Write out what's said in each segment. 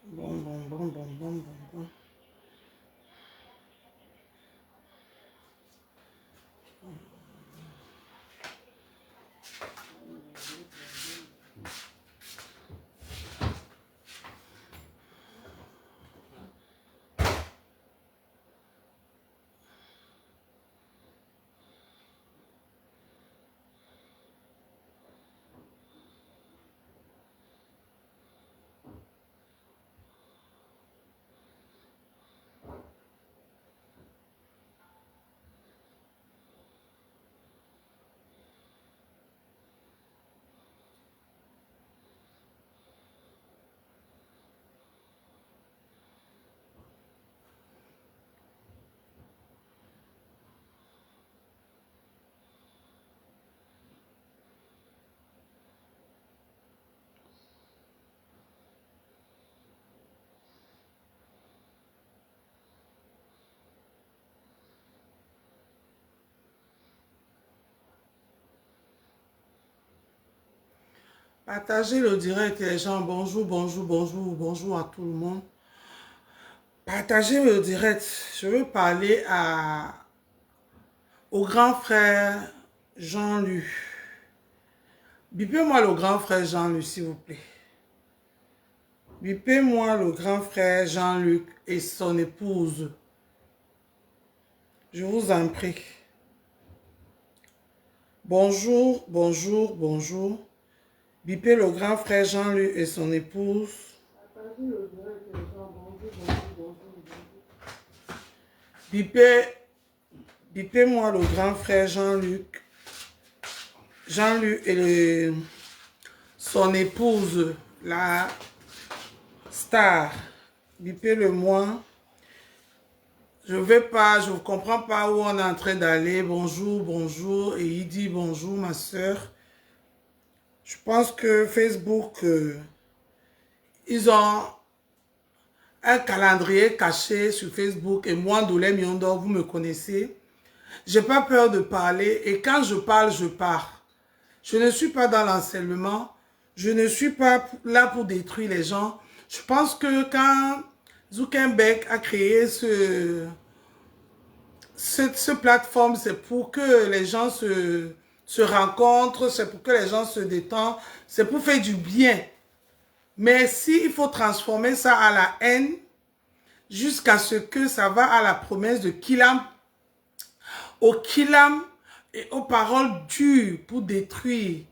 Bon. Partagez le direct, les gens. Bonjour à tout le monde. Partagez le direct. Je veux parler au grand frère Jean-Luc. Bipez-moi le grand frère Jean-Luc, s'il vous plaît. Bipez-moi le grand frère Jean-Luc et son épouse. Je vous en prie. Bonjour. Bipez le grand frère Jean-Luc et son épouse. Bipez-moi le grand frère Jean-Luc. Jean-Luc et son épouse, la star. Bipez-le-moi. Je ne comprends pas où on est en train d'aller. Bonjour. Et il dit bonjour, ma soeur. Je pense que Facebook, ils ont un calendrier caché sur Facebook. Et moi, Dolé Miondo, vous me connaissez. J'ai pas peur de parler. Et quand je parle, je pars. Je ne suis pas dans l'enseignement. Je ne suis pas là pour détruire les gens. Je pense que quand Zuckerberg a créé cette plateforme, c'est pour que les gens se rencontrent, c'est pour que les gens se détendent, c'est pour faire du bien. Mais s'il faut transformer ça à la haine, jusqu'à ce que ça va à la promesse de Kilam, au Kilam et aux paroles dures pour détruire,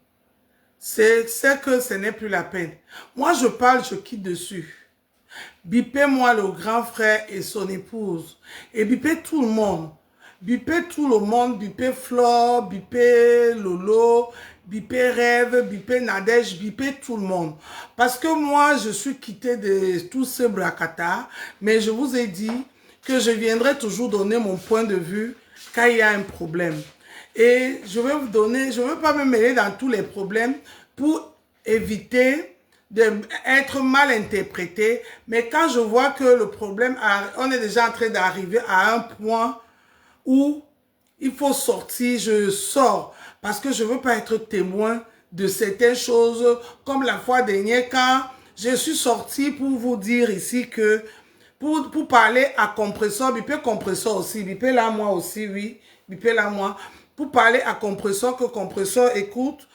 c'est que ce n'est plus la peine. Moi, je parle, je quitte dessus. Bipez-moi le grand frère et son épouse. Et bipez tout le monde. Bipez tout le monde. Bipez Flore, bipez Lolo, bipez Rêve, bipez Nadège, bipez tout le monde. Parce que moi, je suis quitté de tout ce bracata. Mais je vous ai dit que je viendrai toujours donner mon point de vue quand il y a un problème. Et je vais vous donner, je ne veux pas me mêler dans tous les problèmes pour éviter d'être mal interprété, mais quand je vois que le problème, on est déjà en train d'arriver à un point où il faut sortir, je sors, parce que je ne veux pas être témoin de certaines choses, comme la fois dernière, quand je suis sorti pour vous dire ici que, pour parler à compresseur, bipé compresseur aussi, bipé là moi aussi, oui, bipé là moi, pour parler à compresseur, que compresseur écoute,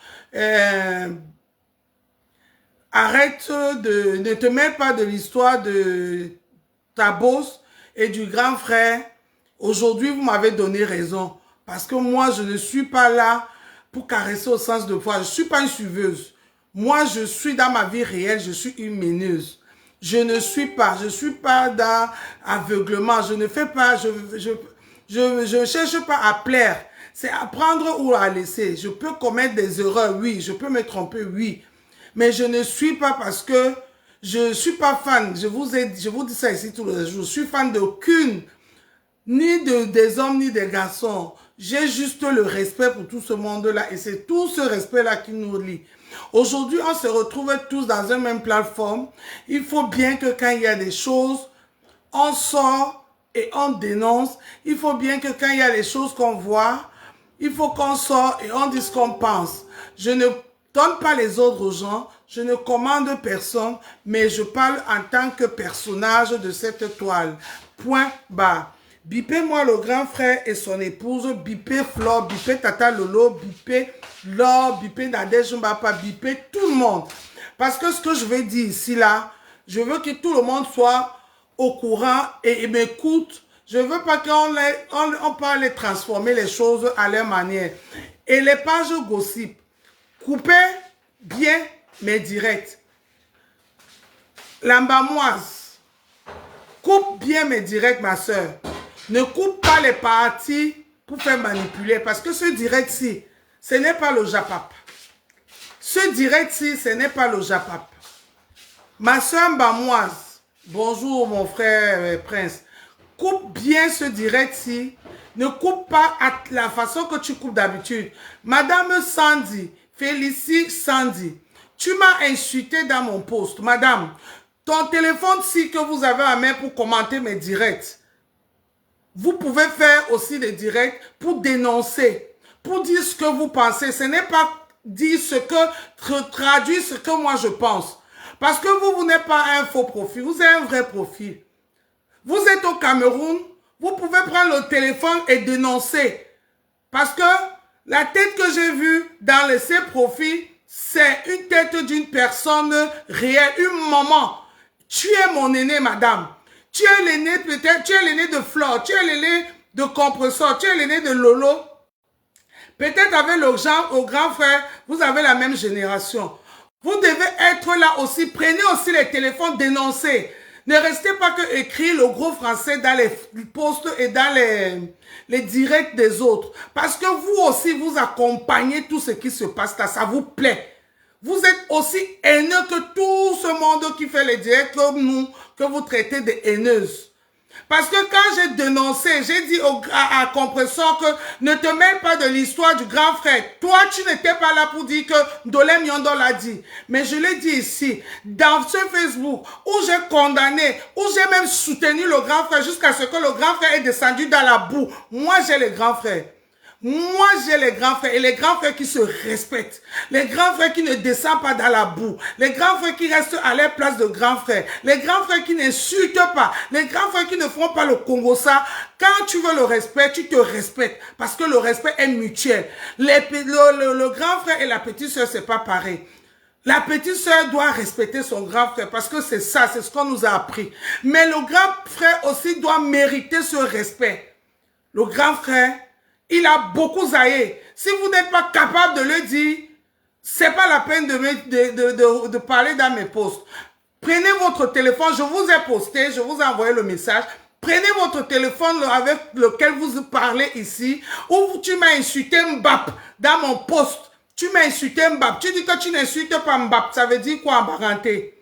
arrête ne te mêle pas de l'histoire de ta bosse et du grand frère. Aujourd'hui, vous m'avez donné raison. Parce que moi, je ne suis pas là pour caresser au sens de foi. Je ne suis pas une suiveuse. Moi, je suis dans ma vie réelle, je suis une meneuse. Je ne suis pas dans aveuglement. Je ne fais pas, je cherche pas à plaire. C'est à prendre ou à laisser. Je peux commettre des erreurs, oui. Je peux me tromper, oui. Mais je ne suis pas parce que je ne suis pas fan. Je vous dis ça ici tous les jours. Je suis fan d'aucune, ni des hommes, ni des garçons. J'ai juste le respect pour tout ce monde-là. Et c'est tout ce respect-là qui nous lie. Aujourd'hui, on se retrouve tous dans une même plateforme. Il faut bien que quand il y a des choses, on sort et on dénonce. Il faut bien que quand il y a des choses qu'on voit, il faut qu'on sort et on dise ce qu'on pense. Je ne donne pas les ordres aux gens. je ne commande personne, mais je parle en tant que personnage de cette toile. Point barre. Bipez-moi le grand frère et son épouse, bipez Flore, bipez Tata Lolo, bipez Laure, bipez Nadège Mbapa, bipez tout le monde. Parce que ce que je veux dire ici, là, je veux que tout le monde soit au courant et m'écoute. Je ne veux pas qu'on parle et transformer les choses à leur manière. Et les pages gossip, coupez bien mes directs. L'ambamoise, coupe bien mes directs, ma soeur. Ne coupe pas les parties pour faire manipuler. Parce que ce direct-ci, ce n'est pas le Japap. Ce direct-ci, ce n'est pas le Japap. Ma soeur Mbamoise, bonjour mon frère Prince. Coupe bien ce direct-ci. Ne coupe pas à la façon que tu coupes d'habitude. Madame Sandy, Félicie Sandy, tu m'as insulté dans mon post. Madame, ton téléphone-ci que vous avez à main pour commenter mes directs, vous pouvez faire aussi des directs pour dénoncer, pour dire ce que vous pensez. Ce n'est pas dire ce que, traduire ce que moi je pense. Parce que vous n'êtes pas un faux profil, vous êtes un vrai profil. Vous êtes au Cameroun, vous pouvez prendre le téléphone et dénoncer. Parce que la tête que j'ai vue dans ces profils, c'est une tête d'une personne réelle, une maman. Tu es mon aîné, madame. Tu es l'aîné peut-être, tu es l'aîné de Flore, tu es l'aîné de Compressor, tu es l'aîné de Lolo. Peut-être avec le grand frère, vous avez la même génération. Vous devez être là aussi. Prenez aussi les téléphones, dénoncez. Ne restez pas que écrire le gros français dans les posts et dans les directs des autres. Parce que vous aussi, vous accompagnez tout ce qui se passe là. Ça vous plaît. Vous êtes aussi haineux que tout ce monde qui fait les directs comme nous, que vous traitez de haineuses. Parce que quand j'ai dénoncé, j'ai dit à Compressor que ne te mêle pas de l'histoire du grand frère. Toi, tu n'étais pas là pour dire que Dolem Yondo l'a dit. Mais je l'ai dit ici, dans ce Facebook, où j'ai condamné, où j'ai même soutenu le grand frère jusqu'à ce que le grand frère est descendu dans la boue. Moi, j'ai le grand frère. Moi, j'ai les grands frères et les grands frères qui se respectent. Les grands frères qui ne descendent pas dans la boue. Les grands frères qui restent à leur place de grands frères. Les grands frères qui n'insultent pas. Les grands frères qui ne font pas le Congo ça. Quand tu veux le respect, tu te respectes. Parce que le respect est mutuel. Le grand frère et la petite soeur, c'est pas pareil. La petite soeur doit respecter son grand frère parce que c'est ça, c'est ce qu'on nous a appris. Mais le grand frère aussi doit mériter ce respect. Le grand frère, il a beaucoup zaillé. Si vous n'êtes pas capable de le dire, c'est pas la peine de parler dans mes posts. Prenez votre téléphone, je vous ai posté, je vous ai envoyé le message. Prenez votre téléphone avec lequel vous parlez ici, où tu m'as insulté Mbap dans mon post. Tu m'as insulté Mbap. Tu dis que tu n'insultes pas Mbap. Ça veut dire quoi en baranté?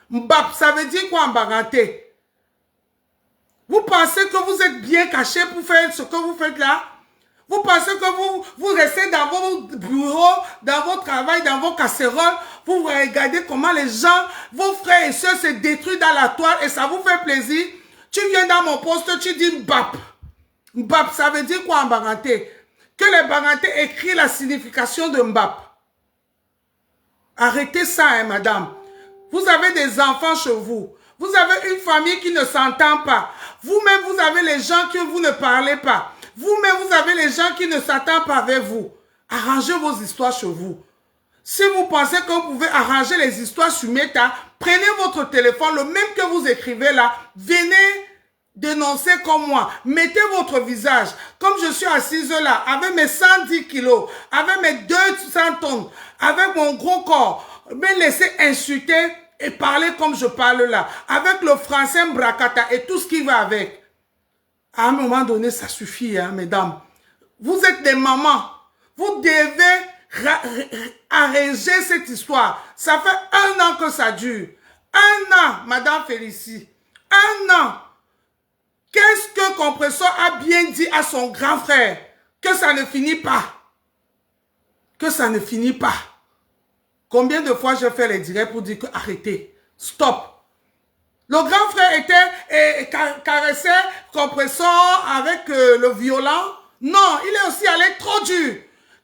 Mbap, ça veut dire quoi en baranté? Vous pensez que vous êtes bien caché pour faire ce que vous faites là? Vous pensez que vous restez dans vos bureaux, dans vos travail, dans vos casseroles, vous regardez comment les gens, vos frères et soeurs se détruisent dans la toile et ça vous fait plaisir. Tu viens dans mon poste, tu dis Mbap. Mbap, ça veut dire quoi en baranté? Que les barantés écrivent la signification de Mbap. Arrêtez ça, hein, madame. Vous avez des enfants chez vous. Vous avez une famille qui ne s'entend pas. Vous-même, vous avez les gens que vous ne parlez pas. Vous-même, vous avez les gens qui ne s'attendent pas avec vous. Arrangez vos histoires chez vous. Si vous pensez que vous pouvez arranger les histoires sur Meta, prenez votre téléphone, le même que vous écrivez là, venez dénoncer comme moi. Mettez votre visage. Comme je suis assise là, avec mes 110 kilos, avec mes 200 tonnes, avec mon gros corps, me laissez insulter et parler comme je parle là, avec le français bracata et tout ce qui va avec. À un moment donné, ça suffit, hein, mesdames. Vous êtes des mamans. Vous devez arranger cette histoire. Ça fait 1 an que ça dure. 1 an, madame Félicie. 1 an. Qu'est-ce que Compressor a bien dit à son grand frère? Que ça ne finit pas. Que ça ne finit pas. Combien de fois je fais les directs pour dire que arrêtez, stop. Le grand frère était caressé Compressor avec le violent. Non, il est aussi allé trop dur.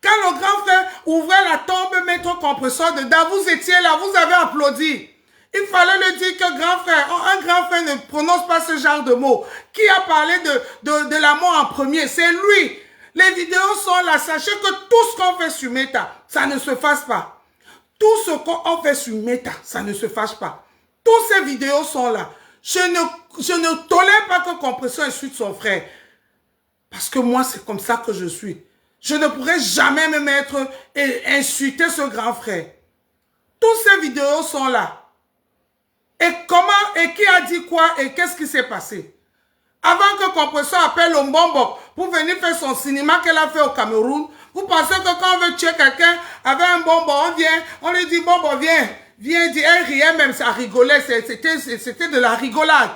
Quand le grand frère ouvrait la tombe, mettre compresseur dedans, vous étiez là, vous avez applaudi. Il fallait le dire que grand frère, un grand frère ne prononce pas ce genre de mots. Qui a parlé de la mort en premier? C'est lui. Les vidéos sont là. Sachez que tout ce qu'on fait sur Meta, ça ne se fasse pas. Tout ce qu'on fait sur Meta, ça ne se fasse pas. Toutes ces vidéos sont là. Je ne tolère pas que Compression insulte son frère. Parce que moi, c'est comme ça que je suis. Je ne pourrais jamais me mettre et insulter ce grand frère. Toutes ces vidéos sont là. Et comment, et qui a dit quoi, et qu'est-ce qui s'est passé? Avant que Compression appelle Lombombo pour venir faire son cinéma qu'elle a fait au Cameroun, vous pensez que quand on veut tuer quelqu'un avec un bonbon, on vient, on lui dit bonbon, viens, viens, dit, elle riait même, ça rigolait, c'était de la rigolade.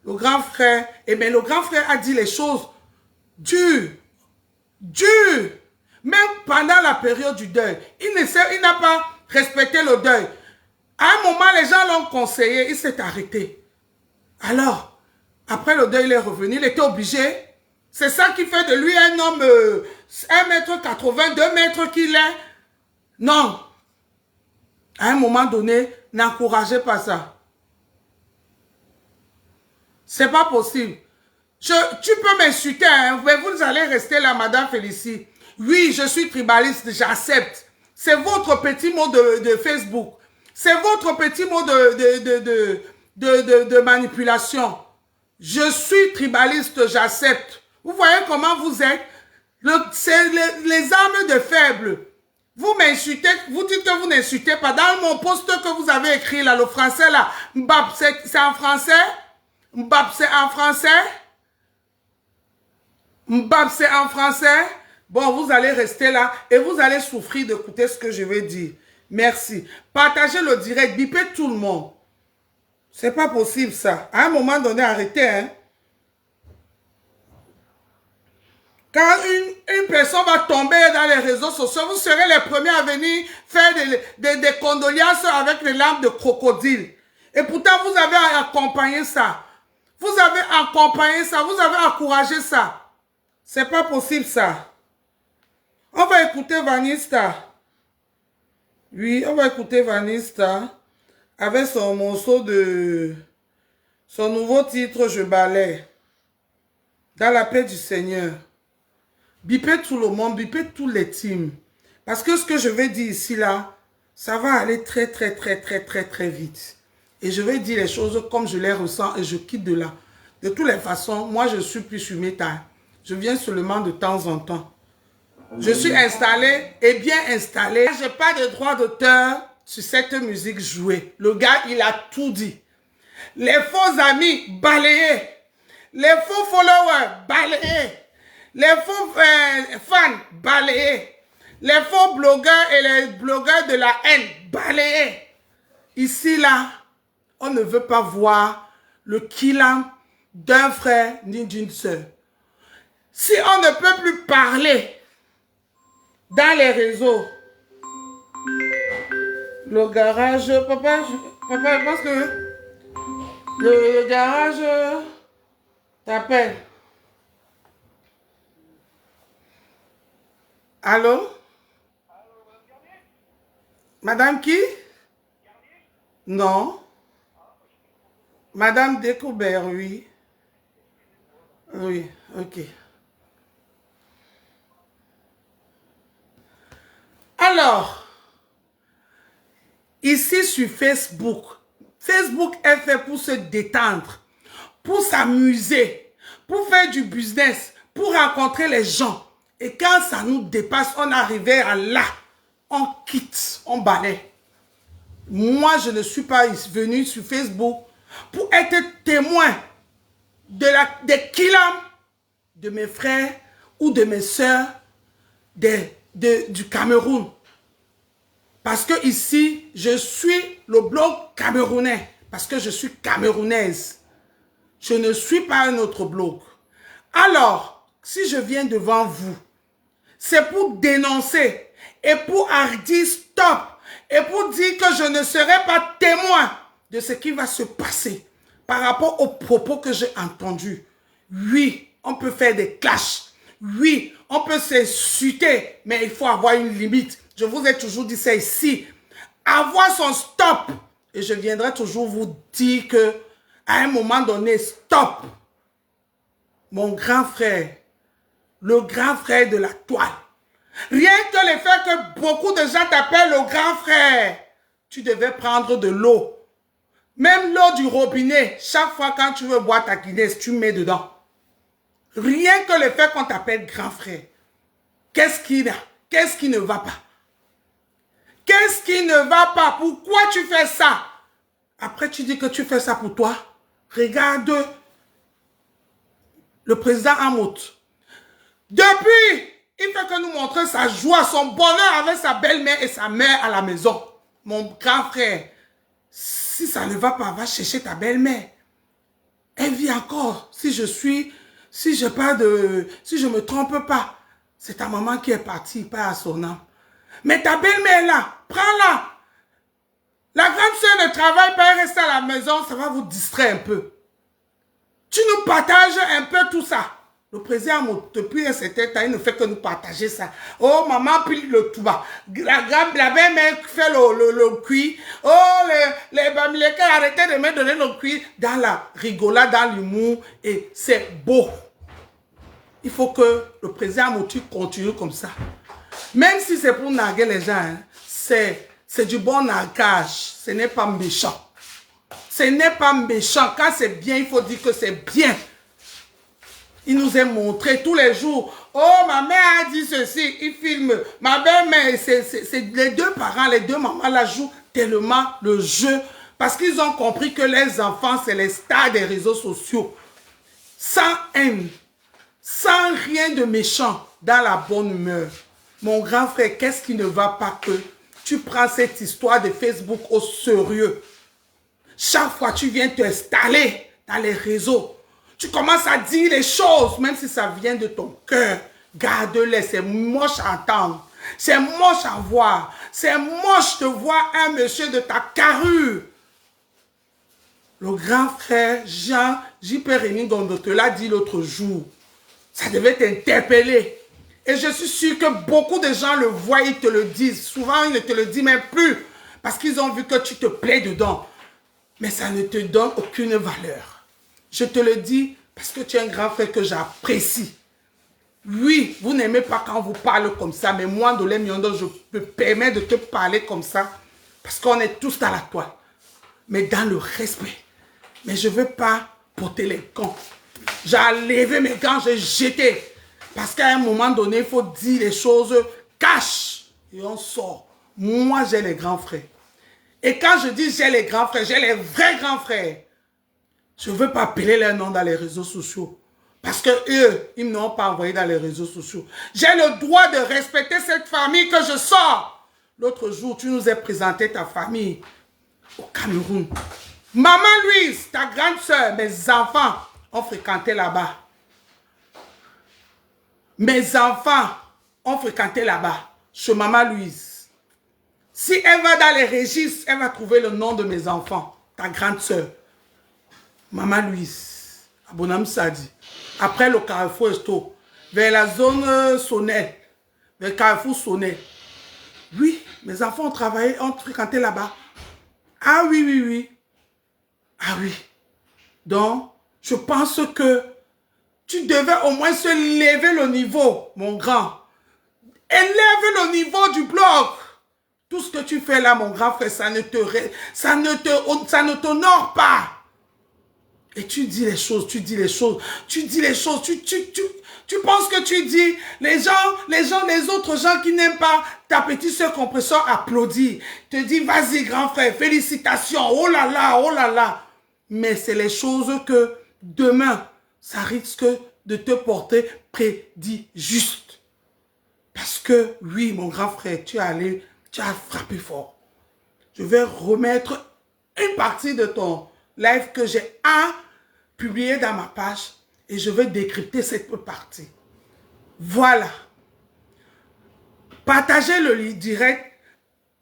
Le grand frère, eh bien le grand frère a dit les choses dures, dures, même pendant la période du deuil. Il n'a pas respecté le deuil. À un moment, les gens l'ont conseillé, il s'est arrêté. Alors, après le deuil, il est revenu, il était obligé. C'est ça qui fait de lui un homme 1m80, 2 mètres qu'il est. Non. À un moment donné, n'encouragez pas ça. C'est pas possible. Tu peux m'insulter, hein, mais vous allez rester là, Madame Félicie. Oui, je suis tribaliste, j'accepte. C'est votre petit mot de Facebook. C'est votre petit mot de manipulation. Je suis tribaliste, j'accepte. Vous voyez comment vous êtes? C'est les armes de faibles. Vous m'insultez, vous dites que vous n'insultez pas. Dans mon post que vous avez écrit là, le français là, Mbap, c'est en français? Mbap, c'est en français? Mbap, c'est en français? Bon, vous allez rester là et vous allez souffrir d'écouter ce que je vais dire. Merci. Partagez le direct, bipez tout le monde. C'est pas possible ça. À un moment donné, arrêtez. Hein? Quand une personne va tomber dans les réseaux sociaux, vous serez les premiers à venir faire des condoléances avec les larmes de crocodile. Et pourtant, vous avez accompagné ça. Vous avez accompagné ça. Vous avez encouragé ça. C'est pas possible ça. On va écouter Vanista. Oui, on va écouter Vanista avec son morceau de... son nouveau titre, Je balaie. Dans la paix du Seigneur. Bipez tout le monde, bipez tous les teams. Parce que ce que je vais dire ici, là, ça va aller très vite. Et je vais dire les choses comme je les ressens et je quitte de là. De toutes les façons, moi, je suis plus sur Meta. Je viens seulement de temps en temps. Je suis installé et bien installé. Je n'ai pas de droit d'auteur sur cette musique jouée. Le gars, il a tout dit. Les faux amis, balayés. Les faux followers, balayés. Les faux fans, balayés. Les faux blogueurs et les blogueurs de la haine, balayés. Ici, là, on ne veut pas voir le kilam d'un frère ni d'une sœur. Si on ne peut plus parler dans les réseaux, le garage, papa, je pense que le garage t'appelle. Allô? Madame qui? Non. Madame Découvert, oui. Oui, ok. Alors, ici sur Facebook, Facebook est fait pour se détendre, pour s'amuser, pour faire du business, pour rencontrer les gens. Et quand ça nous dépasse, on arrive à là, on quitte, on balaie. Moi, je ne suis pas venu sur Facebook pour être témoin des kilams de mes frères ou de mes soeurs du Cameroun. Parce que ici, je suis le blog camerounais. Parce que je suis camerounaise. Je ne suis pas un autre blog. Alors, si je viens devant vous, c'est pour dénoncer et pour dire stop et pour dire que je ne serai pas témoin de ce qui va se passer par rapport aux propos que j'ai entendus. Oui, on peut faire des clashs. Oui, on peut s'insulter, mais il faut avoir une limite. Je vous ai toujours dit ça ici. Avoir son stop. Et je viendrai toujours vous dire que à un moment donné, stop. Mon grand frère, le grand frère de la toile. Rien que le fait que beaucoup de gens t'appellent le grand frère, tu devais prendre de l'eau. Même l'eau du robinet, chaque fois quand tu veux boire ta Guinness, tu mets dedans. Rien que le fait qu'on t'appelle grand frère. Qu'est-ce qu'il a? Qu'est-ce qui ne va pas? Qu'est-ce qui ne va pas? Pourquoi tu fais ça? Après, tu dis que tu fais ça pour toi. Regarde le président Hamout. Depuis, il fait que nous montrer sa joie, son bonheur avec sa belle-mère et sa mère à la maison. Mon grand frère, si ça ne va pas, va chercher ta belle-mère. Elle vit encore. Si je me trompe pas, c'est ta maman qui est partie, pas à son âme. Mais ta belle-mère là, prends-la. La grande sœur ne travaille pas, elle reste à la maison, ça va vous distraire un peu. Tu nous partages un peu tout ça. Le président, depuis un certain temps, il ne fait que nous partager ça. Oh, maman plie le tout bas. La belle-mère fait le cuit. Oh, les bamilekés, arrêtez de me donner le cuit dans la rigolade, dans l'humour. Et c'est beau. Il faut que le président Mouti continue comme ça. Même si c'est pour narguer les gens, hein, c'est du bon nargage. Ce n'est pas méchant. Ce n'est pas méchant. Quand c'est bien, il faut dire que c'est bien. Il nous est montré tous les jours. Oh, ma mère a dit ceci. Il filme. Ma belle-mère, c'est les deux parents, les deux mamans là jouent tellement le jeu. Parce qu'ils ont compris que les enfants, c'est les stars des réseaux sociaux. Sans haine. Sans rien de méchant. Dans la bonne humeur. Mon grand frère, qu'est-ce qui ne va pas que tu prends cette histoire de Facebook au sérieux? Chaque fois, tu viens t'installer dans les réseaux. Tu commences à dire les choses, même si ça vient de ton cœur. Garde-les, c'est moche à entendre. C'est moche à voir. C'est moche de voir un monsieur de ta carrure. Le grand frère Jean J.P. Rémy-Gondo te l'a dit l'autre jour. Ça devait t'interpeller. Et je suis sûr que beaucoup de gens le voient, ils te le disent. Souvent, ils ne te le disent même plus. Parce qu'ils ont vu que tu te plais dedans. Mais ça ne te donne aucune valeur. Je te le dis parce que tu es un grand frère que j'apprécie. Oui, vous n'aimez pas quand on vous parle comme ça. Mais moi, Ndolé Miondo, je me permets de te parler comme ça. Parce qu'on est tous dans la toile. Mais dans le respect. Mais je ne veux pas porter les gants. J'ai enlevé mes gants, j'ai jeté. Parce qu'à un moment donné, il faut dire les choses cash. Et on sort. Moi, j'ai les grands frères. Et quand je dis j'ai les grands frères, j'ai les vrais grands frères. Je ne veux pas appeler leur nom dans les réseaux sociaux. Parce que eux, ils ne m'ont pas envoyé dans les réseaux sociaux. J'ai le droit de respecter cette famille que je sors. L'autre jour, tu nous as présenté ta famille au Cameroun. Maman Louise, ta grande soeur, mes enfants ont fréquenté là-bas. Mes enfants ont fréquenté là-bas, chez Maman Louise. Si elle va dans les registres, elle va trouver le nom de mes enfants, ta grande soeur. Maman Louise, Abonam Sadi. Après le Carrefour Esto, vers la zone Sonnel, vers le Carrefour Sonnel. Oui, mes enfants ont travaillé, ont fréquenté là-bas. Ah oui, oui, oui. Ah oui. Donc, je pense que tu devais au moins se lever le niveau, mon grand. Élève le niveau du blog. Tout ce que tu fais là, mon grand frère, ça ne t'honore pas. Et tu dis les choses, tu dis les choses, tu dis les choses, tu penses que tu dis, les autres gens qui n'aiment pas ta petite soeur compresseur applaudissent. Te dis, vas-y grand frère, félicitations, oh là là, oh là là. Mais c'est les choses que demain, ça risque de te porter prédit juste. Parce que, oui, mon grand frère, tu as frappé fort. Je vais remettre une partie de ton live que j'ai publié dans ma page et je vais décrypter cette partie. Voilà. Partagez le direct,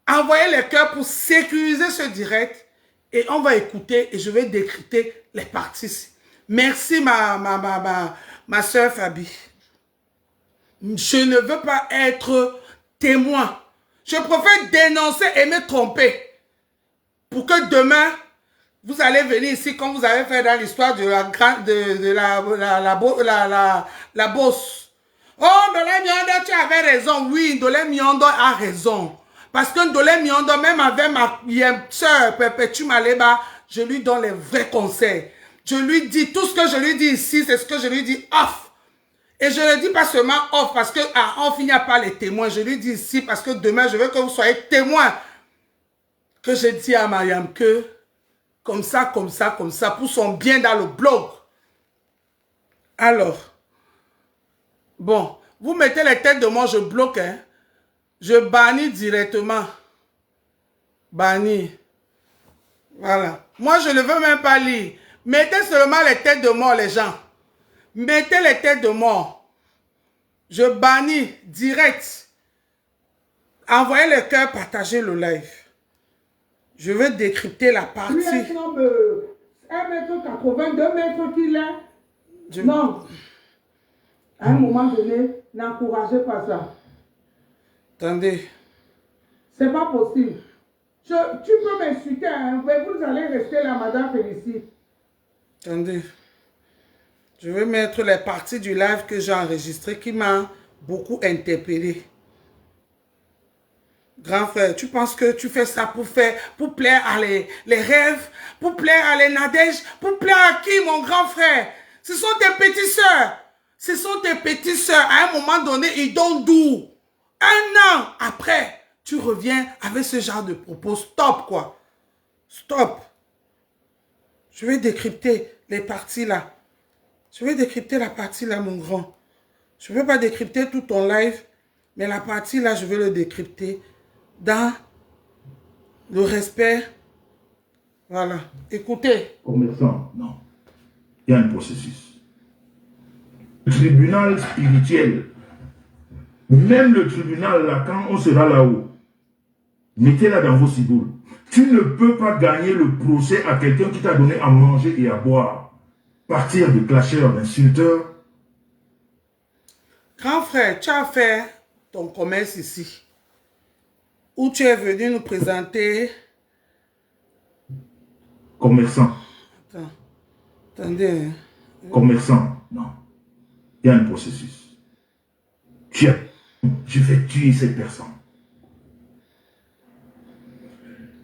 envoyez les cœurs pour sécuriser ce direct et on va écouter et je vais décrypter les parties. Merci ma soeur Fabi. Je ne veux pas être témoin. Je préfère dénoncer et me tromper. Pour que demain, vous allez venir ici comme vous avez fait dans l'histoire de la bosse. Oh, Ndolé Miondo, tu avais raison. Oui, Ndolé Miondo a raison. Parce que Ndolé Miondo, même avec ma soeur Perpétue Maleba, je lui donne les vrais conseils. Je lui dis, tout ce que je lui dis ici, c'est ce que je lui dis off. Et je ne le dis pas seulement off, parce que off, il n'y a pas les témoins. Je lui dis ici, parce que demain, je veux que vous soyez témoins. Que je dis à Mariam que, comme ça, pour son bien dans le blog. Alors, bon, vous mettez les têtes de moi, je bloque, hein. Je bannis directement. Banni. Voilà. Moi, je ne veux même pas lire. Mettez seulement les têtes de mort, les gens. Mettez les têtes de mort. Je bannis direct. Envoyez le cœur, partagez le live. Je veux décrypter la partie. Lui, 1m80, 2 mètres qu'il est. Non. À un moment donné, n'encouragez pas ça. Attendez. C'est pas possible. Tu peux m'insulter, hein, mais vous allez rester là, Madame Félicite. Attendez. Je vais mettre les parties du live que j'ai enregistré qui m'a beaucoup interpellé. Grand frère, tu penses que tu fais ça pour plaire à les rêves, pour plaire à les Nadège, pour plaire à qui, mon grand frère? Ce sont tes petites sœurs. Ce sont tes petites sœurs. À un moment donné, ils donnent d'où? Un an après, tu reviens avec ce genre de propos. Stop, quoi. Stop. Je vais décrypter les parties là. Je vais décrypter la partie là, mon grand. Je ne vais pas décrypter tout ton live, mais la partie là, je vais le décrypter dans le respect. Voilà. Écoutez. Commerçant, non. Il y a un processus. Le tribunal spirituel, même le tribunal là, quand on sera là-haut, mettez-la dans vos ciboules. Tu ne peux pas gagner le procès à quelqu'un qui t'a donné à manger et à boire. Partir de clasheurs, d'insulteurs. Grand frère, tu as fait ton commerce ici. Où tu es venu nous présenter. Commerçant. Attends. Attendez. Commerçant, non. Il y a un processus. Je vais tuer cette personne.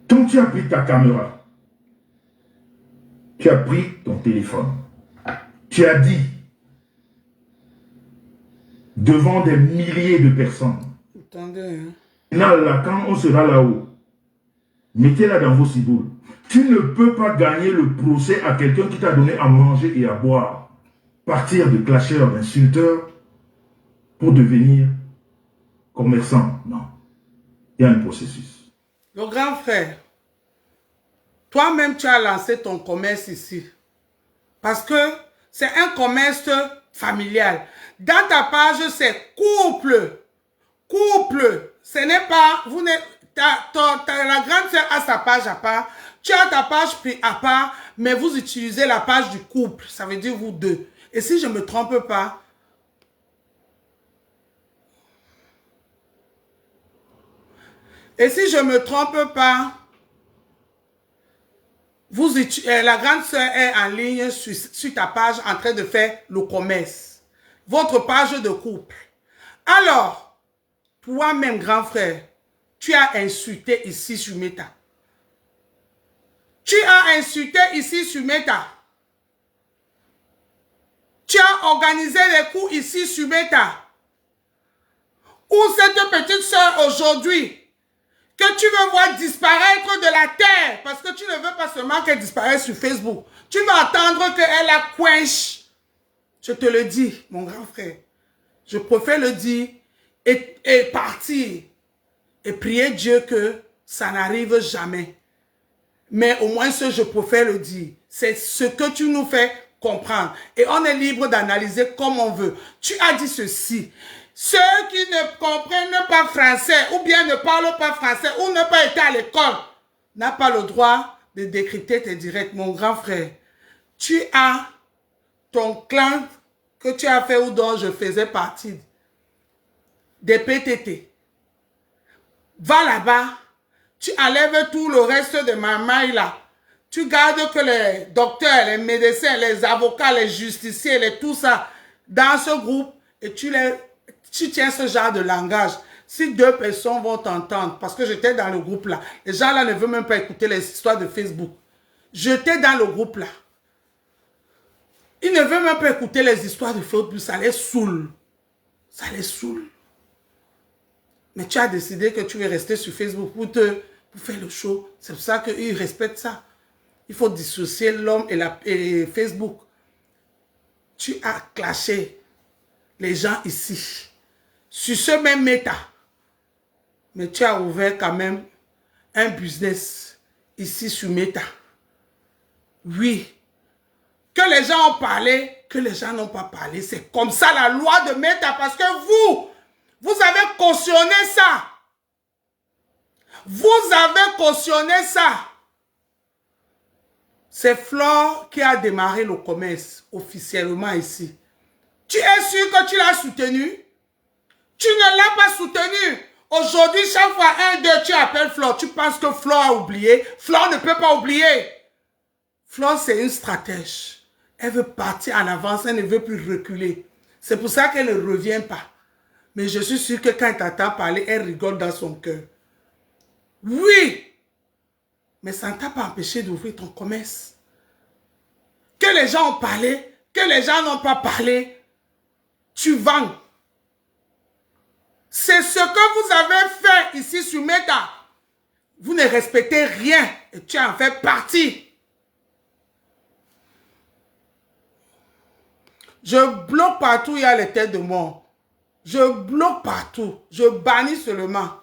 Quand tu as pris ta caméra, tu as pris ton téléphone, tu as dit devant des milliers de personnes. Attendez. Là, quand on sera là-haut, mettez-la dans vos ciboules. Tu ne peux pas gagner le procès à quelqu'un qui t'a donné à manger et à boire. Partir de clasheurs, d'insulteurs, pour devenir commerçant. Non. Il y a un processus. Le grand frère, toi-même tu as lancé ton commerce ici. Parce que c'est un commerce familial. Dans ta page, c'est couple. Couple. Ce n'est pas... la grande sœur a sa page à part. Tu as ta page à part, mais vous utilisez la page du couple. Ça veut dire vous deux. Et si je ne me trompe pas... Et si je ne me trompe pas... la grande sœur est en ligne sur ta page en train de faire le commerce. Votre page de couple. Alors, toi-même, grand frère, tu as insulté ici sur Meta. Tu as insulté ici sur Meta. Tu as organisé les coups ici sur Meta. Où cette petite sœur aujourd'hui que tu veux voir disparaître de la terre, parce que tu ne veux pas seulement qu'elle disparaisse sur Facebook. Tu veux attendre qu'elle la quenche. Je te le dis, mon grand frère. Je préfère le dire et partir. Et prier Dieu que ça n'arrive jamais. Mais au moins ce je préfère le dire. C'est ce que tu nous fais comprendre. Et on est libre d'analyser comme on veut. Tu as dit ceci. Ceux qui ne comprennent pas français ou bien ne parlent pas français ou n'ont pas été à l'école n'ont pas le droit de décrypter tes directs. Mon grand frère, tu as ton clan que tu as fait ou dont je faisais partie. des PTT. Va là-bas, tu enlèves tout le reste de ma maille là. Tu gardes que les docteurs, les médecins, les avocats, les justiciers, tout ça dans ce groupe et tu tiens ce genre de langage. Si deux personnes vont t'entendre, parce que j'étais dans le groupe là, les gens là ne veulent même pas écouter les histoires de Facebook. J'étais dans le groupe là. Ils ne veulent même pas écouter les histoires de Facebook, ça les saoule. Ça les saoule. Mais tu as décidé que tu veux rester sur Facebook pour faire le show. C'est pour ça qu'ils respectent ça. Il faut dissocier l'homme et Facebook. Tu as clashé les gens ici. Sur ce même méta. Mais tu as ouvert quand même un business ici sur Meta. Oui. Que les gens ont parlé, que les gens n'ont pas parlé. C'est comme ça la loi de Meta. Parce que vous avez cautionné ça. Vous avez cautionné ça. C'est Flore qui a démarré le commerce officiellement ici. Tu es sûr que tu l'as soutenu? Tu ne l'as pas soutenu. Aujourd'hui, chaque fois, 1, 2, tu appelles Flore. Tu penses que Flore a oublié. Flore ne peut pas oublier. Flore, c'est une stratège. Elle veut partir en avance. Elle ne veut plus reculer. C'est pour ça qu'elle ne revient pas. Mais je suis sûr que quand elle t'entend parler, elle rigole dans son cœur. Oui. Mais ça ne t'a pas empêché d'ouvrir ton commerce. Que les gens ont parlé, que les gens n'ont pas parlé, tu vends. C'est ce que vous avez fait ici sur Meta. Vous ne respectez rien et tu en fais partie. Je bloque partout, il y a les têtes de mort. Je bloque partout. Je bannis seulement.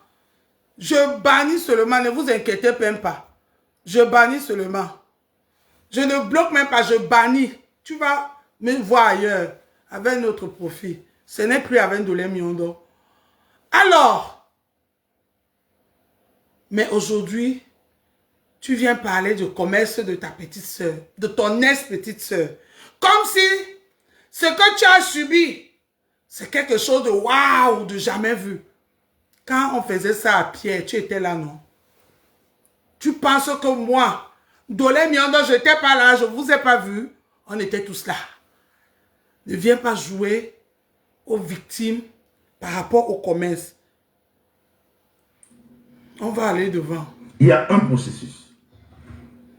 Je bannis seulement, ne vous inquiétez même pas. Je bannis seulement. Je ne bloque même pas, je bannis. Tu vas me voir ailleurs, avec notre profit. Ce n'est plus avec Ndolé Miondo. Alors, mais aujourd'hui, tu viens parler du commerce de ta petite soeur, de ton ex-petite soeur. Comme si ce que tu as subi, c'est quelque chose de waouh, de jamais vu. Quand on faisait ça à Pierre, tu étais là, non? Tu penses que moi, Ndolé Miondo, je n'étais pas là, je ne vous ai pas vu. On était tous là. Ne viens pas jouer aux victimes par rapport au commerce. On va aller devant. Il y a un processus.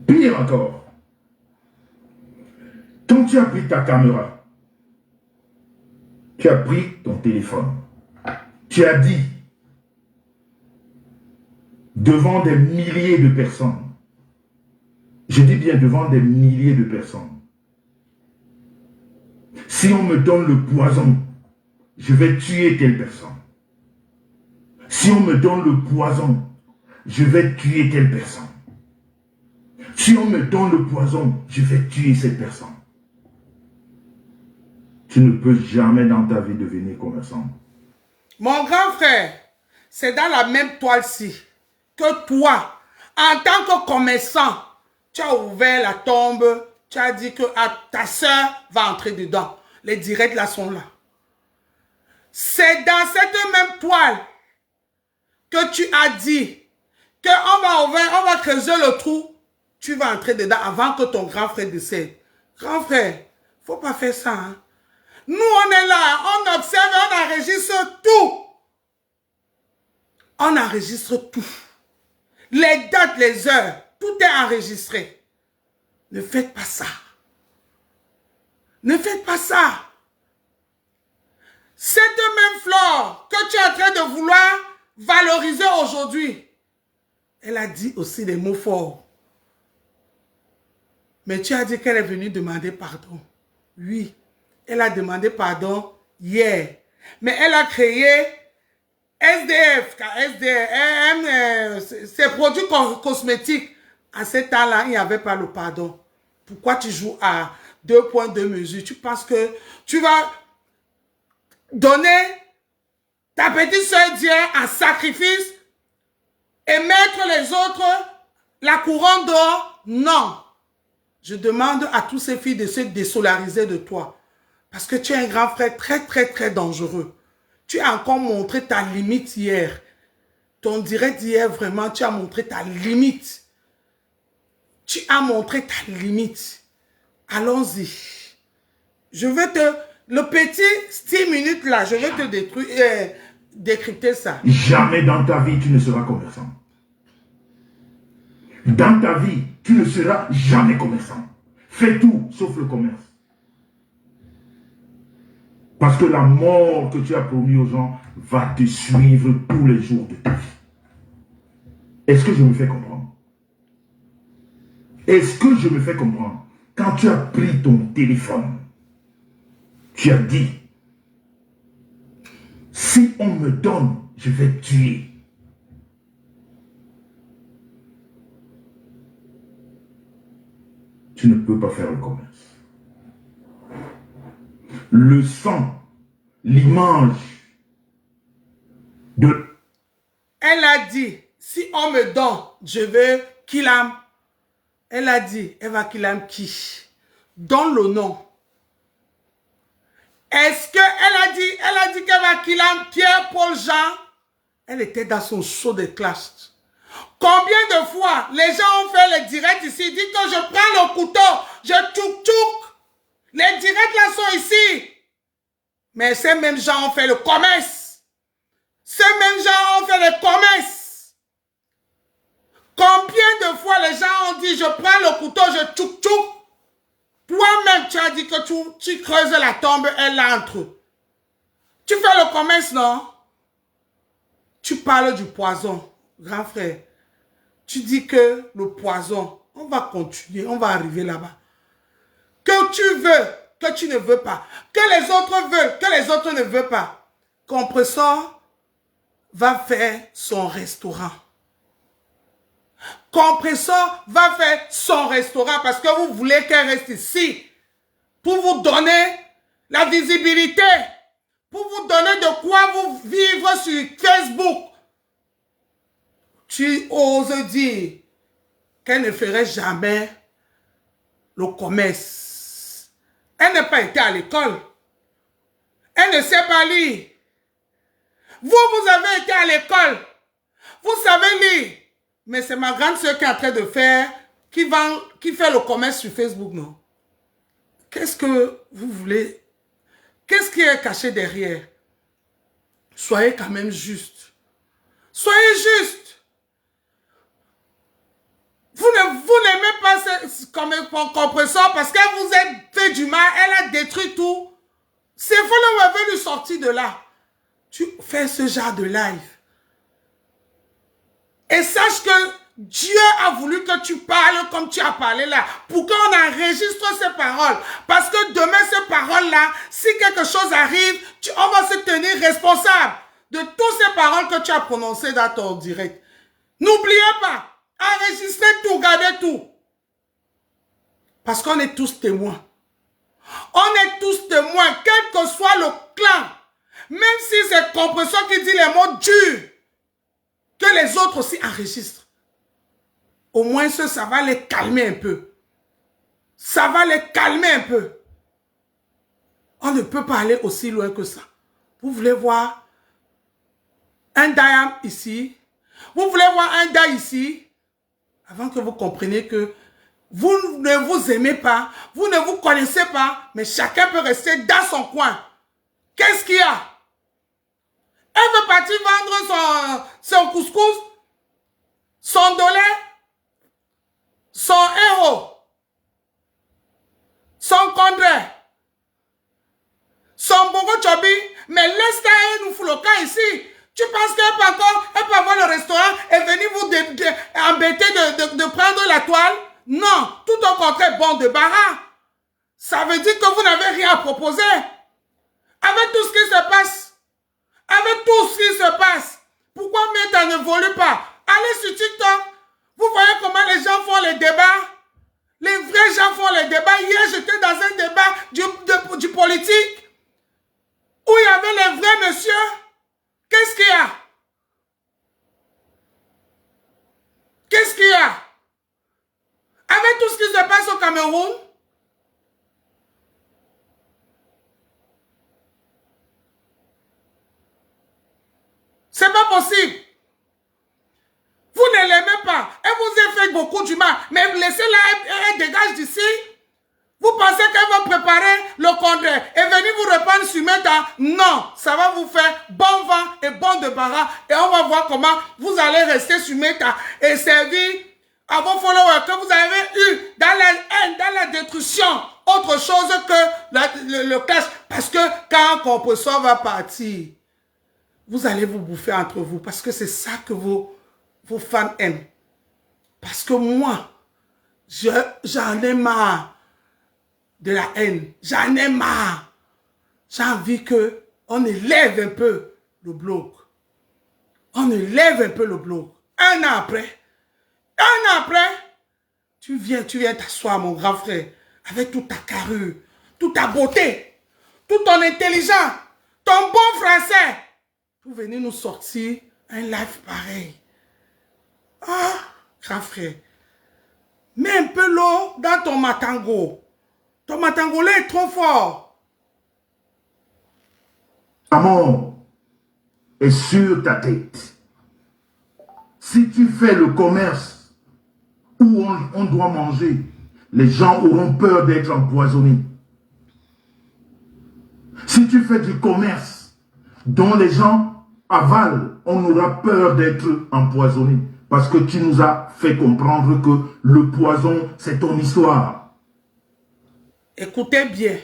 Pire encore. Quand tu as pris ta caméra, tu as pris ton téléphone, tu as dit devant des milliers de personnes, je dis bien devant des milliers de personnes, si on me donne le poison, je vais tuer telle personne. Si on me donne le poison, je vais tuer telle personne. Si on me donne le poison, je vais tuer cette personne. Tu ne peux jamais dans ta vie devenir commerçant. Mon grand frère, c'est dans la même toile-ci que toi, en tant que commerçant, tu as ouvert la tombe, tu as dit que ta soeur va entrer dedans. Les directs là sont là. C'est dans cette même toile que tu as dit qu'on va creuser le trou, tu vas entrer dedans avant que ton grand frère décède. Grand frère, il ne faut pas faire ça. Hein? Nous, on est là, on observe, on enregistre tout. On enregistre tout. Les dates, les heures, tout est enregistré. Ne faites pas ça. Ne faites pas ça. Cette même Flore que tu es en train de vouloir valoriser aujourd'hui, elle a dit aussi des mots forts. Mais tu as dit qu'elle est venue demander pardon. Oui, elle a demandé pardon hier. Mais elle a créé SDF, ces produits cosmétiques. À ce temps-là, il n'y avait pas le pardon. Pourquoi tu joues à 2 points de mesure? Tu penses que tu vas donner ta petite soeur Dieu en sacrifice et mettre les autres la couronne d'or? Non. Je demande à tous ces filles de se désolariser de toi. Parce que tu es un grand frère très, très, très dangereux. Tu as encore montré ta limite hier. Ton direct hier, vraiment, tu as montré ta limite. Tu as montré ta limite. Allons-y. Je vais te... Le petit 6 minutes là, je vais te détruire, décrypter ça. Jamais dans ta vie, tu ne seras commerçant. Dans ta vie, tu ne seras jamais commerçant. Fais tout sauf le commerce. Parce que la mort que tu as promis aux gens va te suivre tous les jours de ta vie. Est-ce que je me fais comprendre? Est-ce que je me fais comprendre? Quand tu as pris ton téléphone, tu as dit, si on me donne, je vais tuer. Tu ne peux pas faire le commerce. Le sang, l'image de... Elle a dit, si on me donne, je veux qu'il aime. Elle a dit, elle va qu'il aime qui? Donne le nom. Est-ce qu'elle a dit qu'elle va qu'il aime Pierre, Paul, Jean? Elle était dans son show de classe. Combien de fois les gens ont fait les directs ici, ils disent que je prends le couteau, je tchouk. Les directs là sont ici. Mais ces mêmes gens ont fait le commerce. Ces mêmes gens ont fait le commerce. Combien de fois les gens ont dit je prends le couteau, je tchouk. Toi-même tu as dit que tu creuses la tombe, elle entre. Tu fais le commerce, non? Tu parles du poison, grand frère. Tu dis que le poison, on va continuer, on va arriver là-bas. Que tu veux, que tu ne veux pas. Que les autres veulent, que les autres ne veulent pas. Compressor va faire son restaurant. Compressor va faire son restaurant parce que vous voulez qu'elle reste ici. Pour vous donner la visibilité. Pour vous donner de quoi vous vivre sur Facebook. Tu oses dire qu'elle ne ferait jamais le commerce. Elle n'a pas été à l'école. Elle ne sait pas lire. Vous avez été à l'école. Vous savez lire. Mais c'est ma grande soeur qui est en train de faire, qui fait le commerce sur Facebook, non? Qu'est-ce que vous voulez? Qu'est-ce qui est caché derrière? Soyez quand même juste. Soyez juste. Vous n'aimez pas ce compresseur parce qu'elle vous a fait du mal, elle a détruit tout. C'est vous le avez lui sortir de là. Tu fais ce genre de live. Et sache que Dieu a voulu que tu parles comme tu as parlé là, pour qu'on enregistre ces paroles. Parce que demain, ces paroles-là, si quelque chose arrive, on va se tenir responsable de toutes ces paroles que tu as prononcées dans ton direct. N'oubliez pas, enregistrez tout, gardez tout. Parce qu'on est tous témoins. On est tous témoins, quel que soit le clan. Même si c'est Compressor qui dit les mots durs, que les autres aussi enregistrent. Au moins, ça va les calmer un peu. Ça va les calmer un peu. On ne peut pas aller aussi loin que ça. Vous voulez voir un Dayam ici. Vous voulez voir un Day ici. Avant que vous compreniez que vous ne vous aimez pas, vous ne vous connaissez pas, mais chacun peut rester dans son coin. Qu'est-ce qu'il y a? Elle veut partir vendre son couscous, son dolé, son héros, son condré, son bongo chobi, mais laisse-ta nous fout le camp ici. Tu penses qu'elle peut avoir le restaurant et venir vous embêter de prendre la toile? Non, tout au contraire, bon de barra. Ça veut dire que vous n'avez rien à proposer. Avec tout ce qui se passe. Avec tout ce qui se passe, pourquoi Meta n'évolue pas? Allez sur TikTok. Vous voyez comment les gens font les débats? Les vrais gens font les débats. Hier, j'étais dans un débat du politique où il y avait les vrais messieurs. Qu'est-ce qu'il y a? Qu'est-ce qu'il y a? Avec tout ce qui se passe au Cameroun, laissez-la, elle dégage d'ici. Vous pensez qu'elle va préparer le congrès et venir vous reprendre sur Meta? Non, ça va vous faire bon vent et bon débarras. Et on va voir comment vous allez rester sur Meta et servir à vos followers que vous avez eu dans la haine, dans la destruction. Autre chose que le cash. Parce que quand un compresseur va partir, vous allez vous bouffer entre vous. Parce que c'est ça que vos fans aiment. Parce que moi, j'en ai marre de la haine. J'en ai marre. J'ai envie qu'on élève un peu le blog. On élève un peu le blog. Un an après, tu viens t'asseoir, mon grand frère, avec toute ta carrure, toute ta beauté, toute ton intelligence, ton bon français, pour venir nous sortir un live pareil. Ah, grand frère, mets un peu l'eau dans ton matango. Ton matangolais est trop fort. La mort est sur ta tête. Si tu fais le commerce où on doit manger, les gens auront peur d'être empoisonnés. Si tu fais du commerce dont les gens avalent, on aura peur d'être empoisonnés. Parce que tu nous as fait comprendre que le poison, c'est ton histoire. Écoutez bien.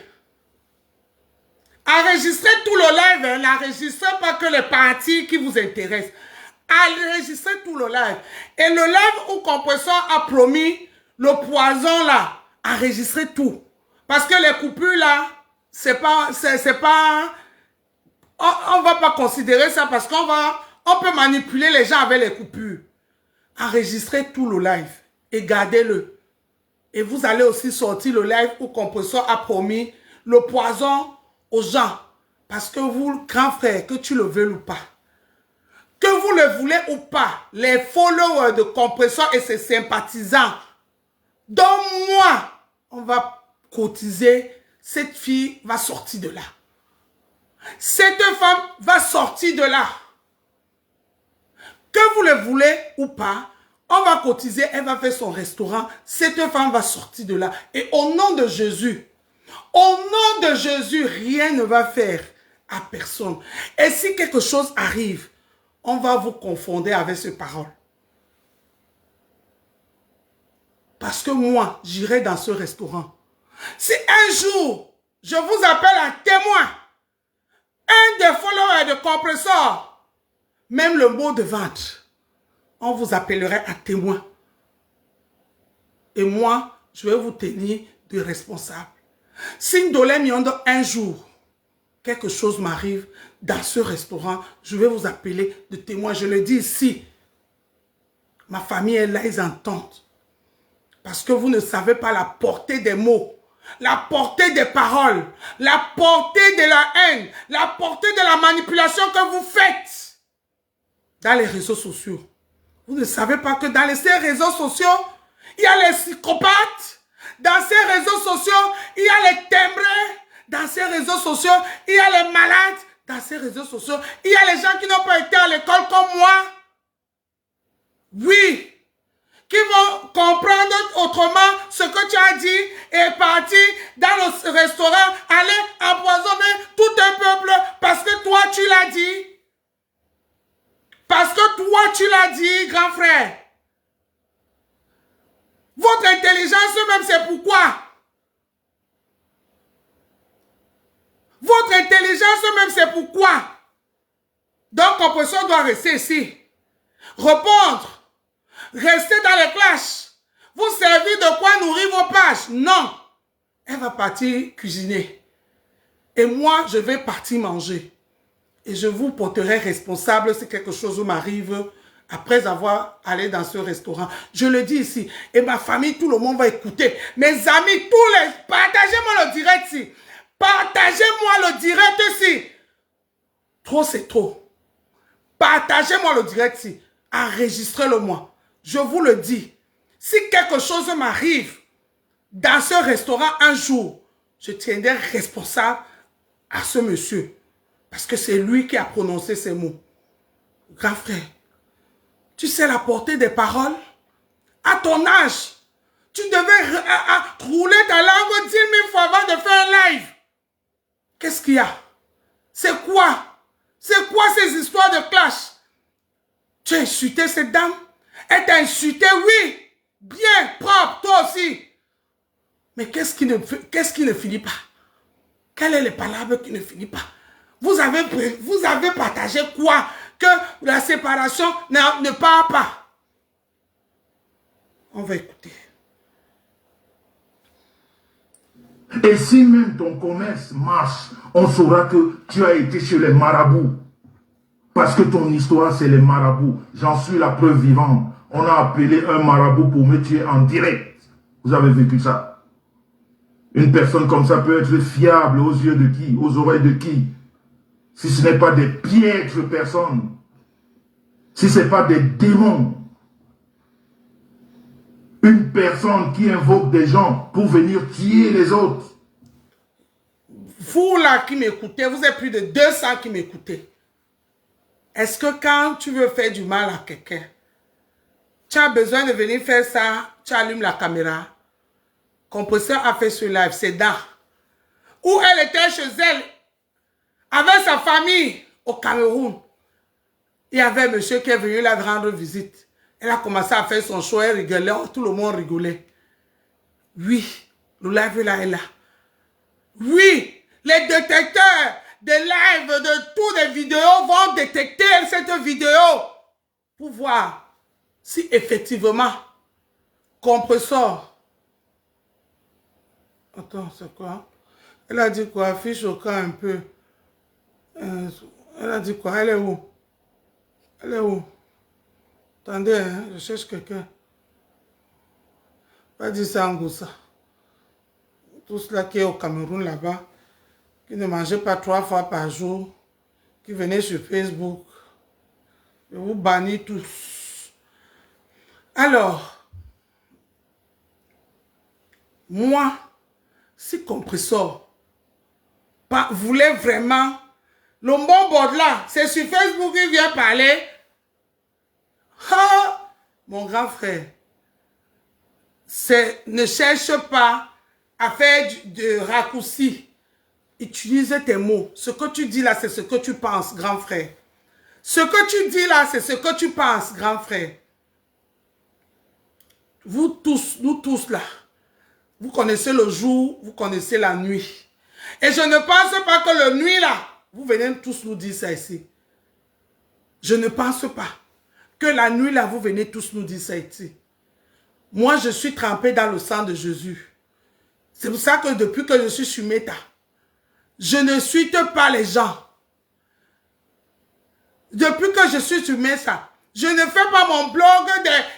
Enregistrez tout le live, hein. N'enregistrez pas que les parties qui vous intéressent. Enregistrez tout le live. Et le live où Compresseur a promis le poison là, enregistrez tout. Parce que les coupures là, c'est pas, on va pas considérer ça parce on peut manipuler les gens avec les coupures. Enregistrez tout le live et gardez-le. Et vous allez aussi sortir le live où Compresseur a promis le poison aux gens. Parce que vous, grand frère, que tu le veux ou pas, que vous le voulez ou pas, les followers de Compresseur et ses sympathisants, dont moi, on va cotiser, cette fille va sortir de là. Cette femme va sortir de là. Que vous le voulez ou pas, on va cotiser, elle va faire son restaurant, cette femme va sortir de là. Et au nom de Jésus, rien ne va faire à personne. Et si quelque chose arrive, on va vous confonder avec ces paroles. Parce que moi, j'irai dans ce restaurant. Si un jour, je vous appelle un témoin, un des followers de Compresseur, même le mot de vente, on vous appellerait un témoin. Et moi, je vais vous tenir de responsable. Si un jour, quelque chose m'arrive dans ce restaurant, je vais vous appeler de témoin. Je le dis ici. Ma famille est là, ils entendent. Parce que vous ne savez pas la portée des mots, la portée des paroles, la portée de la haine, la portée de la manipulation que vous faites dans les réseaux sociaux. Vous ne savez pas que dans ces réseaux sociaux, il y a les psychopathes. Dans ces réseaux sociaux, il y a les timbrés. Dans ces réseaux sociaux, il y a les malades. Dans ces réseaux sociaux, il y a les gens qui n'ont pas été à l'école comme moi. Oui. Qui vont comprendre autrement ce que tu as dit et partir dans le restaurant, aller empoisonner tout un peuple parce que toi tu l'as dit. Parce que toi tu l'as dit, grand frère. Votre intelligence même, c'est pourquoi. Votre intelligence même, c'est pourquoi. Donc, Compresseur doit rester ici. Répondre. Rester dans les clashs. Vous servir de quoi nourrir vos pages. Non. Elle va partir cuisiner. Et moi, je vais partir manger. Et je vous porterai responsable si quelque chose m'arrive après avoir allé dans ce restaurant. Je le dis ici. Et ma famille, tout le monde va écouter. Mes amis, partagez-moi le direct ici. Partagez-moi le direct ici. Trop, c'est trop. Partagez-moi le direct ici. Enregistrez-le-moi. Je vous le dis. Si quelque chose m'arrive dans ce restaurant un jour, je tiendrai responsable à ce monsieur. Parce que c'est lui qui a prononcé ces mots. Grand frère, tu sais la portée des paroles? À ton âge, Tu devais rouler ta langue 10 000 fois avant de faire un live. Qu'est-ce qu'il y a? C'est quoi? C'est quoi ces histoires de clash? Tu as insulté cette dame? Elle t'a insulté, oui. Bien, propre, toi aussi. Mais qu'est-ce qui ne finit pas? Quelles sont les palabres qui ne finissent pas? Vous avez partagé quoi? Que la séparation ne part pas. On va écouter. Et si même ton commerce marche, on saura que tu as été chez les marabouts. Parce que ton histoire, c'est les marabouts. J'en suis la preuve vivante. On a appelé un marabout pour me tuer en direct. Vous avez vécu ça? Une personne comme ça peut être fiable aux yeux de qui? Aux oreilles de qui? Si ce n'est pas des piètres personnes. Si ce n'est pas des démons. Une personne qui invoque des gens pour venir tuer les autres. Vous là qui m'écoutez, vous êtes plus de 200 qui m'écoutez. Est-ce que quand tu veux faire du mal à quelqu'un, tu as besoin de venir faire ça, tu allumes la caméra? Compresseur a fait ce live, c'est dans. Où elle était chez elle, avec sa famille au Cameroun. Il y avait un monsieur qui est venu la rendre visite. Elle a commencé à faire son show, elle rigolait, tout le monde rigolait. Oui, le live là est là. Oui, les détecteurs de live, de toutes les vidéos vont détecter cette vidéo pour voir si effectivement, compresseur. Attends, c'est quoi? Elle a dit quoi? Affiche au cas un peu. Elle a dit quoi? Elle est où? Elle est où? Attendez, hein, je cherche quelqu'un. Pas dire ça en Goussa. Tout cela qui est au Cameroun là-bas, qui ne mangeait pas 3 fois par jour, qui venait sur Facebook. Je vous bannis tous. Alors, moi, si compresseur voulait vraiment, le bon bord là, c'est sur Facebook qu'il vient parler. Ah, mon grand frère, ne cherche pas à faire de raccourcis. Utilise tes mots. Ce que tu dis là, c'est ce que tu penses, grand frère. Ce que tu dis là, c'est ce que tu penses, grand frère. Vous tous, nous tous là, vous connaissez le jour, vous connaissez la nuit. Et je ne pense pas que la nuit là, vous venez tous nous dire ça ici. Je ne pense pas que la nuit là, vous venez tous nous dire ça ici. Moi, je suis trempé dans le sang de Jésus. C'est pour ça que depuis que je suis sur Meta, je ne suite pas les gens. Depuis que je suis sur Meta, je ne fais pas mon blog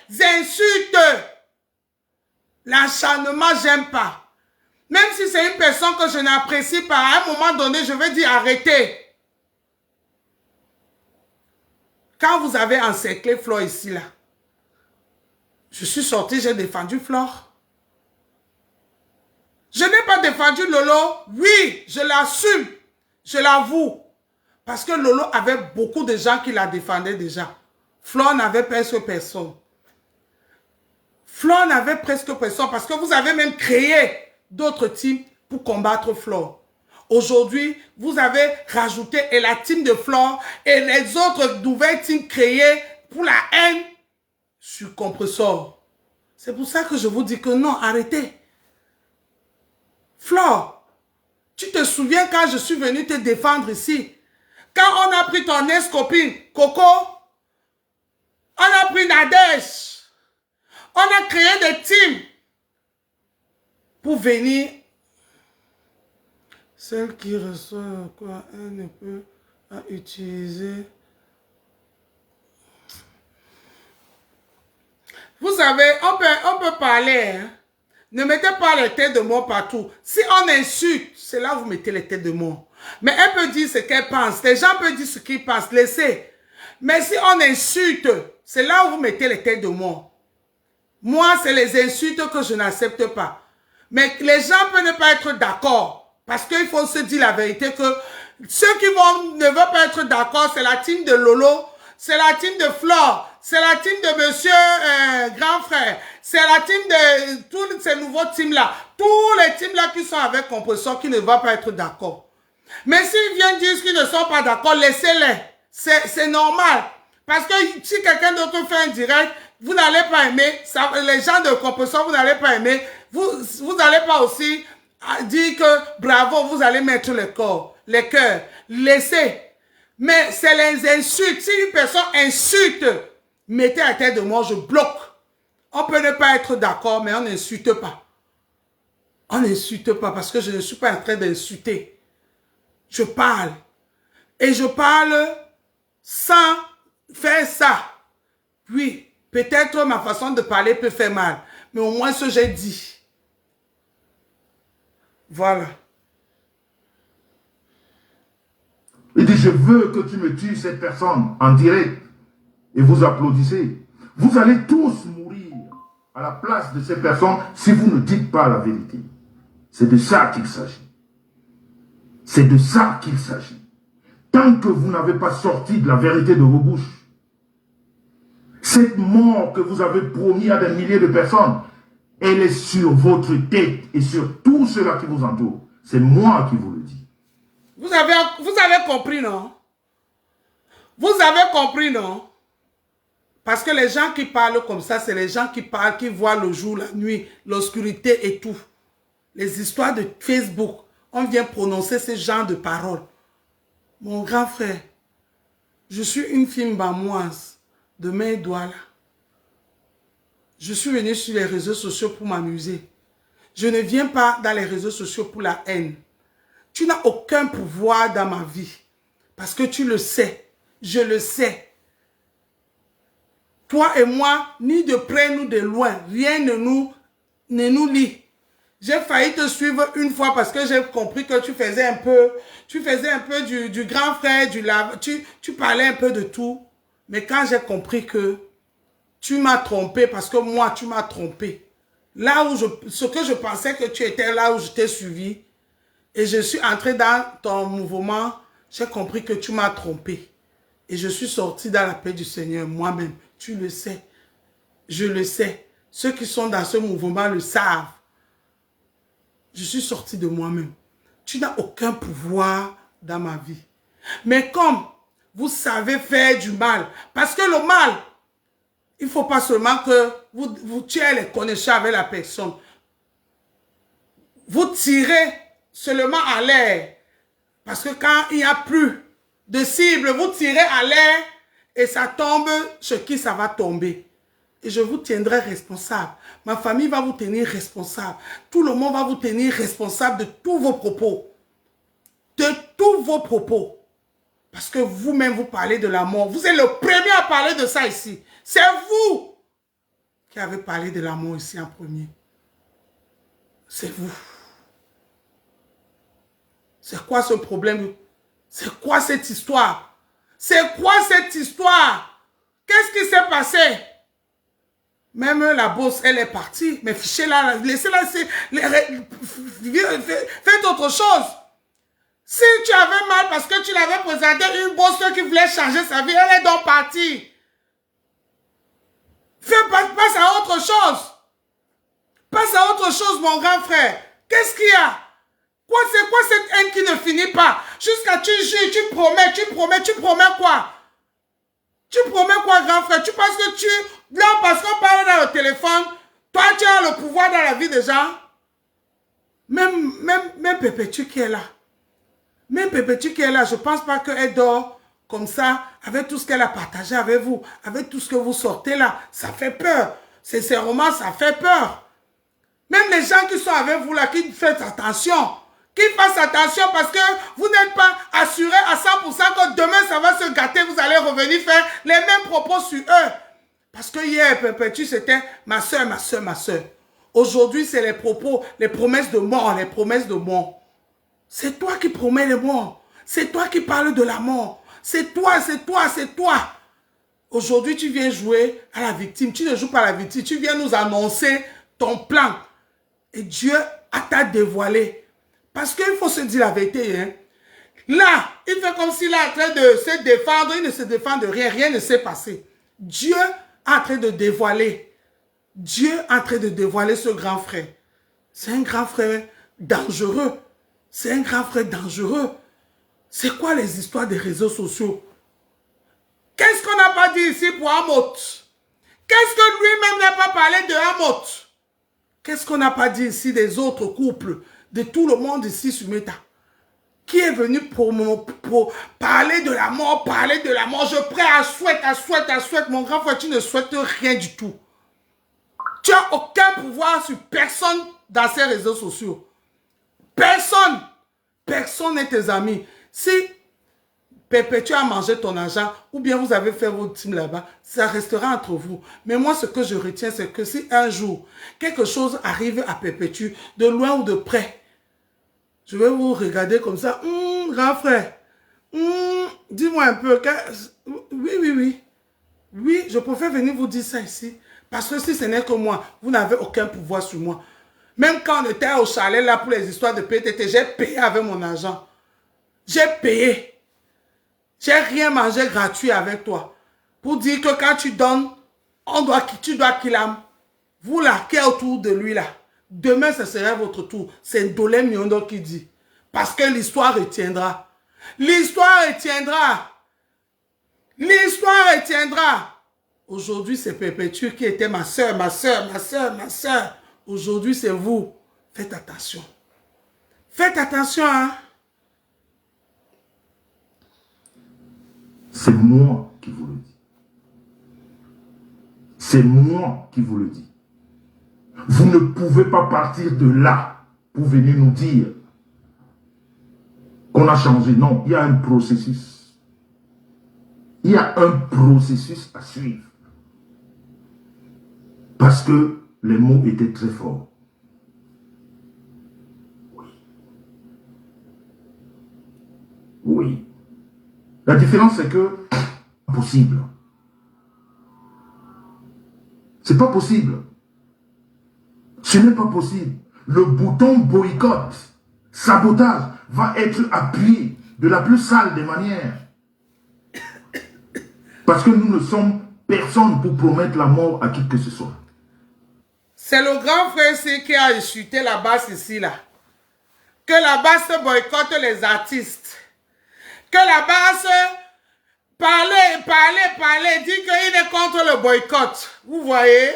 des insultes. L'acharnement, j'aime pas. Même si c'est une personne que je n'apprécie pas, à un moment donné, je vais dire arrêtez. Quand vous avez encerclé Flore ici, là, je suis sorti, j'ai défendu Flore. Je n'ai pas défendu Lolo. Oui, je l'assume. Je l'avoue. Parce que Lolo avait beaucoup de gens qui la défendaient déjà. Flore n'avait presque personne. Flore n'avait presque personne parce que vous avez même créé d'autres teams pour combattre Flore. Aujourd'hui, vous avez rajouté et la team de Flore et les autres nouvelles teams créées pour la haine sur compresseur. C'est pour ça que je vous dis que non, arrêtez. Flore, tu te souviens quand je suis venu te défendre ici? Quand on a pris ton ex-copine, Coco, on a pris Nadège, on a créé des teams pour venir. Celle qui reçoit quoi, elle ne peut pas utiliser. Vous savez, on peut parler, hein? Ne mettez pas les têtes de mort partout. Si on insulte, c'est là où vous mettez les têtes de mort. Mais elle peut dire ce qu'elle pense. Les gens peuvent dire ce qu'ils pensent. Laissez. Mais si on insulte, c'est là où vous mettez les têtes de mort. Moi, c'est les insultes que je n'accepte pas. Mais les gens peuvent ne pas être d'accord. Parce qu'il faut se dire la vérité que ceux qui ne veulent pas être d'accord, c'est la team de Lolo, c'est la team de Flore, c'est la team de monsieur grand frère, c'est la team de tous ces nouveaux teams-là, tous les teams-là qui sont avec Compressor qui ne vont pas être d'accord. Mais s'ils viennent dire qu'ils ne sont pas d'accord, laissez-les. C'est normal. Parce que si quelqu'un d'autre fait un direct, vous n'allez pas aimer, ça, les gens de Compressor, vous n'allez pas aimer, vous n'allez pas aussi dire que bravo, vous allez mettre les cœurs. Laissez. Mais c'est les insultes. Si une personne insulte, mettez à tête de moi, je bloque. On peut ne pas être d'accord, mais on n'insulte pas. On n'insulte pas parce que je ne suis pas en train d'insulter. Je parle. Et je parle sans faire ça. Oui, peut-être ma façon de parler peut faire mal. Mais au moins ce que j'ai dit. Voilà. Il dit, je veux que tu me tues cette personne en direct. Et vous applaudissez. Vous allez tous mourir à la place de ces personnes si vous ne dites pas la vérité. C'est de ça qu'il s'agit. C'est de ça qu'il s'agit. Tant que vous n'avez pas sorti de la vérité de vos bouches, cette mort que vous avez promis à des milliers de personnes, elle est sur votre tête et sur tous ceux-là qui vous entourent. C'est moi qui vous le dis. Vous avez compris, non? Vous avez compris, non? Parce que les gens qui parlent comme ça, c'est les gens qui parlent, qui voient le jour, la nuit, l'obscurité et tout. Les histoires de Facebook, on vient prononcer ce genre de paroles. Mon grand frère, je suis une fille bamoise de mes doigts là. Je suis venu sur les réseaux sociaux pour m'amuser. Je ne viens pas dans les réseaux sociaux pour la haine. Tu n'as aucun pouvoir dans ma vie. Parce que tu le sais. Je le sais. Toi et moi, ni de près ni de loin, rien ne nous lie. J'ai failli te suivre une fois parce que j'ai compris que tu faisais un peu du grand frère, tu parlais un peu de tout. Mais quand j'ai compris que tu m'as trompé parce que moi, tu m'as trompé. Là où ce que je pensais que tu étais là où je t'ai suivi et je suis entré dans ton mouvement, j'ai compris que tu m'as trompé. Et je suis sorti dans la paix du Seigneur moi-même. Tu le sais. Je le sais. Ceux qui sont dans ce mouvement le savent. Je suis sorti de moi-même. Tu n'as aucun pouvoir dans ma vie. Mais comme vous savez faire du mal, parce que le mal, il ne faut pas seulement que vous tuez les connexions avec la personne. Vous tirez seulement à l'air. Parce que quand il n'y a plus de cible, vous tirez à l'air et ça tombe sur qui ça va tomber. Et je vous tiendrai responsable. Ma famille va vous tenir responsable. Tout le monde va vous tenir responsable de tous vos propos. De tous vos propos. Parce que vous-même, vous parlez de la mort. Vous êtes le premier à parler de ça ici. C'est vous qui avez parlé de la mort ici en premier. C'est vous. C'est quoi ce problème? C'est quoi cette histoire? C'est quoi cette histoire? Qu'est-ce qui s'est passé? Même la bosse, elle est partie. Mais fichez-la, laissez-la, faites autre chose. Si tu avais mal parce que tu l'avais présenté une bosse qui voulait changer sa vie, elle est donc partie. Passe à autre chose. Passe à autre chose, mon grand frère. Qu'est-ce qu'il y a? C'est quoi cette haine qui ne finit pas? Jusqu'à tu jures, tu promets quoi? Tu promets quoi, grand frère? Tu penses que là, parce qu'on parle dans le téléphone, toi, tu as le pouvoir dans la vie des gens? Même Pépétu qui est là. Même Pépétu qui est là, je ne pense pas qu'elle dort comme ça, avec tout ce qu'elle a partagé avec vous, avec tout ce que vous sortez là. Ça fait peur. Sincèrement, ça fait peur. Même les gens qui sont avec vous là, qui faites attention. Qu'ils fassent attention parce que vous n'êtes pas assuré à 100% que demain ça va se gâter, vous allez revenir faire les mêmes propos sur eux. Parce que hier, Pépétu, c'était ma soeur, ma soeur, ma soeur. Aujourd'hui, c'est les propos, les promesses de mort, les promesses de mort. C'est toi qui promets les morts. C'est toi qui parles de la mort. C'est toi, c'est toi, c'est toi. Aujourd'hui, tu viens jouer à la victime. Tu ne joues pas à la victime. Tu viens nous annoncer ton plan. Et Dieu a t'a dévoilé. Parce qu'il faut se dire la vérité. Hein. Là, il fait comme s'il est en train de se défendre. Il ne se défend de rien. Rien ne s'est passé. Dieu est en train de dévoiler. Dieu est en train de dévoiler ce grand frère. C'est un grand frère dangereux. C'est un grand frère dangereux. C'est quoi les histoires des réseaux sociaux? Qu'est-ce qu'on n'a pas dit ici pour Amoth? Qu'est-ce que lui-même n'a pas parlé de Amoth? Qu'est-ce qu'on n'a pas dit ici des autres couples, de tout le monde ici sur Meta? Qui est venu pour parler de la mort, parler de la mort? Je prie à souhaite. Mon grand frère, tu ne souhaites rien du tout. Tu n'as aucun pouvoir sur personne dans ces réseaux sociaux. Personne. Personne n'est tes amis. Si Pépé, tu as mangé ton argent, ou bien vous avez fait votre team là-bas, ça restera entre vous. Mais moi, ce que je retiens, c'est que si un jour, quelque chose arrive à Perpétue, de loin ou de près, je vais vous regarder comme ça. Grand frère, dis-moi un peu. Oui. Oui, je préfère venir vous dire ça ici. Parce que si ce n'est que moi, vous n'avez aucun pouvoir sur moi. Même quand on était au chalet là pour les histoires de PTT, j'ai payé avec mon argent. J'ai payé. J'ai rien mangé gratuit avec toi. Pour dire que quand tu donnes, tu dois qu'il aime. Vous là, qui est autour de lui là. Demain, ce sera votre tour. C'est Dolem Miondo qui dit. Parce que l'histoire retiendra. L'histoire retiendra. L'histoire retiendra. Aujourd'hui, c'est Perpétue qui était ma soeur. Aujourd'hui, c'est vous. Faites attention. Faites attention, hein. C'est moi qui vous le dis. C'est moi qui vous le dis. Vous ne pouvez pas partir de là pour venir nous dire qu'on a changé. Non, il y a un processus. Il y a un processus à suivre. Parce que les mots étaient très forts. Oui. La différence, c'est que c'est possible. C'est pas possible. Ce n'est pas possible. Le bouton boycott, sabotage, va être appuyé de la plus sale des manières. Parce que nous ne sommes personne pour promettre la mort à qui que ce soit. C'est le grand frère ici qui a insulté la basse ici là. Que la basse boycotte les artistes. Que la basse parle, dit qu'il est contre le boycott. Vous voyez?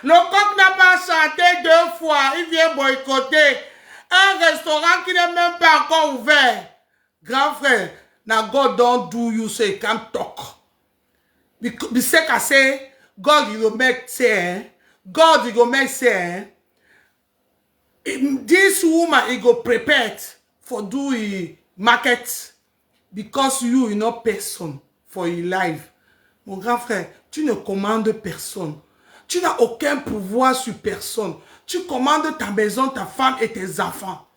Le coq n'a pas chanté 2 fois. Il vient boycotter un restaurant qui n'est même pas encore ouvert. Grand frère, now God don't do you so you can't talk. Because I say, God you go make say, God you go make say, this woman he go prepared for do a market because you not person for your life. Mon grand frère, tu ne commandes personne. Tu n'as aucun pouvoir sur personne. Tu commandes ta maison, ta femme et tes enfants.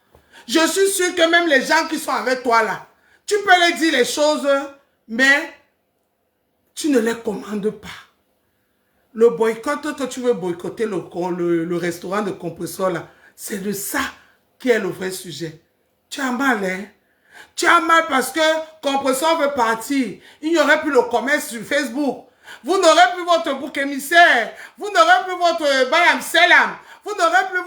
Je suis sûr que même les gens qui sont avec toi là, tu peux leur dire les choses, mais tu ne les commandes pas. Le boycott que tu veux boycotter, le restaurant de compresseur là, c'est de ça qui est le vrai sujet. Tu as mal, hein? Tu as mal parce que compresseur veut partir. Il n'y aurait plus le commerce sur Facebook. Vous n'aurez plus votre bouc émissaire. Vous n'aurez plus votre Bayam Selam. Vous n'aurez plus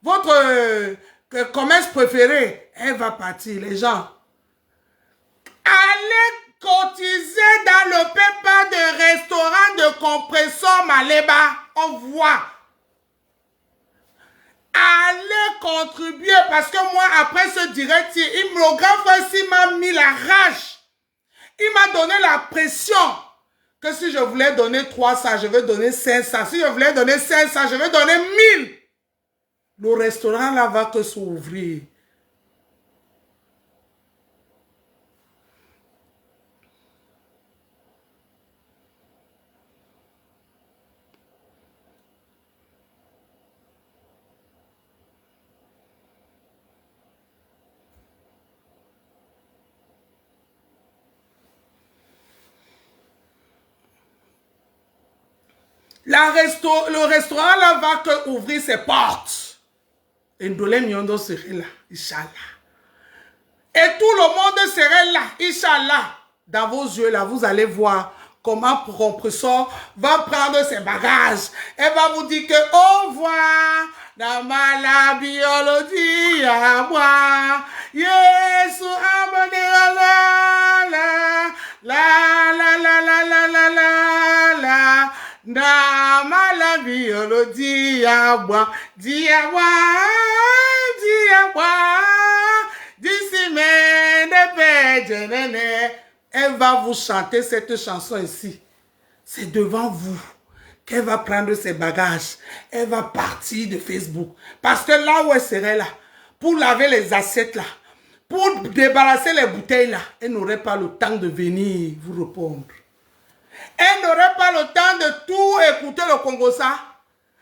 votre commerce préféré. Elle va partir, les gens. Allez cotiser dans le PayPal de restaurant de compresseur Maleba. On voit. Allez contribuer parce que moi, après ce direct, le grand frère m'a mis la rage. Il m'a donné la pression que si je voulais donner 300, je vais donner 500. Si je voulais donner 500, je vais donner 1000. Le restaurant là va que s'ouvrir. Le restaurant là va que ouvrir ses portes. Et Ndolem Miondo serait là, Inch'Allah. Et tout le monde serait là, Inch'Allah. dans vos yeux, là, vous allez voir comment compresseur va prendre ses bagages. Elle va vous dire que au revoir, dans la biologie à moi. Yesu abonné la la la la la la la la la la. Dans la biologie à moi. Dis à moi, dis à moi. D'ici mais de paix, elle va vous chanter cette chanson ici. C'est devant vous qu'elle va prendre ses bagages. Elle va partir de Facebook. Parce que là où elle serait là, pour laver les assiettes là, pour débarrasser les bouteilles là, elle n'aurait pas le temps de venir vous répondre. Elle n'aurait pas le temps de tout écouter le Congosa.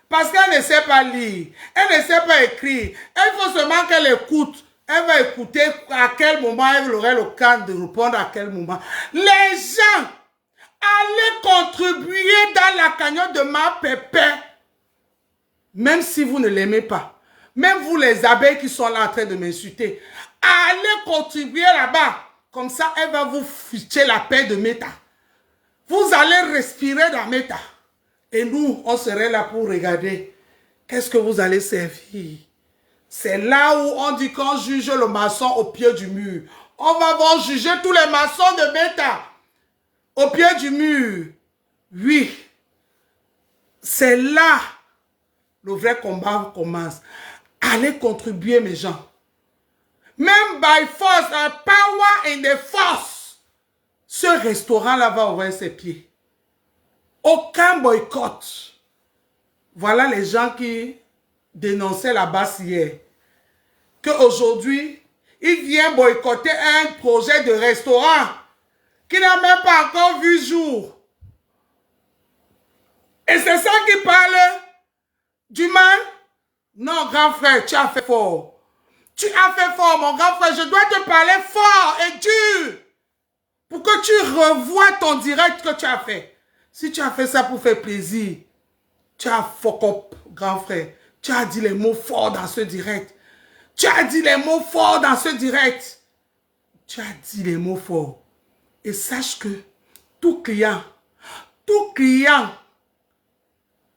Parce qu'elle ne sait pas lire. Elle ne sait pas écrire. Il faut seulement qu'elle écoute. Elle va écouter à quel moment elle aurait le temps de répondre à quel moment. Les gens, allez contribuer dans la cagnotte de ma pépé. Même si vous ne l'aimez pas. Même vous les abeilles qui sont là en train de m'insulter. Allez contribuer là-bas. Comme ça, elle va vous ficher la paix de Meta. Vous allez respirer dans Meta. Et nous, on serait là pour regarder. Qu'est-ce que vous allez servir? C'est là où on dit qu'on juge le maçon au pied du mur. On va voir juger tous les maçons de Meta au pied du mur. Oui. C'est là le vrai combat commence. Allez contribuer, mes gens. Même by force, power in the force. Ce restaurant-là va ouvrir ses pieds. Aucun boycott. Voilà les gens qui dénonçaient la basse hier. Qu'aujourd'hui, il vient boycotter un projet de restaurant qui n'a même pas encore vu jour. Et c'est ça qui parle du mal? Non, grand frère, tu as fait fort. Tu as fait fort, mon grand frère. Je dois te parler fort et dur pour que tu revoies ton direct que tu as fait. Si tu as fait ça pour faire plaisir, tu as fuck up, grand frère. Tu as dit les mots forts dans ce direct. Tu as dit les mots forts dans ce direct. Tu as dit les mots forts. Et sache que tout client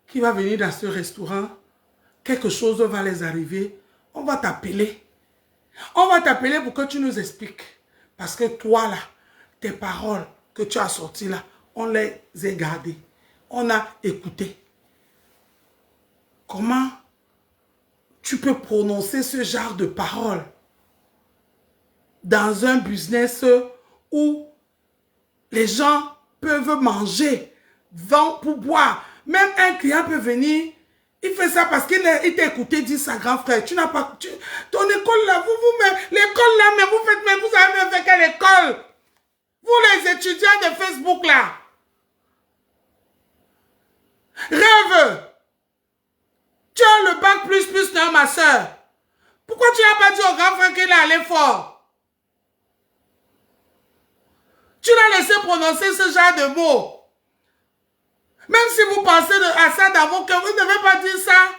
qui va venir dans ce restaurant, quelque chose va les arriver, on va t'appeler. On va t'appeler pour que tu nous expliques. Parce que toi là, tes paroles que tu as sorties là, on les a gardées. On a écouté. Comment tu peux prononcer ce genre de paroles dans un business où les gens peuvent manger, vendre pour boire. Même un client peut venir, il fait ça parce qu'il t'a écouté dire ça, grand frère. Tu n'as pas... ton école là, l'école là, mais vous avez même fait quelle école? Vous les étudiants de Facebook là. Rêve. Tu as le bac plus, non, ma soeur. Pourquoi tu n'as pas dit au grand frère qu'il est allé fort? Tu l'as laissé prononcer ce genre de mots. Même si vous pensez à ça dans vos cœurs, vous ne devez pas dire ça.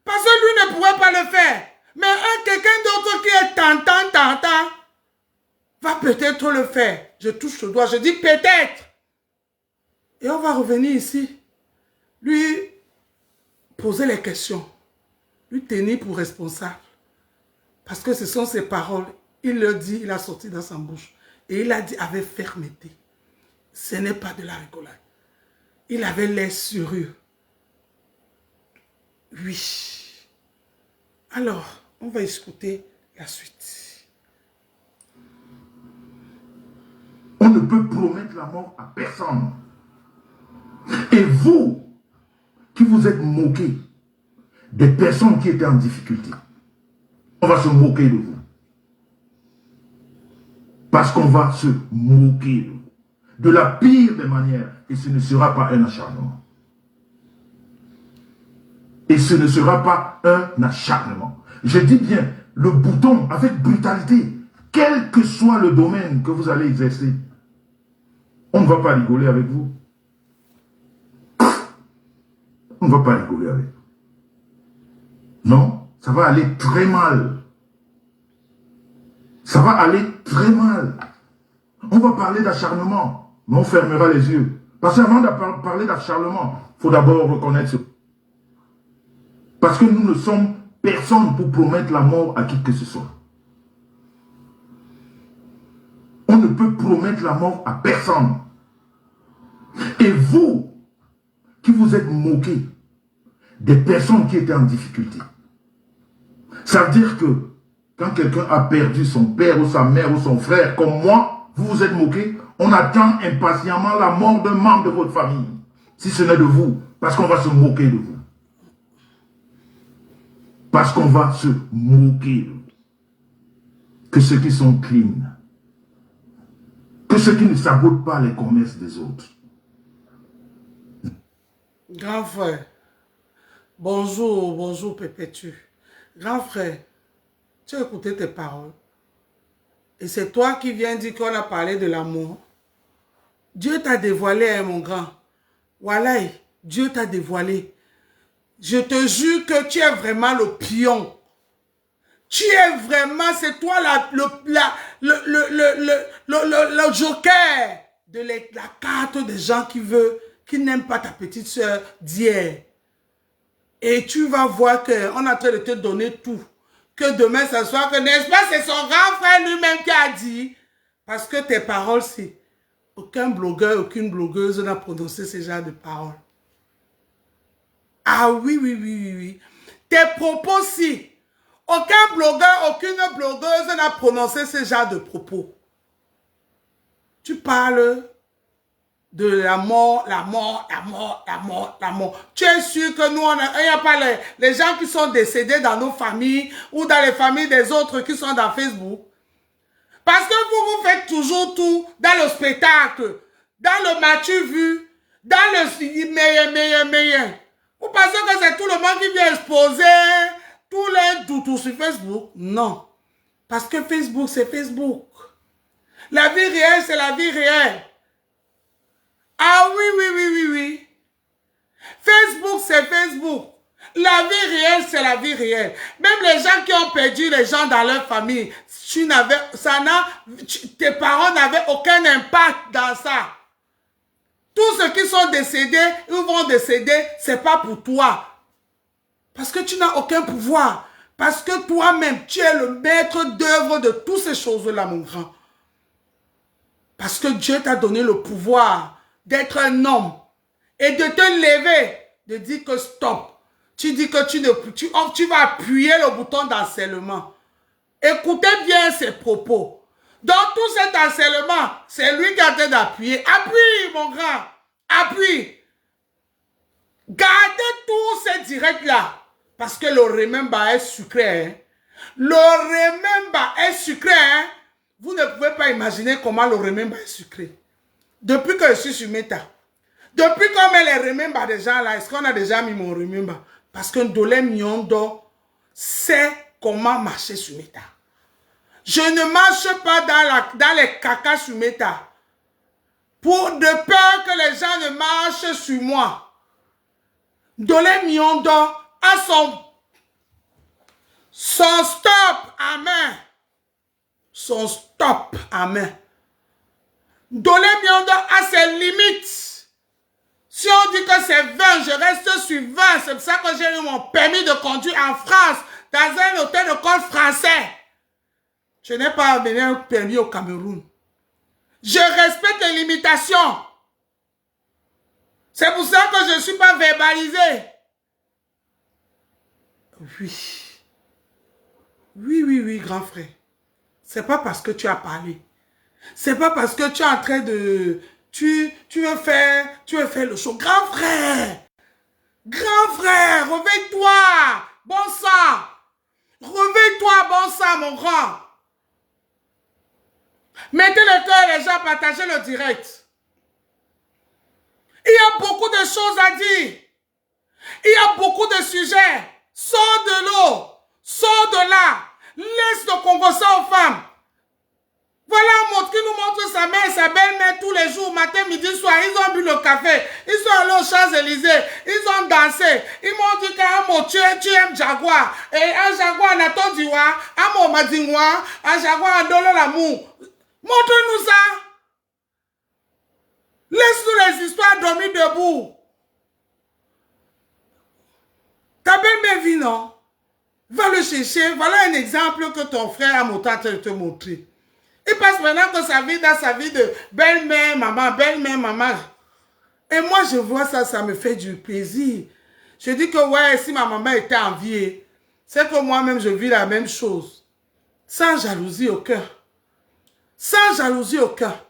Parce que lui ne pourrait pas le faire. Mais quelqu'un d'autre qui est tentant, va peut-être le faire. Je touche le doigt, je dis peut-être. Et on va revenir ici. Lui poser les questions. Lui tenir pour responsable. Parce que ce sont ses paroles. Il le dit, il a sorti dans sa bouche. Et il a dit avec fermeté. Ce n'est pas de la rigolade. Il avait l'air sérieux. Oui. Alors, on va écouter la suite. On ne peut promettre la mort à personne. Et vous, qui vous êtes moqués des personnes qui étaient en difficulté, on va se moquer de vous. Parce qu'on va se moquer de vous. De la pire des manières. Et ce ne sera pas un acharnement. Et ce ne sera pas un acharnement. Je dis bien, le bouton avec brutalité, quel que soit le domaine que vous allez exercer, on ne va pas rigoler avec vous. On ne va pas rigoler avec vous. Non, ça va aller très mal. Ça va aller très mal. On va parler d'acharnement, mais on fermera les yeux. Parce qu'avant de parler d'acharnement, il faut d'abord reconnaître ce... Parce que nous ne sommes personne pour promettre la mort à qui que ce soit. On ne peut promettre la mort à personne. Et vous, qui vous êtes moqués des personnes qui étaient en difficulté, ça veut dire que quand quelqu'un a perdu son père ou sa mère ou son frère, comme moi, vous vous êtes moqués, on attend impatiemment la mort d'un membre de votre famille. Si ce n'est de vous, parce qu'on va se moquer de vous. Parce qu'on va se moquer de vous. Que ceux qui sont clean, que ceux qui ne sabotent pas les commerces des autres. Grand frère, bonjour, bonjour Pépétu. Grand frère, tu as écouté tes paroles. Et c'est toi qui viens dire qu'on a parlé de l'amour. Dieu t'a dévoilé, hein, mon grand. Voilà, Dieu t'a dévoilé. Je te jure que tu es vraiment le pion. Tu es vraiment, c'est toi le joker de la carte des gens qui n'aiment pas ta petite soeur d'hier. Et tu vas voir qu'on est en train de te donner tout. Que demain, ça soit que, n'est-ce pas, c'est son grand frère lui-même qui a dit. Parce que tes paroles, c'est... Aucun blogueur, aucune blogueuse n'a prononcé ce genre de paroles. Ah oui, oui, oui, oui, oui. Tes propos, si. Aucun blogueur, aucune blogueuse n'a prononcé ce genre de propos. Tu parles de la mort, la mort, la mort, la mort, la mort. Tu es sûr que nous, il n'y a pas les gens qui sont décédés dans nos familles ou dans les familles des autres qui sont dans Facebook. Parce que vous faites toujours tout dans le spectacle, dans le match vu, dans le meilleur. Vous pensez que c'est tout le monde qui vient exposer tous les doutous sur Facebook? Non. Parce que Facebook, c'est Facebook. La vie réelle, c'est la vie réelle. Ah oui, oui, oui, oui, oui. Facebook, c'est Facebook. La vie réelle, c'est la vie réelle. Même les gens qui ont perdu les gens dans leur famille, tes parents n'avaient aucun impact dans ça. Tous ceux qui sont décédés, ils vont décéder, c'est pas pour toi. Parce que tu n'as aucun pouvoir. Parce que toi-même, tu es le maître d'œuvre de toutes ces choses-là, mon grand. Parce que Dieu t'a donné le pouvoir d'être un homme et de te lever, de dire que stop. Tu dis que tu vas appuyer le bouton d'harcèlement. Écoutez bien ses propos. Dans tout cet harcèlement, c'est lui qui a été d'appuyer. Appuie, mon grand. Appuie. Gardez tous ces directs-là. Parce que le remember est sucré. Hein? Le remember est sucré. Hein? Vous ne pouvez pas imaginer comment le remember est sucré. Depuis que je suis sur Meta. Depuis qu'on met les remember des gens là, est-ce qu'on a déjà mis mon remember? Parce que Ndolé Miondo sait comment marcher sur Meta. Je ne marche pas dans les cacas sur Meta. De peur que les gens ne marchent sur moi. Ndolé Miondo a son stop à main. Son stop à main. Ndolé Miondo a ses limites. Si on dit que c'est 20, je reste sur 20. C'est pour ça que j'ai eu mon permis de conduire en France, dans un hôtel de col français. Je n'ai pas amené un permis au Cameroun. Je respecte les limitations. C'est pour ça que je ne suis pas verbalisé. Oui. Oui, oui, oui, grand frère. C'est pas parce que tu as parlé. C'est pas parce que tu es en train de... Tu veux faire le show. Grand frère, réveille-toi, bon sang. Réveille-toi, bon sang, mon grand. Mettez le cœur, les gens, partagez le direct. Il y a beaucoup de choses à dire. Il y a beaucoup de sujets. Sors de l'eau, sors de là. Laisse le Congo ça aux femmes. Voilà un mot qui nous montre sa mère et sa belle-mère tous les jours, matin, midi, soir. Ils ont bu le café. Ils sont allés aux Champs-Élysées. Ils ont dansé. Ils m'ont dit qu'un mot, tu aimes Jaguar. Et un Jaguar n'a pas dit, un mot m'a dit, un Jaguar a donné l'amour. Montre-nous ça. Laisse-nous les histoires dormir debout. Ta belle-mère vit, non? Va le chercher. Voilà un exemple que ton frère a montré te montrer. Il passe maintenant que sa vie dans sa vie de belle-mère, maman, belle-mère, maman. Et moi, je vois ça, ça me fait du plaisir. Je dis que, ouais, si ma maman était enviée, c'est que moi-même, je vis la même chose. Sans jalousie au cœur. Sans jalousie au cœur.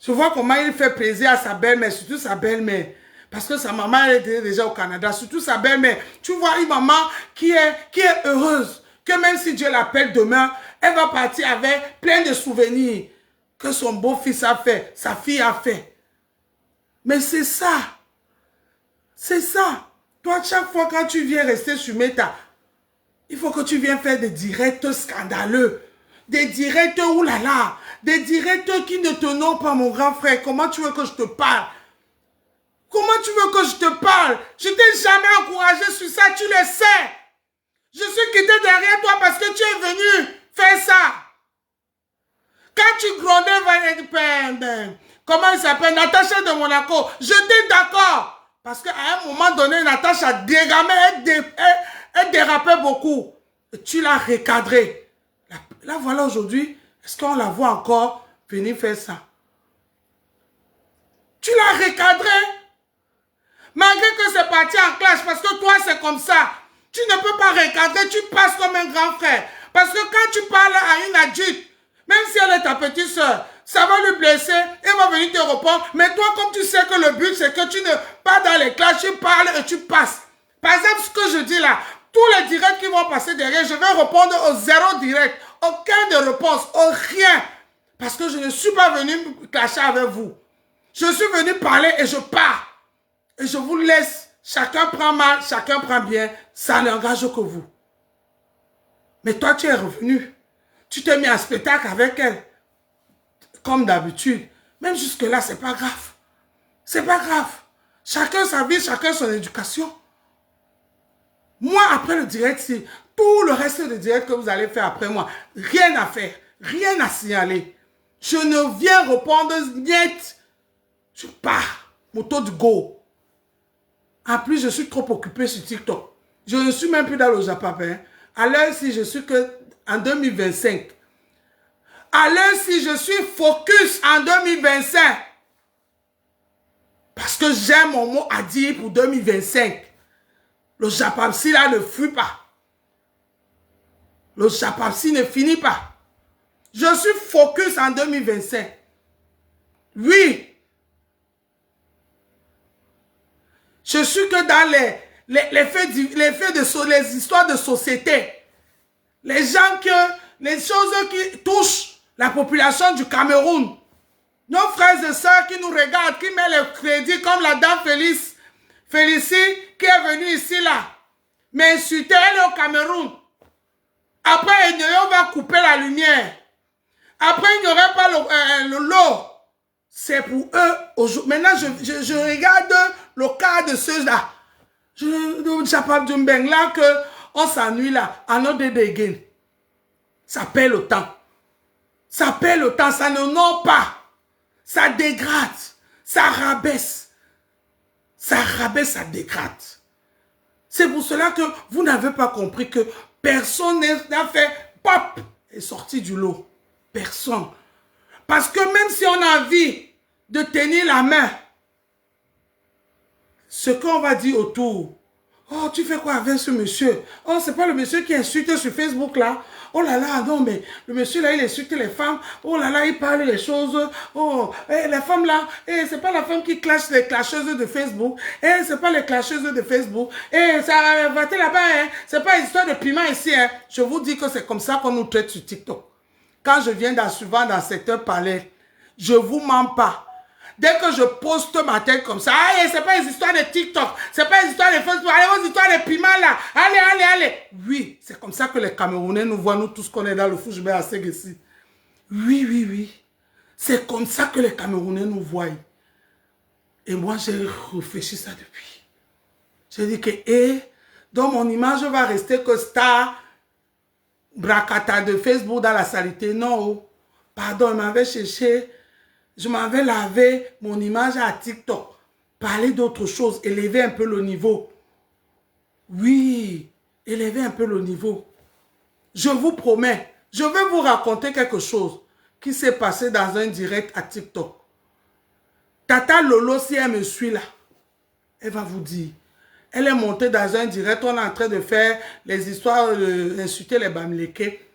Je vois comment il fait plaisir à sa belle-mère, surtout sa belle-mère. Parce que sa maman elle était déjà au Canada, surtout sa belle-mère. Tu vois une maman qui est heureuse, que même si Dieu l'appelle demain, elle va partir avec plein de souvenirs que son beau-fils a fait, sa fille a fait. Mais c'est ça. C'est ça. Toi, chaque fois quand tu viens rester sur Meta, il faut que tu viennes faire des directs scandaleux. Des directs oulala. Des directs qui ne te n'ont pas, mon grand frère. Comment tu veux que je te parle? Comment tu veux que je te parle? Je t'ai jamais encouragé sur ça, tu le sais. Je suis quitté derrière toi parce que tu es venu faire ça. Quand tu grondais, comment il s'appelle? Natacha de Monaco. J'étais d'accord. Parce qu'à un moment donné, Natacha dégamait, elle dérapait beaucoup. Et tu l'as recadré. Là, voilà aujourd'hui, est-ce qu'on la voit encore venir faire ça? Tu l'as recadré. Malgré que c'est parti en clash, parce que toi, c'est comme ça. Tu ne peux pas recadrer, tu passes comme un grand frère. Parce que quand tu parles à une adulte, même si elle est ta petite soeur, ça va lui blesser, elle va venir te répondre. Mais toi, comme tu sais que le but, c'est que tu ne pas dans les classes, tu parles et tu passes. Par exemple, ce que je dis là, tous les directs qui vont passer derrière, je vais répondre au zéro direct. Aucun de réponse, au rien. Parce que je ne suis pas venu clasher avec vous. Je suis venu parler et je pars. Et je vous laisse. Chacun prend mal, chacun prend bien. Ça n'engage que vous. Mais toi, tu es revenu. Tu t'es mis en spectacle avec elle. Comme d'habitude. Même jusque-là, c'est pas grave. C'est pas grave. Chacun sa vie, chacun son éducation. Moi, après le direct, c'est tout le reste du direct que vous allez faire après moi. Rien à faire. Rien à signaler. Je ne viens répondre net. Je pars. Moto de go. En plus, je suis trop occupé sur TikTok. Je ne suis même plus dans le Japon. À l'heure-ci, je suis que en 2025. À l'heure-ci, je suis focus en 2025. Parce que j'ai mon mot à dire pour 2025. Le Japapsi là ne fuit pas. Le Japapsi ne finit pas. Je suis focus en 2025. Oui. Je suis que dans les histoires de société. Les choses qui touchent la population du Cameroun. Nos frères et sœurs qui nous regardent, qui mettent le crédit comme la dame Félicie qui est venue ici là. Mais insulter, elle est au Cameroun. Après, on va couper la lumière. Après, il n'y aurait pas le lot. C'est pour eux. Maintenant, je regarde le cas de ceux-là. J'appelle Djumbeng là qu'on s'ennuie là. Another day again. Ça perd le temps. Ça perd le temps. Ça ne nomme pas. Ça dégrade. Ça rabaisse. Ça rabaisse, ça dégrade. C'est pour cela que vous n'avez pas compris que personne n'a fait pop est sorti du lot. Personne. Parce que même si on a envie de tenir la main, ce qu'on va dire autour, oh, tu fais quoi avec ce monsieur? Oh, c'est pas le monsieur qui insulte sur Facebook là. Oh là là, non, mais le monsieur là, il insulte les femmes. Oh là là, il parle les choses. Oh, les femmes là, c'est pas la femme qui clash les clasheuses de Facebook. C'est pas les clasheuses de Facebook. Ça va là-bas, hein. C'est pas une histoire de piment ici, hein. Je vous dis que c'est comme ça qu'on nous traite sur TikTok. Quand je viens souvent dans le secteur palais, je vous mens pas. Dès que je poste ma tête comme ça, c'est pas une histoire de TikTok, c'est pas une histoire de Facebook, allez, aux histoires de piment là, allez. Oui, c'est comme ça que les Camerounais nous voient, nous tous qu'on est dans le fou, je vais à Séguessi. Oui. C'est comme ça que les Camerounais nous voient. Et moi, j'ai réfléchi ça depuis. J'ai dit que, donc mon image va rester que star, bracata de Facebook dans la saleté. Non, pardon, il m'avait cherché. je m'avais lavé mon image à TikTok. Parler d'autre chose, élever un peu le niveau. Oui, élever un peu le niveau. Je vous promets, je vais vous raconter quelque chose qui s'est passé dans un direct à TikTok. Tata Lolo, si elle me suit là, elle va vous dire. Elle est montée dans un direct, on est en train de faire les histoires, d'insulter les Bamileke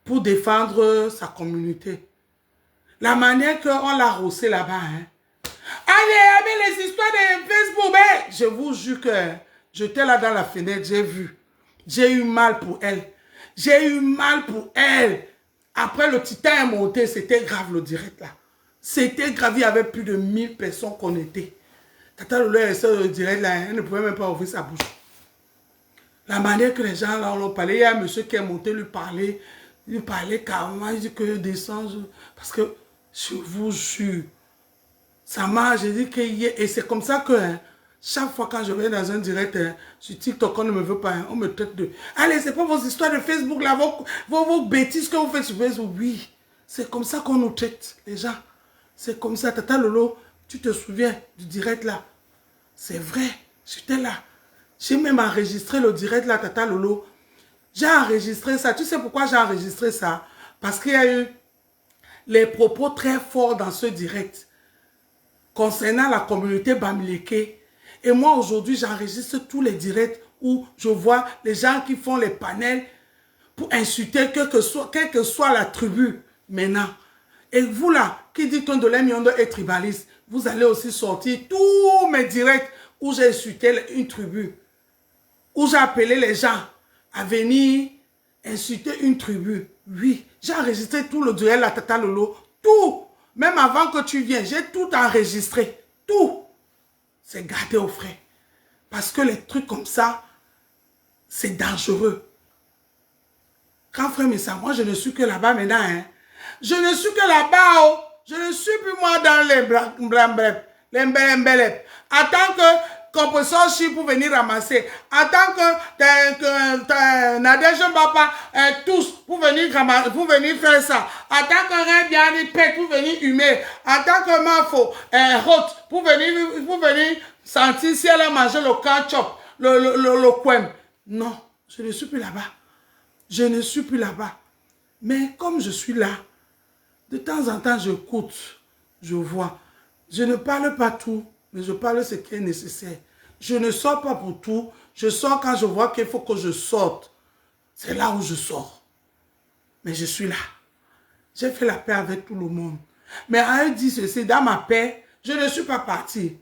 pour défendre sa communauté. La manière qu'on l'a rossé là-bas, hein. Allez, avec les histoires de Facebook, mais je vous jure que j'étais là dans la fenêtre, j'ai vu. J'ai eu mal pour elle. J'ai eu mal pour elle. Après, le titan est monté, c'était grave le direct là. C'était grave, il y avait plus de 1000 personnes qu'on était. Tata Lolo est resté le direct là, elle ne pouvait même pas ouvrir sa bouche. La manière que les gens là ont parlé, il y a un monsieur qui est monté lui parlait carrément, il dit que je descends, parce que je vous jure, ça m'a, j'ai dit que et c'est comme ça que hein, chaque fois quand je vais dans un direct hein, sur TikTok, on ne me veut pas, hein, on me traite de, allez, c'est pas vos histoires de Facebook là, vos bêtises que vous faites sur Facebook, oui, c'est comme ça qu'on nous traite, les gens, c'est comme ça. Tata Lolo, tu te souviens du direct là, c'est vrai, j'étais là, j'ai même enregistré le direct là, Tata Lolo. J'ai enregistré ça. Tu sais pourquoi j'ai enregistré ça? Parce qu'il y a eu les propos très forts dans ce direct concernant la communauté Bamileke. Et moi, aujourd'hui, j'enregistre tous les directs où je vois les gens qui font les panels pour insulter quelle que soit la tribu maintenant. Et vous là, qui dites que Ndolé Miondo est tribaliste, vous allez aussi sortir tous mes directs où j'ai insulté une tribu, où j'ai appelé les gens à venir insulter une tribu. Oui, j'ai enregistré tout le duel à Tata Lolo. Tout. Même avant que tu viennes, j'ai tout enregistré. Tout. C'est gardé au frais. Parce que les trucs comme ça, c'est dangereux. Grand frère Messa, moi je ne suis que là-bas maintenant. Hein. Je ne suis que là-bas. Oh. Je ne suis plus moi dans les blancs-bref. Les mbelep. Attends que compresseur chi pour venir ramasser. Attends que Nadège Papa tous pour venir faire ça. Attends que Rébiani pète pour venir humer. Attends que Mafo Hot pour venir sentir si elle a mangé le ketchup, le quem. Non, je ne suis plus là-bas. Je ne suis plus là-bas. Mais comme je suis là, de temps en temps j'écoute, je vois. Je ne parle pas tout, mais je parle ce qui est nécessaire. Je ne sors pas pour tout. Je sors quand je vois qu'il faut que je sorte. C'est là où je sors. Mais je suis là. J'ai fait la paix avec tout le monde. Mais à eux dit ceci, dans ma paix, je ne suis pas parti.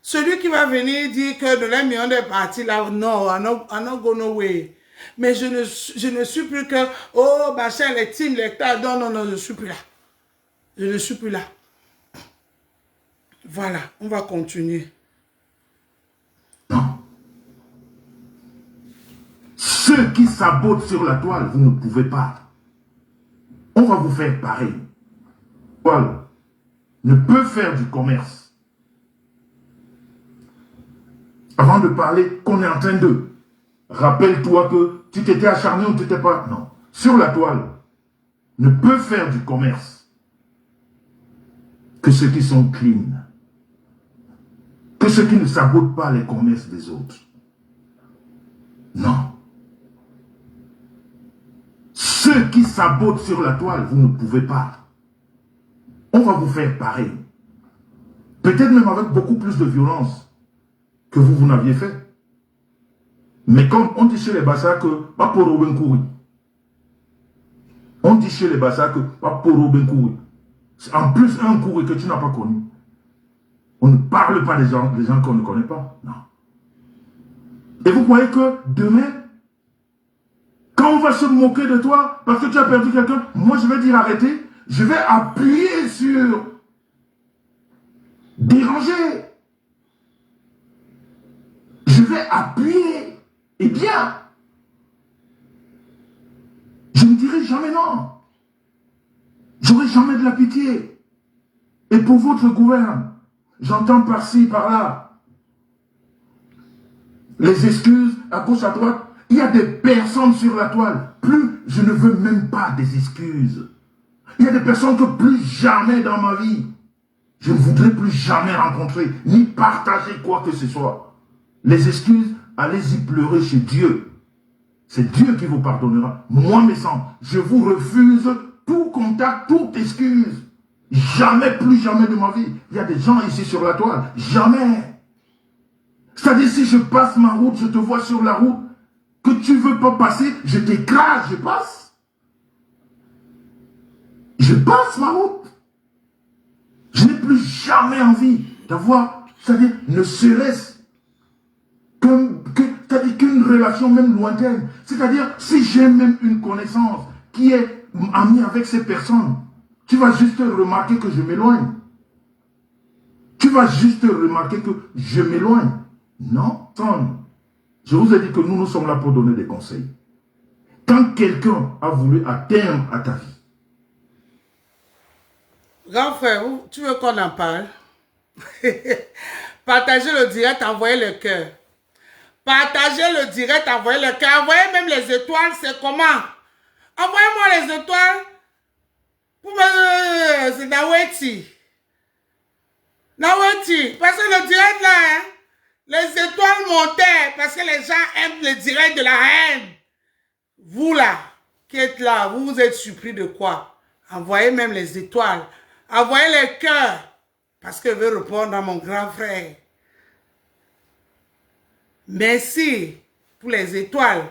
Celui qui va venir dire que de l'Amion est parti là, non, I not go no way. Mais je ne suis plus que, oh, machin, les teams, les tas. Non, non, non, je ne suis plus là. Je ne suis plus là. Voilà, on va continuer. Non. Ceux qui sabotent sur la toile, vous ne pouvez pas. On va vous faire pareil. La toile ne peut faire du commerce. Avant de parler qu'on est en train de, rappelle-toi que tu t'étais acharné ou tu t'étais pas. Non. Sur la toile, ne peut faire du commerce que ceux qui sont clean. Que ceux qui ne sabotent pas les commerces des autres. Non. Ceux qui sabotent sur la toile, vous ne pouvez pas. On va vous faire pareil. Peut-être même avec beaucoup plus de violence que vous n'aviez fait. Mais comme on dit chez les Bassa que pas pour Robin Kouri. On dit chez les Bassa que pas pour Robin Kouri. En plus un Kouri que tu n'as pas connu. On ne parle pas des gens qu'on ne connaît pas. Non. Et vous croyez que demain, quand on va se moquer de toi parce que tu as perdu quelqu'un, moi je vais dire arrêtez, je vais appuyer sur déranger. Je vais appuyer. Et bien, je ne dirai jamais non. J'aurai jamais de la pitié. Et pour votre gouvernement, j'entends par-ci, par-là. Les excuses à gauche, à droite. Il y a des personnes sur la toile. Plus, je ne veux même pas des excuses. Il y a des personnes que plus jamais dans ma vie, Je ne voudrais plus jamais rencontrer, ni partager quoi que ce soit. Les excuses, allez-y pleurer chez Dieu. C'est Dieu qui vous pardonnera. Moi, mes sangs, je vous refuse tout contact, toute excuse. Jamais, plus jamais de ma vie. Il y a des gens ici sur la toile. Jamais. C'est-à-dire, si je passe ma route, je te vois sur la route, que tu ne veux pas passer, je t'écrase, je passe. Je passe ma route. Je n'ai plus jamais envie d'avoir, c'est-à-dire, ne serait-ce qu'une relation même lointaine. C'est-à-dire, si j'ai même une connaissance qui est amie avec ces personnes, tu vas juste remarquer que je m'éloigne. Tu vas juste remarquer que je m'éloigne. Non, je vous ai dit que nous sommes là pour donner des conseils. Quand quelqu'un a voulu atteindre à ta vie. Grand frère, tu veux qu'on en parle? Partagez le direct, envoyez le cœur. Partagez le direct, envoyez le cœur. Envoyez même les étoiles, c'est comment? Envoyez-moi les étoiles. C'est Naweti. Naweti. Parce que le direct là, hein, les étoiles montaient parce que les gens aiment le direct de la haine. Vous là, qui êtes là, vous êtes surpris de quoi? Envoyez même les étoiles. Envoyez les cœurs. Parce que je veux répondre à mon grand frère. Merci pour les étoiles.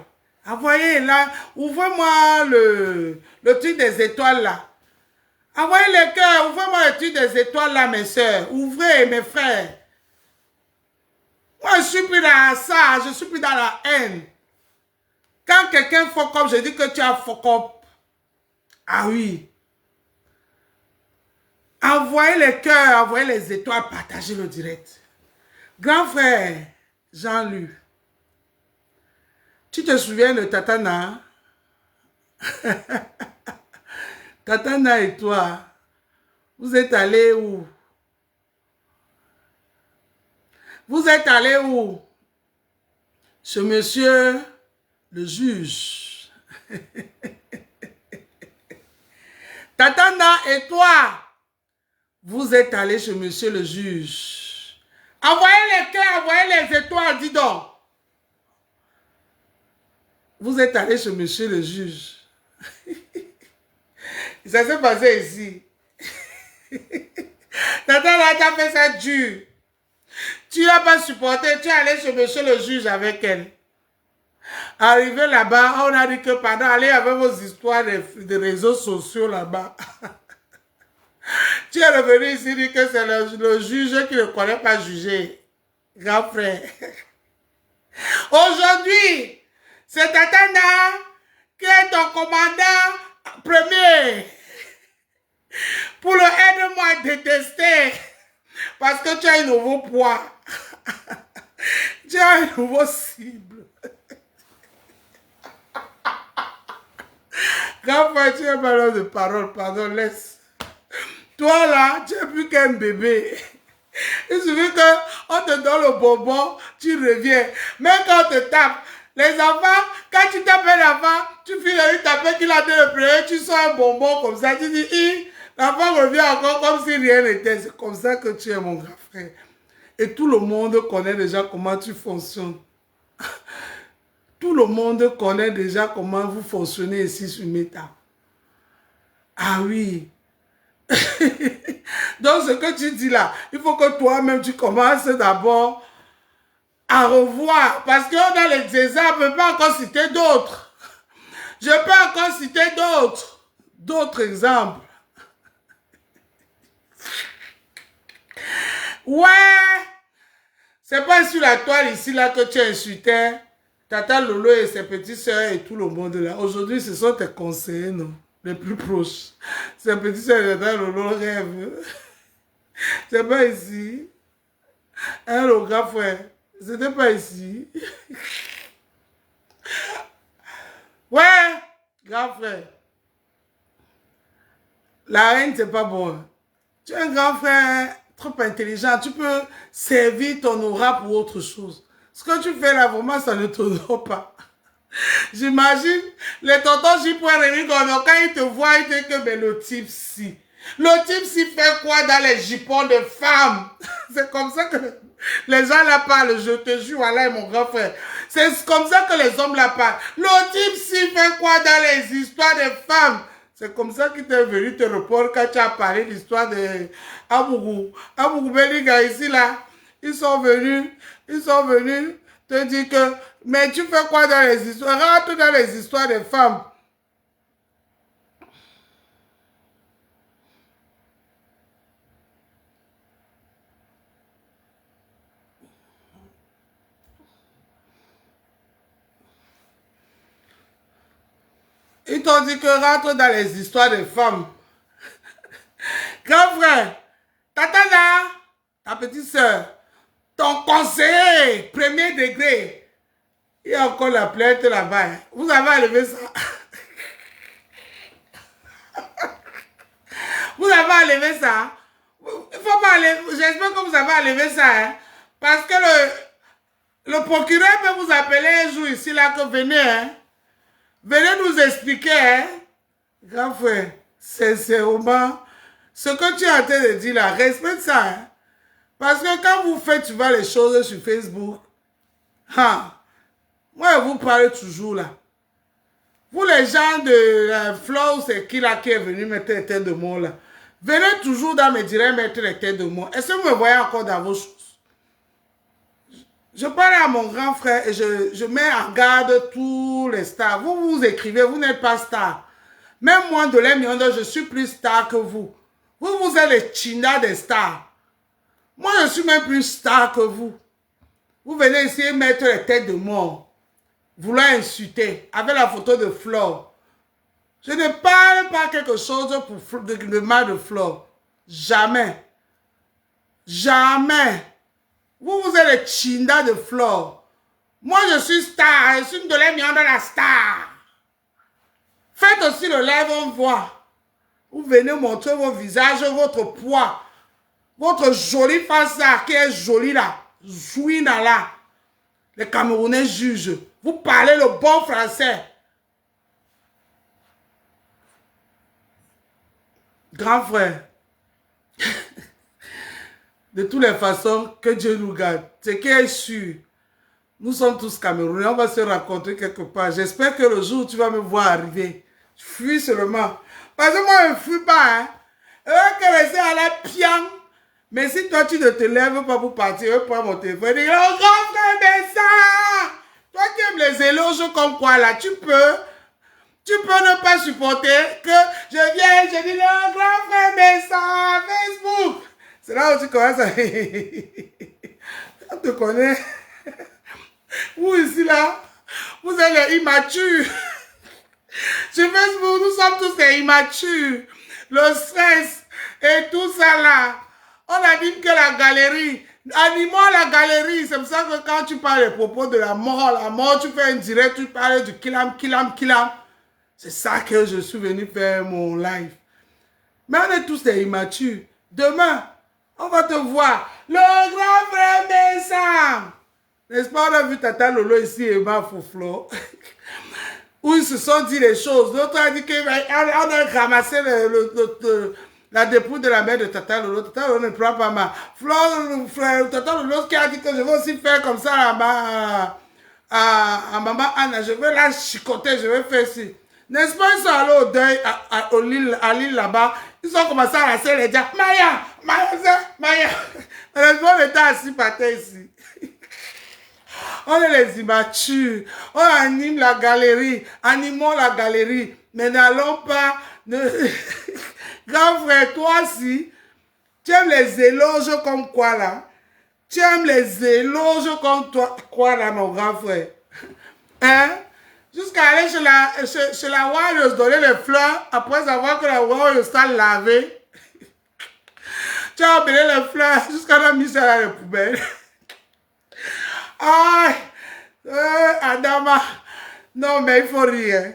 Envoyez là. Ouvrez-moi le truc des étoiles là. Envoyez les cœurs. Ouvrez-moi le truc des étoiles là, mes soeurs. Ouvrez, mes frères. Moi, je suis plus dans ça. Je suis plus dans la haine. Quand quelqu'un fuck up, je dis que tu as fuck up. Ah oui. Envoyez les cœurs, envoyez les étoiles, partagez le direct. Grand frère, Jean-Luc, tu te souviens de Tatana? Tatana et toi, vous êtes allés où? Vous êtes allés où? Ce monsieur, le juge. Tatana et toi, vous êtes allés chez monsieur le juge. Envoyez les cœurs, envoyez les étoiles, dis donc. Vous êtes allés chez monsieur le juge. Ça s'est passé ici. Tatana, tu as fait ça dur. Tu n'as pas supporté, tu es allé chez monsieur le juge avec elle. Arrivé là-bas, on a dit que pendant aller avec vos histoires de réseaux sociaux là-bas, tu es revenu ici dire que c'est le juge qui ne connaît pas juger. Grand frère. Aujourd'hui, c'est Tatana qui est ton commandant premier. Pour le aide-moi à détester. Parce que tu as un nouveau poids. Tu as un nouveau cible. Grand frère, tu es malade de parole, pardon, laisse. Toi là, tu n'es plus qu'un bébé. Il suffit qu'on te donne le bonbon, tu reviens. Même quand on te tape, les enfants, quand tu tapes un enfant, tu finis de lui taper qu'il a été le premier, tu sors un bonbon comme ça, tu dis, l'enfant revient encore comme si rien n'était. C'est comme ça que tu es mon grand frère. Et tout le monde connaît déjà comment tu fonctionnes. Tout le monde connaît déjà comment vous fonctionnez ici sur Meta. Ah oui. Donc ce que tu dis là, il faut que toi-même tu commences d'abord à revoir. Parce qu'on a les exemples, je ne peux pas encore citer d'autres. Je peux encore citer d'autres exemples. Ouais. C'est pas sur la toile ici là que tu insultais Tata Lolo et ses petites soeurs et tout le monde là. Aujourd'hui, ce sont tes conseillers, non? Les plus proches. Ses petites soeurs et Tata Lolo rêvent. C'est pas ici. Hein, le grand frère? C'était pas ici. Ouais, grand frère. La haine, c'est pas bon. Tu es un grand frère trop intelligent. Tu peux servir ton aura pour autre chose. Ce que tu fais là, vraiment, ça ne t'honore pas. J'imagine les tontons J.Rémi quand ils te voient, ils disent que mais le type si. Le type s'y fait quoi dans les jupons de femmes? C'est comme ça que les gens là parlent, je te jure, Allah mon grand frère. C'est comme ça que les hommes là parlent. Le type s'y fait quoi dans les histoires de femmes? C'est comme ça qu'il t'est venu te répondre quand tu as parlé de l'histoire de Abougou. Abougou Beliga ici là, ils sont venus te dire que, mais tu fais quoi dans les histoires? Rentre dans les histoires des femmes. Ils t'ont dit que rentre dans les histoires des femmes. Grand frère, Tatana, ta petite soeur, ton conseiller, premier degré, il y a encore la plainte là-bas. Vous avez enlevé ça. Vous avez enlevé ça. Il faut pas enlever. J'espère que vous avez enlevé ça. Hein, parce que le procureur peut vous appeler un jour ici là que venez. Hein. Venez nous expliquer. Hein. Grand frère, sincèrement, ce que tu es en train de dire là, respecte ça. Hein. Parce que quand vous faites, tu vois les choses sur Facebook, hein, moi, je vous parle toujours là. Vous, les gens de Flow, c'est qui là qui est venu mettre les têtes de mots là. Venez toujours dans mes directs mettre les têtes de mots. Est-ce que vous me voyez encore dans vos choses? Je parle à mon grand frère et je mets en garde tous les stars. Vous écrivez, vous n'êtes pas star. Même moi, de l'Emiondo, je suis plus star que vous. Vous êtes les chindas des stars. Moi, je suis même plus star que vous. Vous venez ici mettre les têtes de mort. Vouloir insulter avec la photo de Flore. Je ne parle pas quelque chose pour de mal de Flore. Jamais. Jamais. Vous êtes les chindas de Flore. Moi, je suis star. Je suis une de l'Emianda de la star. Faites aussi le live, on voit. Vous venez montrer vos visages, votre poids. Votre jolie face là, qui est jolie là. Jouina là. Les Camerounais jugent. Vous parlez le bon français. Grand frère. De toutes les façons, que Dieu nous garde. Ce qui est sûr, nous sommes tous Camerounais. On va se rencontrer quelque part. J'espère que le jour où tu vas me voir arriver, je fuis seulement. Parce que moi, je ne fuis pas. Hein. Que rester à la pian. Mais si toi, tu ne te lèves pas pour partir, je prends mon téléphone et dis, oh, grand frère, mais ça! Toi qui aimes les éloges comme quoi, là, tu peux ne pas supporter que je viens, je dis, le grand frère, mais ça, Facebook. C'est là où tu commences à... On te connaît. Vous ici, là, vous êtes les immatures. Sur Facebook, nous sommes tous les immatures. Le stress et tout ça, là. On a dit que la galerie, animons la galerie. C'est pour ça que quand tu parles des propos de la mort, tu fais un direct, tu parles du kilam. C'est ça que je suis venu faire mon live. Mais on est tous des immatures. Demain, on va te voir. Le grand frère Messam. N'est-ce pas, on a vu Tata Lolo ici et ma Fouflo. Où ils se sont dit les choses. L'autre a dit qu'on a ramassé la dépouille de la mère de Tata Lolo. Tata Lolo ne prend pas ma. Frère, Tata Lolo qui a dit que je vais aussi faire comme ça à maman Anna. Je vais la chicoter, je vais faire ci. N'est-ce pas, ils sont allés au deuil à l'île là-bas. Ils ont commencé à lasser les gens. Maya. Heureusement, on était assis par terre ici. On est les immatures. On anime la galerie. Animons la galerie. Mais n'allons pas... Grand frère, toi aussi, tu aimes les éloges comme quoi là? Tu aimes les éloges comme toi, quoi là, mon grand frère? Hein? Jusqu'à aller chez la Warriors donner les fleurs après savoir que la Warriors s'est lavée. Tu as embellé les fleurs jusqu'à la mise à la poubelle. Aïe! Adama! Non, mais il faut rire.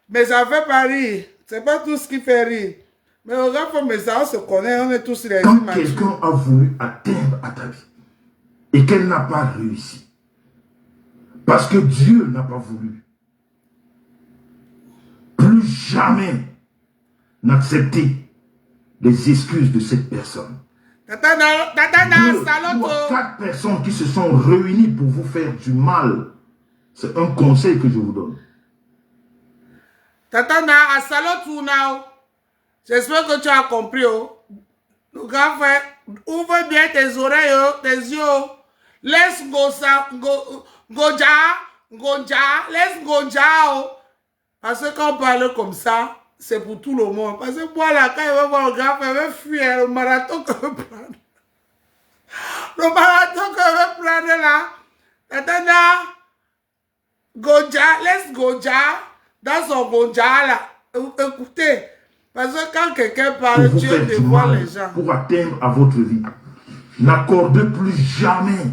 Mais ça fait pas rire. C'est pas tout ce qui fait rire. Mais au grand frère, mais ça, on se connaît, on est tous les Quand quelqu'un a voulu atteindre à ta vie et qu'elle n'a pas réussi, parce que Dieu n'a pas voulu, plus jamais n'accepter les excuses de cette personne. Tatana, 2 ou saloto. 4 personnes qui se sont réunies pour vous faire du mal. C'est un conseil que je vous donne. Tatana, à saloto now. J'espère que tu as compris. Oh. Le grand frère, ouvre bien tes oreilles, oh, tes yeux. Oh. Laisse goja, laisse goja. Oh. Parce que quand on parle comme ça, c'est pour tout le monde. Parce que moi, là, quand il va voir le grand frère, il va fuir le marathon que je vais prendre. Le marathon que je vais prendre là. Tatana, goja, laisse goja. Dans son goja là. Écoutez. Parce que quand quelqu'un parle, Dieu dévoile les gens. Pour atteindre à votre vie. N'accordez plus jamais.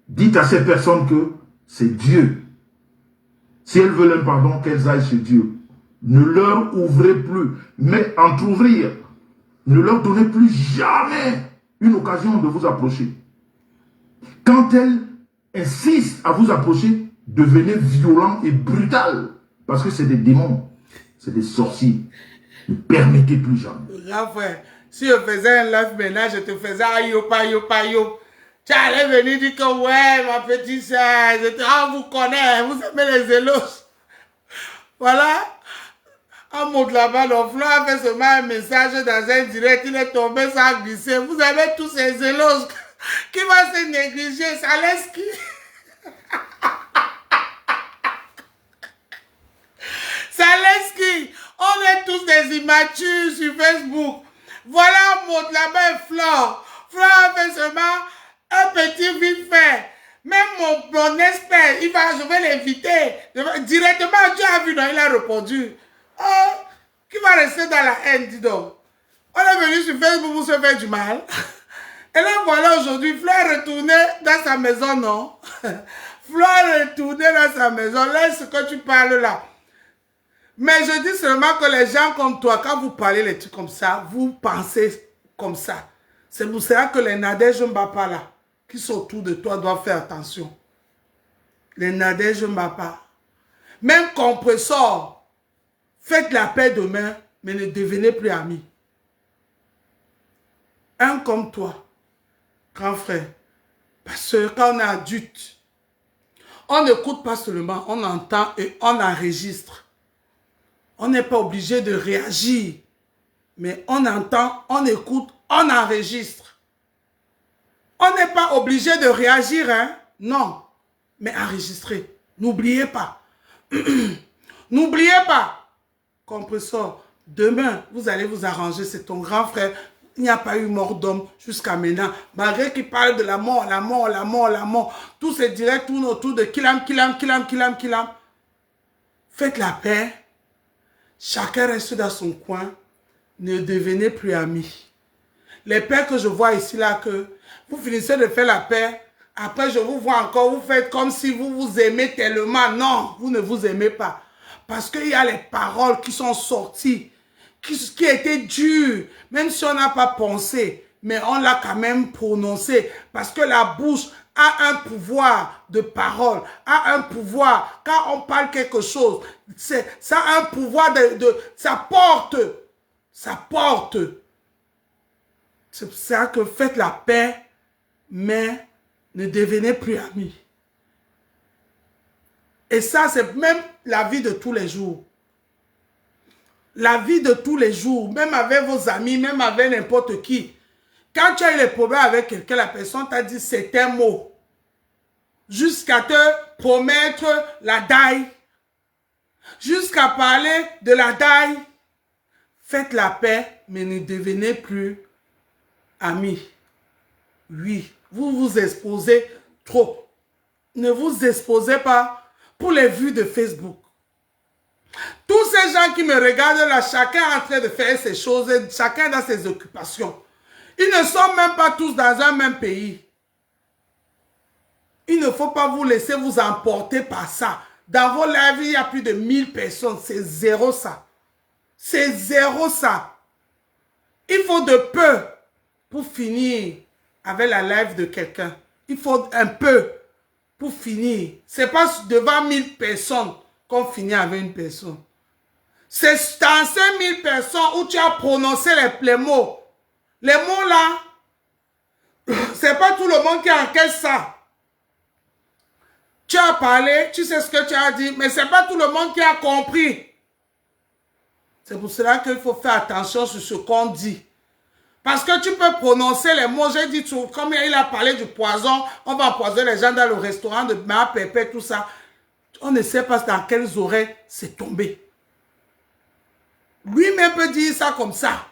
Dites à ces personnes que c'est Dieu. Si elles veulent un pardon, qu'elles aillent chez Dieu. Ne leur ouvrez plus. Mais entrouvrir. Ne leur donnez plus jamais une occasion de vous approcher. Quand elles insistent à vous approcher, devenez violent et brutal. Parce que c'est des démons. C'est des sorciers. Ne permettez plus jamais. Là, frère, si je faisais un live maintenant, je te faisais ayo, ayo, ayo. Tu allais venir dire que ouais, ma petite soeur, vous connaissez, vous aimez les zélos. Voilà. On monte là-bas, donc Flo a fait seulement un message dans un direct, il est tombé, ça a glissé. Vous avez tous ces zélos qui vont se négliger, ça laisse qui? Ça laisse qui? On est tous des immatures sur Facebook. Voilà, on monte là-bas, Flo. Flo a fait seulement un petit vite fait. Même mon expert, je vais l'inviter. Directement, tu as vu, non, il a répondu. Oh, qui va rester dans la haine, dis donc. On est venu sur Facebook pour se faire du mal. Et là, voilà, aujourd'hui, Flo est retourné dans sa maison, non? Flo est retourné dans sa maison. Laisse ce que tu parles là. Mais je dis seulement que les gens comme toi, quand vous parlez les trucs comme ça, vous pensez comme ça. C'est pour ça que les Nadège Mbapa là, qui sont autour de toi, doivent faire attention. Les Nadège Mbapa. Même compresseur, faites la paix demain, mais ne devenez plus amis. Un comme toi, grand frère. Parce que quand on est adulte, on n'écoute pas seulement, on entend et on enregistre. On n'est pas obligé de réagir. Mais on entend, on écoute, on enregistre. On n'est pas obligé de réagir, hein? Non. Mais enregistrer. N'oubliez pas. N'oubliez pas. Compresseur, demain, vous allez vous arranger. C'est ton grand frère. Il n'y a pas eu mort d'homme jusqu'à maintenant. Malgré qu'il parle de la mort, la mort, la mort, la mort. Tout ces directs tournent autour de Kilam, Kilam, Kilam, Kilam, Kilam. Faites la paix. Chacun reste dans son coin. Ne devenez plus amis. Les pères que je vois ici, là, que vous finissez de faire la paix. Après, je vous vois encore, vous faites comme si vous vous aimez tellement. Non, vous ne vous aimez pas. Parce qu'il y a les paroles qui sont sorties, qui étaient dures, même si on n'a pas pensé, mais on l'a quand même prononcé. Parce que la bouche a un pouvoir de parole, a un pouvoir. Quand on parle quelque chose, ça a un pouvoir ça porte. Ça porte. C'est pour ça que faites la paix, mais ne devenez plus amis. Et ça, c'est même la vie de tous les jours. La vie de tous les jours, même avec vos amis, même avec n'importe qui. Quand tu as eu des problèmes avec quelqu'un, la personne t'a dit c'est un mot. Jusqu'à te promettre la daille. Jusqu'à parler de la daille. Faites la paix, mais ne devenez plus amis. Oui, vous vous exposez trop. Ne vous exposez pas pour les vues de Facebook. Tous ces gens qui me regardent là, chacun est en train de faire ses choses, chacun dans ses occupations. Ils ne sont même pas tous dans un même pays. Il ne faut pas vous laisser vous emporter par ça. Dans vos lives, il y a plus de 1000 personnes. C'est zéro ça. C'est zéro ça. Il faut de peu pour finir avec la live de quelqu'un. Il faut un peu pour finir. Ce n'est pas devant 1000 personnes qu'on finit avec une personne. C'est dans 5000 personnes où tu as prononcé les mots. Les mots là, c'est pas tout le monde qui encaisse ça. Tu as parlé, tu sais ce que tu as dit, mais c'est pas tout le monde qui a compris. C'est pour cela qu'il faut faire attention sur ce qu'on dit. Parce que tu peux prononcer les mots, j'ai dit, comme il a parlé du poison, on va empoisonner les gens dans le restaurant de Ma Pépé, tout ça. On ne sait pas dans quelles oreilles c'est tombé. Lui-même peut dire ça comme ça.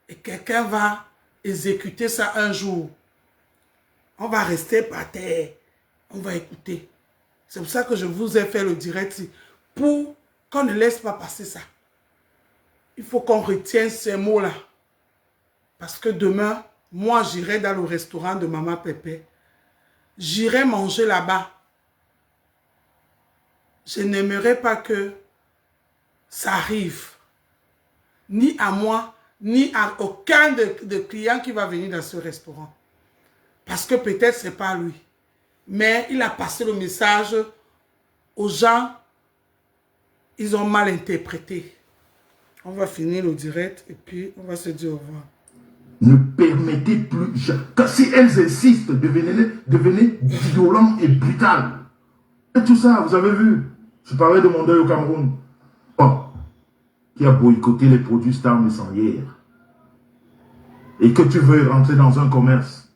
Et quelqu'un va exécuter ça un jour. On va rester par terre. On va écouter. C'est pour ça que je vous ai fait le direct. Pour qu'on ne laisse pas passer ça. Il faut qu'on retienne ces mots-là. Parce que demain, moi, j'irai dans le restaurant de Maman Pépé. J'irai manger là-bas. Je n'aimerais pas que ça arrive. Ni à moi, ni à aucun de clients qui va venir dans ce restaurant. Parce que peut-être ce n'est pas lui. Mais il a passé le message aux gens. Ils ont mal interprété. On va finir le direct et puis on va se dire au revoir. Ne permettez plus, si elles insistent, devenez violents et brutales. Et tout ça, vous avez vu, je parlais de mon deuil au Cameroun. Oh, qui a boycotté les produits Star Maison hier. Et que tu veux rentrer dans un commerce.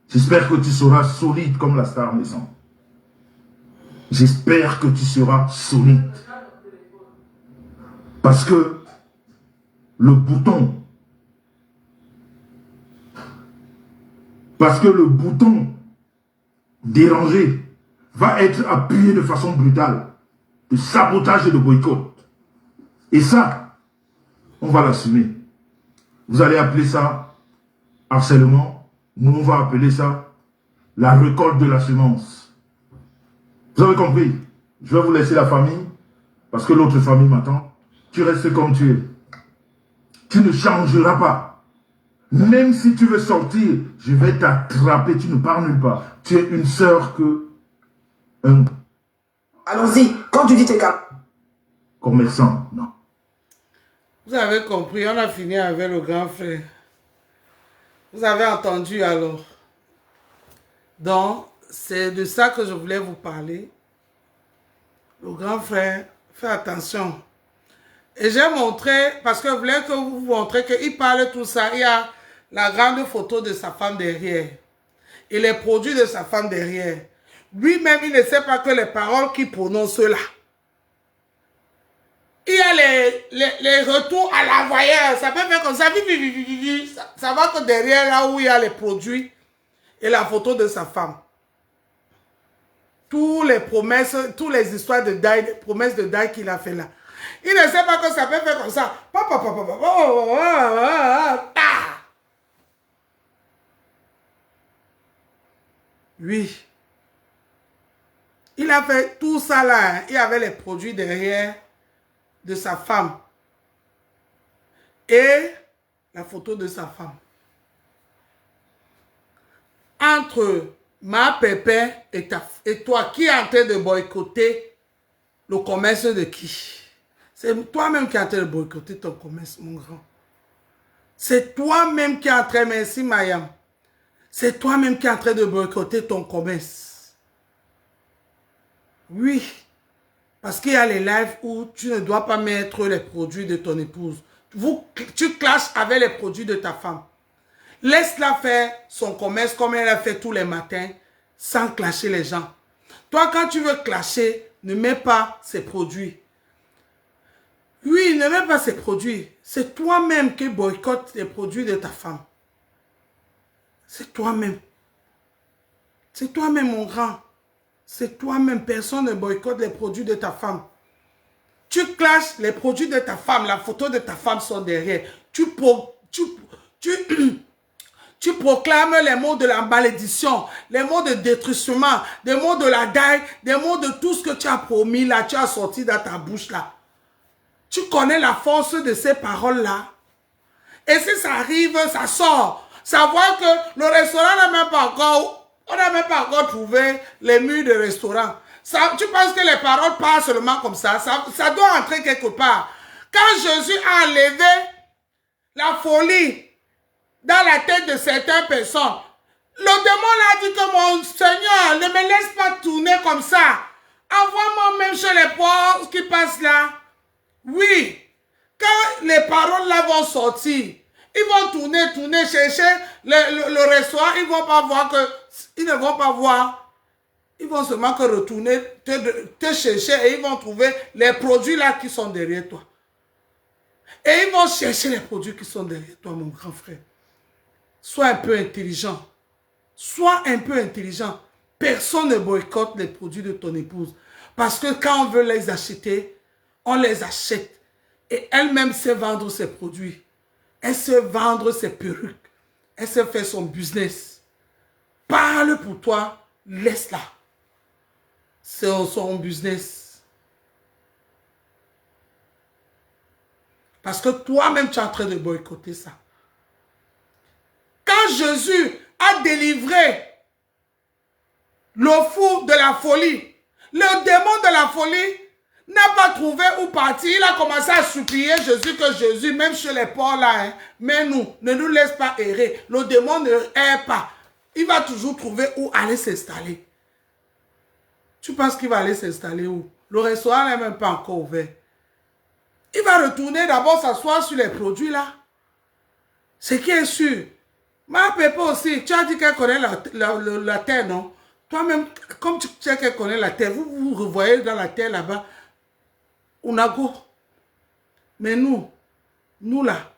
J'espère que tu seras solide comme la Star Maison. J'espère que tu seras solide. Parce que le bouton dérangé va être appuyé de façon brutale, de sabotage et de boycott. Et ça, on va l'assumer. Vous allez appeler ça harcèlement. Nous, on va appeler ça la récolte de la semence. Vous avez compris? Je vais vous laisser la famille, parce que l'autre famille m'attend. Tu restes comme tu es. Tu ne changeras pas. Même si tu veux sortir, je vais t'attraper. Tu ne pars nulle part. Tu es une sœur que un Allons-y, quand tu dis t'es calme. Commerçant, non. Vous avez compris, on a fini avec le grand frère. Vous avez entendu alors. Donc, c'est de ça que je voulais vous parler. Le grand frère, faites attention. Et j'ai montré, parce que je voulais que vous montrez qu'il parle tout ça. Il y a la grande photo de sa femme derrière. Et les produits de sa femme derrière. Lui-même, il ne sait pas que les paroles qu'il prononce là. Il y a les retours à la voyeur. Ça peut faire comme ça. Ça va que derrière là où il y a les produits et la photo de sa femme. Toutes les promesses, toutes les histoires de deuil, les promesses de deuil qu'il a fait là. Il ne sait pas que ça peut faire comme ça. Oui. Il a fait tout ça là. Hein. Il y avait les produits derrière de sa femme. Et la photo de sa femme. Entre Ma Pépé et toi, qui est en train de boycotter le commerce de qui? C'est toi-même qui es en train de boycotter ton commerce, mon grand. C'est toi-même qui es en train, merci Mayam. C'est toi-même qui es en train de boycotter ton commerce. Oui. Parce qu'il y a les lives où tu ne dois pas mettre les produits de ton épouse. Tu clashes avec les produits de ta femme. Laisse-la faire son commerce comme elle a fait tous les matins, sans clasher les gens. Toi, quand tu veux clasher, ne mets pas ces produits. Oui, ne mets pas ces produits. C'est toi-même qui boycotte les produits de ta femme. C'est toi-même. C'est toi-même, mon grand. C'est toi-même. Personne ne boycotte les produits de ta femme. Tu clashes les produits de ta femme. La photo de ta femme sont derrière. Tu proclames les mots de la malédiction, les mots de détruisement, des mots de la daille, des mots de tout ce que tu as promis là, tu as sorti dans ta bouche là. Tu connais la force de ces paroles-là. Et si ça arrive, ça sort. Savoir que le restaurant n'a même pas encore, on n'a même pas encore trouvé les murs de restaurant. Ça, tu penses que les paroles passent seulement comme ça? Ça doit entrer quelque part. Quand Jésus a enlevé la folie dans la tête de certaines personnes, le démon a dit que mon Seigneur, ne me laisse pas tourner comme ça. Envoie-moi même chez les pauvres qui passent là. Oui, quand les paroles là vont sortir, ils vont tourner, chercher le restaurant, ils vont pas voir que, ils ne vont pas voir. Ils vont seulement que retourner, te chercher et ils vont trouver les produits là qui sont derrière toi. Et ils vont chercher les produits qui sont derrière toi, mon grand frère. Sois un peu intelligent. Sois un peu intelligent. Personne ne boycotte les produits de ton épouse. Parce que quand on veut les acheter, on les achète. Et elle-même sait vendre ses produits. Elle sait vendre ses perruques. Elle sait faire son business. Parle pour toi, laisse-la. C'est son business. Parce que toi-même, tu es en train de boycotter ça. Quand Jésus a délivré le fou de la folie, le démon de la folie n'a pas trouvé où partir. Il a commencé à supplier Jésus que Jésus, même chez les pauvres là, hein, mais nous, ne nous laisse pas errer. Le démon ne erre pas. Il va toujours trouver où aller s'installer. Tu penses qu'il va aller s'installer où? Le restaurant n'est même pas encore ouvert. Il va retourner d'abord s'asseoir sur les produits là. Ce qui est sûr. Ma Pépa aussi, tu as dit qu'elle connaît la terre, non? Toi-même, comme tu sais qu'elle connaît la terre, vous vous revoyez dans la terre là-bas. Unago. Mais nous là,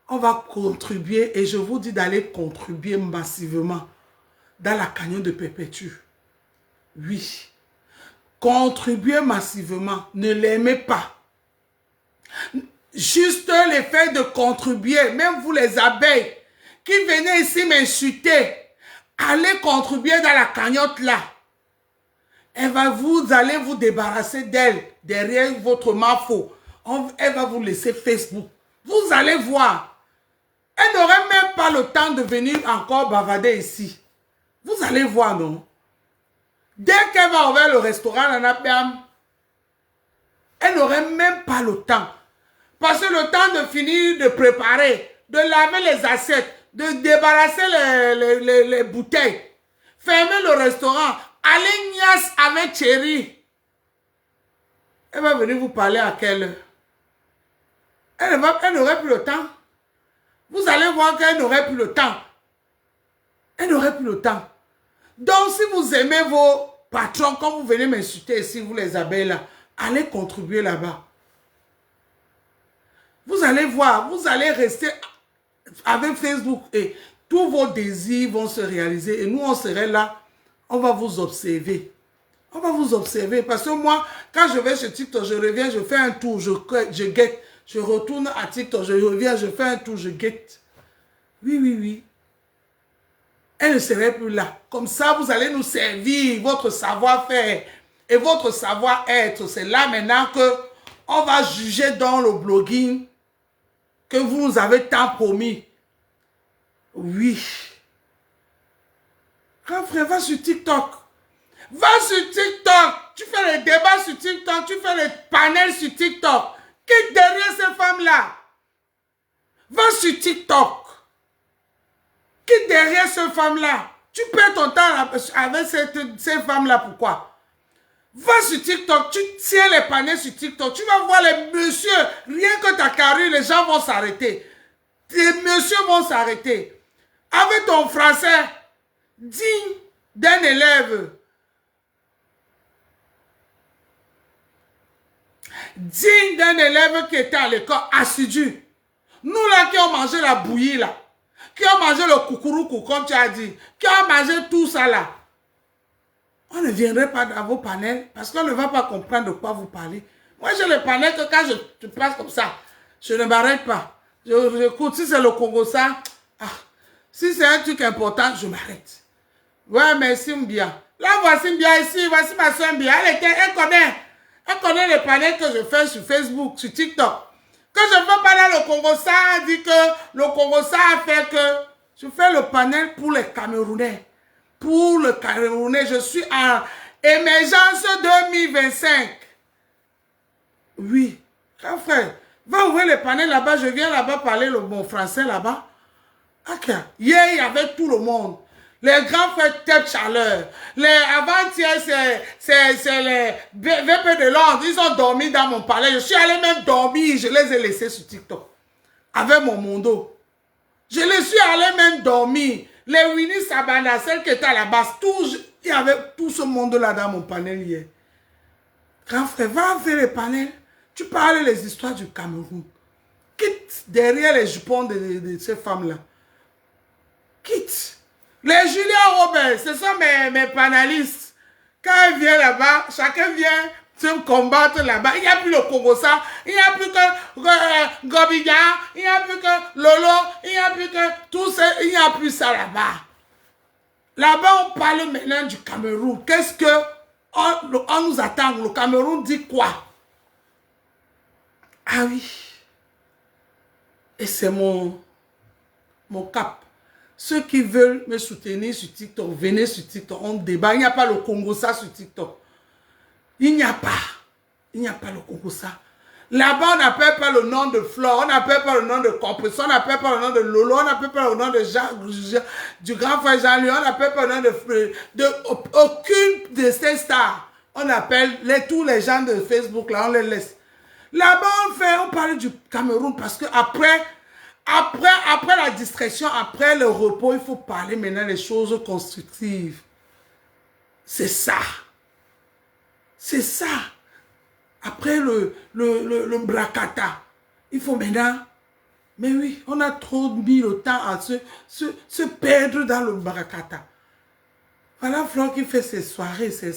on va contribuer et je vous dis d'aller contribuer massivement dans la cagnotte de Perpétue. Oui. Contribuer massivement. Ne l'aimez pas. Juste l'effet de contribuer, même vous les abeilles qui venez ici m'insulter, allez contribuer dans la cagnotte là. Vous allez vous débarrasser d'elle derrière votre mafo. Elle va vous laisser Facebook. Vous allez voir. Elle n'aurait même pas le temps de venir encore bavarder ici. Vous allez voir, non? Dès qu'elle va ouvrir le restaurant à Napiam, elle n'aurait même pas le temps. Parce que le temps de finir de préparer, de laver les assiettes, de débarrasser les bouteilles, fermer le restaurant, aller niasse avec Chéri. Elle va venir vous parler à quelle heure? Elle n'aurait plus le temps. Vous allez voir qu'elle n'aurait plus le temps. Elle n'aurait plus le temps. Donc, si vous aimez vos patrons, quand vous venez m'insulter ici, vous les abeilles là, allez contribuer là-bas. Vous allez voir, vous allez rester avec Facebook et tous vos désirs vont se réaliser. Et nous, on serait là, on va vous observer. On va vous observer. Parce que moi, quand je vais chez TikTok, je reviens, je fais un tour, je guette. Je retourne à TikTok, je reviens, je fais un tour, je guette. Oui, oui, oui. Elle ne serait plus là. Comme ça, vous allez nous servir votre savoir-faire et votre savoir-être. C'est là maintenant que on va juger dans le blogging que vous nous avez tant promis. Oui. Grand frère, va sur TikTok. Va sur TikTok. Tu fais les débats sur TikTok. Tu fais les panels sur TikTok. Qui est derrière ces femmes-là? Va sur TikTok. Qui est derrière ces femmes-là? Tu perds ton temps avec ces femmes-là. Pourquoi? Va sur TikTok. Tu tiens les panels sur TikTok. Tu vas voir les messieurs. Rien que ta carrure, les gens vont s'arrêter. Les messieurs vont s'arrêter. Avec ton français digne d'un élève. Digne d'un élève qui était à l'école assidu. Nous là qui ont mangé la bouillie là. Qui ont mangé le coucouroukou comme tu as dit. Qui ont mangé tout ça là. On ne viendrait pas dans vos panels parce qu'on ne va pas comprendre de quoi vous parlez. Moi j'ai le panel que quand je passe comme ça, je ne m'arrête pas. J'écoute, si c'est le Congo ça, si c'est un truc important, je m'arrête. Ouais, merci Mbia. Là, voici Mbia ici, voici ma soeur Mbia. Elle connaît les panels que je fais sur Facebook, sur TikTok. Que je ne veux pas dans le Congo ça, dit que le Congo ça a fait que je fais le panel pour les Camerounais. Pour le Camerounais, je suis en émergence 2025. Oui, grand frère, ouvrir les panels là-bas, je viens là-bas parler le bon français là-bas. Ok. Hier, il y avait tout le monde. Les grands frères Tête Chaleur. Les avant-hier, c'est les VP de Londres. Ils ont dormi dans mon palais. Je suis allé même dormir. Je les ai laissés sur TikTok. Avec mon mondo. Je les suis allé même dormir. Les Winnie Sabana, celle qui était à la base. Il y avait tout ce monde-là dans mon panel hier. Grand frère, va faire les panels. Tu parles les histoires du Cameroun. Quitte derrière les jupons de ces femmes-là. Quitte. Les Julien Robert, ce sont mes panélistes. Quand ils viennent là-bas, chacun vient se combattre là-bas. Il n'y a plus le Congossa, il n'y a plus que Gobiga, il n'y a plus que Lolo, il n'y a plus que tout ça, il n'y a plus ça là-bas. Là-bas, on parle maintenant du Cameroun. Qu'est-ce que on nous attend? Le Cameroun dit quoi? Ah oui. Et c'est mon cap. Ceux qui veulent me soutenir sur TikTok, venez sur TikTok, on débat. Il n'y a pas le Congossa sur TikTok. Il n'y a pas. Il n'y a pas le Congossa. Là-bas, on n'appelle pas le nom de Flore, on n'appelle pas le nom de Compressor, on n'appelle pas le nom de Lolo, on n'appelle pas le nom de du grand frère Jean-Louis, on n'appelle pas le nom de aucune de ces stars. On appelle tous les gens de Facebook, là, on les laisse. Là-bas, on parle du Cameroun parce que après la distraction, après le repos, il faut parler maintenant des choses constructives. C'est ça. C'est ça. Après le bracata, il faut maintenant... Mais oui, on a trop mis le temps à se perdre dans le bracata. Voilà Flore qui fait ses soirées, ces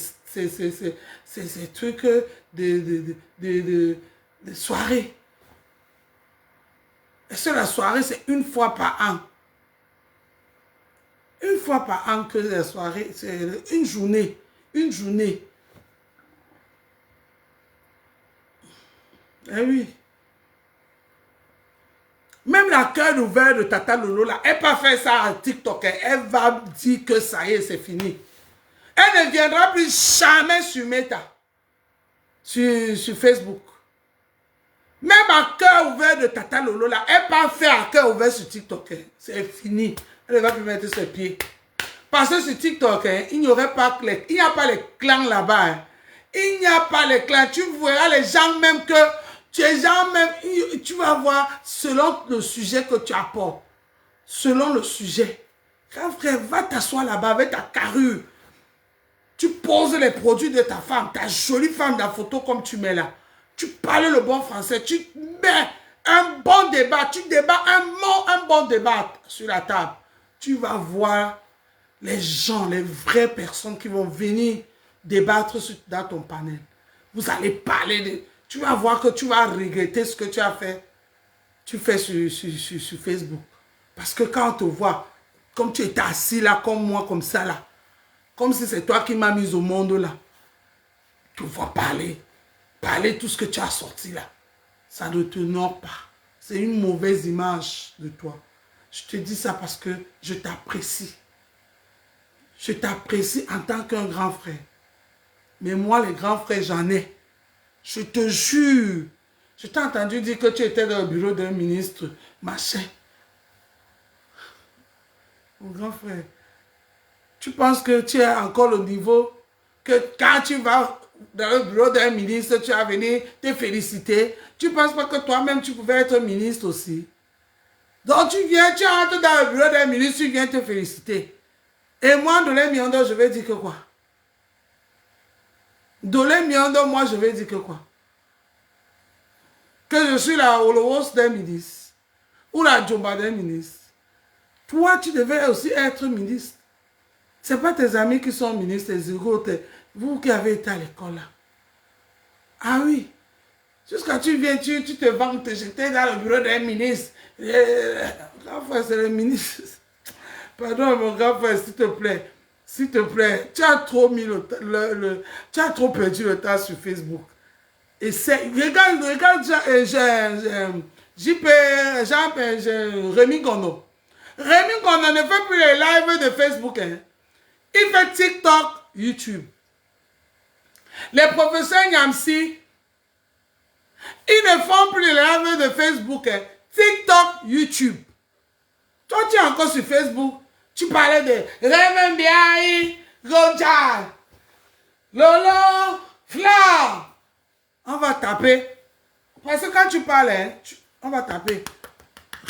trucs de soirée. Et ça, la soirée, c'est une fois par an. Une fois par an que la soirée, c'est une journée. Une journée. Eh oui. Même la cœur ouvert de Tata Lolo, là, elle n'a pas fait ça à TikTok. Elle va dire que ça y est, c'est fini. Elle ne viendra plus jamais sur Meta. Sur Facebook. Même à cœur ouvert de Tata Lolo, là, elle n'a pas fait à cœur ouvert sur TikTok. C'est fini. Elle ne va plus mettre ses pieds. Parce que sur TikTok, il n'y aurait pas il n'y a pas les clans là-bas. Il n'y a pas les clans. Tu verras les gens même que tu vas voir selon le sujet que tu apportes. Selon le sujet. Quand frère, va t'asseoir là-bas avec ta carrure. Tu poses les produits de ta femme, ta jolie femme, la photo comme tu mets là. Tu parles le bon français, tu mets un bon débat, tu débats un bon débat sur la table. Tu vas voir les gens, les vraies personnes qui vont venir débattre dans ton panel. Vous allez parler de... Tu vas voir que tu vas regretter ce que tu as fait. Tu fais sur Facebook. Parce que quand on te voit, comme tu étais assis là, comme moi, comme ça là, comme si c'est toi qui m'as mis au monde là, tu vas parler. Parler tout ce que tu as sorti là. Ça ne te honore pas. C'est une mauvaise image de toi. Je te dis ça parce que je t'apprécie. Je t'apprécie en tant qu'un grand frère. Mais moi, les grands frères, j'en ai. Je te jure. Je t'ai entendu dire que tu étais dans le bureau d'un ministre, machin. Mon grand frère, tu penses que tu es encore au niveau que quand tu vas dans le bureau d'un ministre, tu vas venir te féliciter. Tu ne penses pas que toi-même, tu pouvais être ministre aussi? Donc tu entres dans le bureau d'un ministre, tu viens te féliciter. Et moi, Dolé Miondo, je vais dire que quoi? Dolé Miondo, moi, je vais dire que quoi? Que je suis la Holos d'un ministre. Ou la Djomba d'un ministre. Toi, tu devais aussi être ministre. Ce n'est pas tes amis qui sont ministres, tes égaux, vous qui avez été à l'école là. Ah oui. Jusqu'à tu viens, tu te vantes, j'étais dans le bureau d'un ministre. Grand frère, c'est le ministre. Pardon, mon grand frère, s'il te plaît. S'il te plaît, tu as trop mis tu as trop perdu le temps sur Facebook. Et c'est, regarde, Rémi Gono. Rémi Gono ne fait plus les lives de Facebook. Hein. Il fait TikTok, YouTube. Les professeurs Nyamsi, ils ne font plus les lives de Facebook, hein. TikTok, YouTube. Toi, tu es encore sur Facebook. Tu parlais de Reverend Biaï, Roja, Lolo, Fla. On va taper. Parce que quand tu parles, hein, on va taper.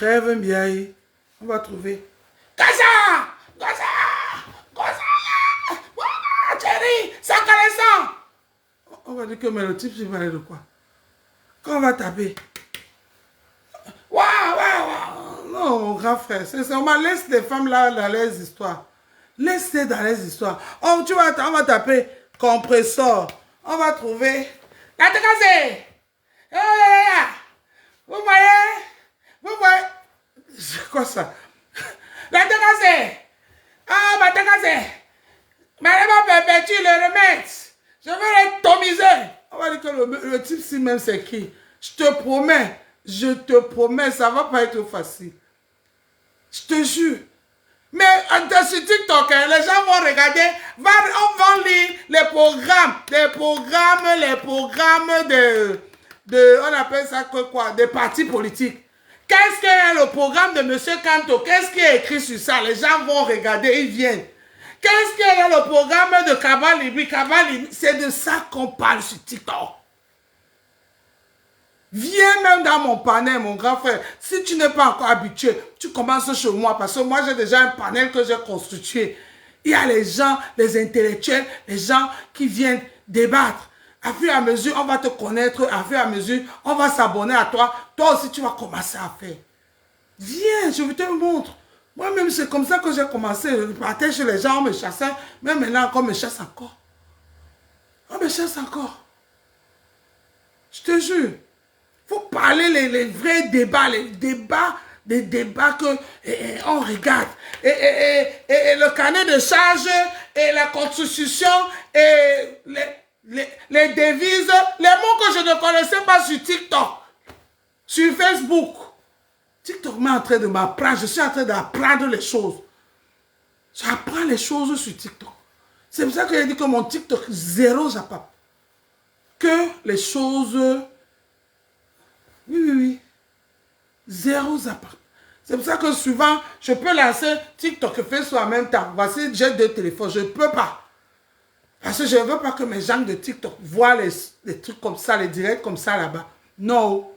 Reverend Biaï. On va trouver. Gaza! Gaza! Gaza! Voilà, Thierry! Ça caressant! On va dire que mais le type, c'est parler de quoi? Quand on va taper. Waouh, waouh, waouh! Non, mon grand frère, on m'a laissé les femmes là dans les histoires. Laisse-les dans les histoires. Oh, tu vois, on va taper compresseur. On va trouver. La Tekazé! Vous voyez? Vous voyez? C'est quoi ça? La Tekazé! Ah, ma Tekazé! Mais elle va perpétuer le remède. Je vais l'atomiser. On va dire que le type si même c'est qui? Je te promets, ça va pas être facile. Je te jure. Mais sur TikTok, hein, les gens vont regarder, on va lire les programmes on appelle ça quoi? Des partis politiques. Qu'est-ce que est le programme de M. Kanto? Qu'est-ce qui est écrit sur ça? Les gens vont regarder, ils viennent. Qu'est-ce que est le programme de Kabalibi? C'est de ça qu'on parle sur TikTok. Viens même dans mon panel, mon grand frère. Si tu n'es pas encore habitué, tu commences chez moi parce que moi, j'ai déjà un panel que j'ai constitué. Il y a les gens, les intellectuels, les gens qui viennent débattre. À fur et à mesure, on va te connaître. À fur et à mesure, on va s'abonner à toi. Toi aussi, tu vas commencer à faire. Viens, je te montre. Moi-même, c'est comme ça que j'ai commencé. Je partais chez les gens, on me chassait. Même maintenant, on me chasse encore. On me chasse encore. Je te jure. Il faut parler les vrais débats, des débats que on regarde. Et le carnet de charges, et la constitution, et les devises, les mots que je ne connaissais pas sur TikTok, sur Facebook. TikTok m'est en train de m'apprendre, je suis en train d'apprendre les choses. J'apprends les choses sur TikTok. C'est pour ça que j'ai dit que mon TikTok, zéro j'apprends. Que les choses... Oui. Zéro j'apprends. C'est pour ça que souvent, je peux lancer TikTok et Facebook en même temps. Voici, j'ai 2 téléphones, je ne peux pas. Parce que je ne veux pas que mes gens de TikTok voient les trucs comme ça, les directs comme ça là-bas. Non.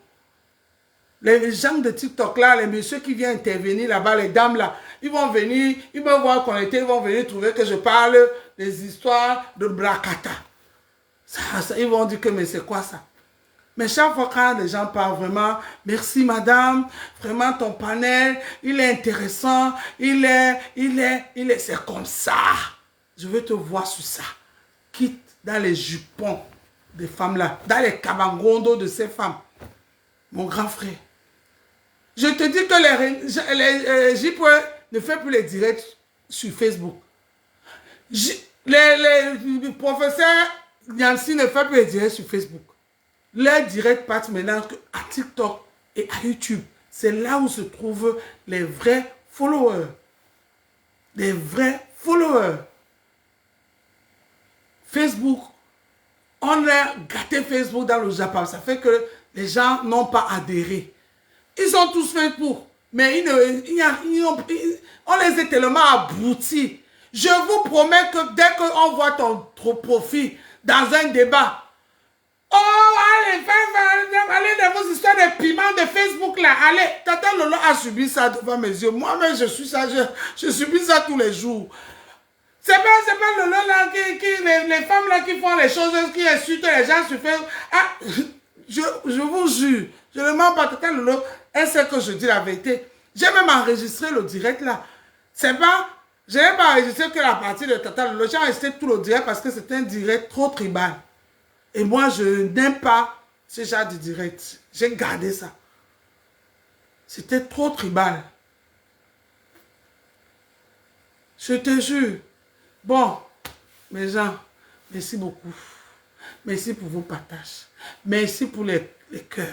Les gens de TikTok là, les messieurs qui viennent intervenir là-bas, les dames là, ils vont venir, ils vont voir connecter, ils vont venir trouver que je parle des histoires de Brakata. Ça, ils vont dire que mais c'est quoi ça? Mais chaque fois quand les gens parlent vraiment, merci madame, vraiment ton panel, il est intéressant, c'est comme ça. Je veux te voir sur ça. Quitte dans les jupons des femmes là, dans les cabangondos de ces femmes. Mon grand frère. Je te dis que les JP ne fait plus les directs sur Facebook. Les professeurs Nancy ne fait plus les directs sur Facebook. Les directs partent maintenant à TikTok et à YouTube. C'est là où se trouvent les vrais followers. Les vrais followers. Facebook, on a gâté Facebook dans le Japon. Ça fait que les gens n'ont pas adhéré. Ils ont tous fait pour. Mais on les a tellement abrutis. Je vous promets que dès qu'on voit ton profil dans un débat, oh, allez dans vos histoires de piment de Facebook là. Allez, Tata Lolo a subi ça devant mes yeux. Moi-même, je suis ça, je subis ça tous les jours. C'est pas Lolo là, les femmes là qui font les choses, qui insultent les gens sur Facebook. Ah, je vous jure, je ne mens pas. Tata Lolo, elle sait que je dis la vérité. J'ai même enregistré le direct là. C'est pas, je n'ai pas enregistré que la partie de Tata Lolo. J'ai enregistré tout le direct parce que c'est un direct trop tribal. Et moi, je n'aime pas ce genre de direct. J'ai gardé ça. C'était trop tribal. Je te jure. Bon, mes gens, merci beaucoup. Merci pour vos partages. Merci pour les cœurs.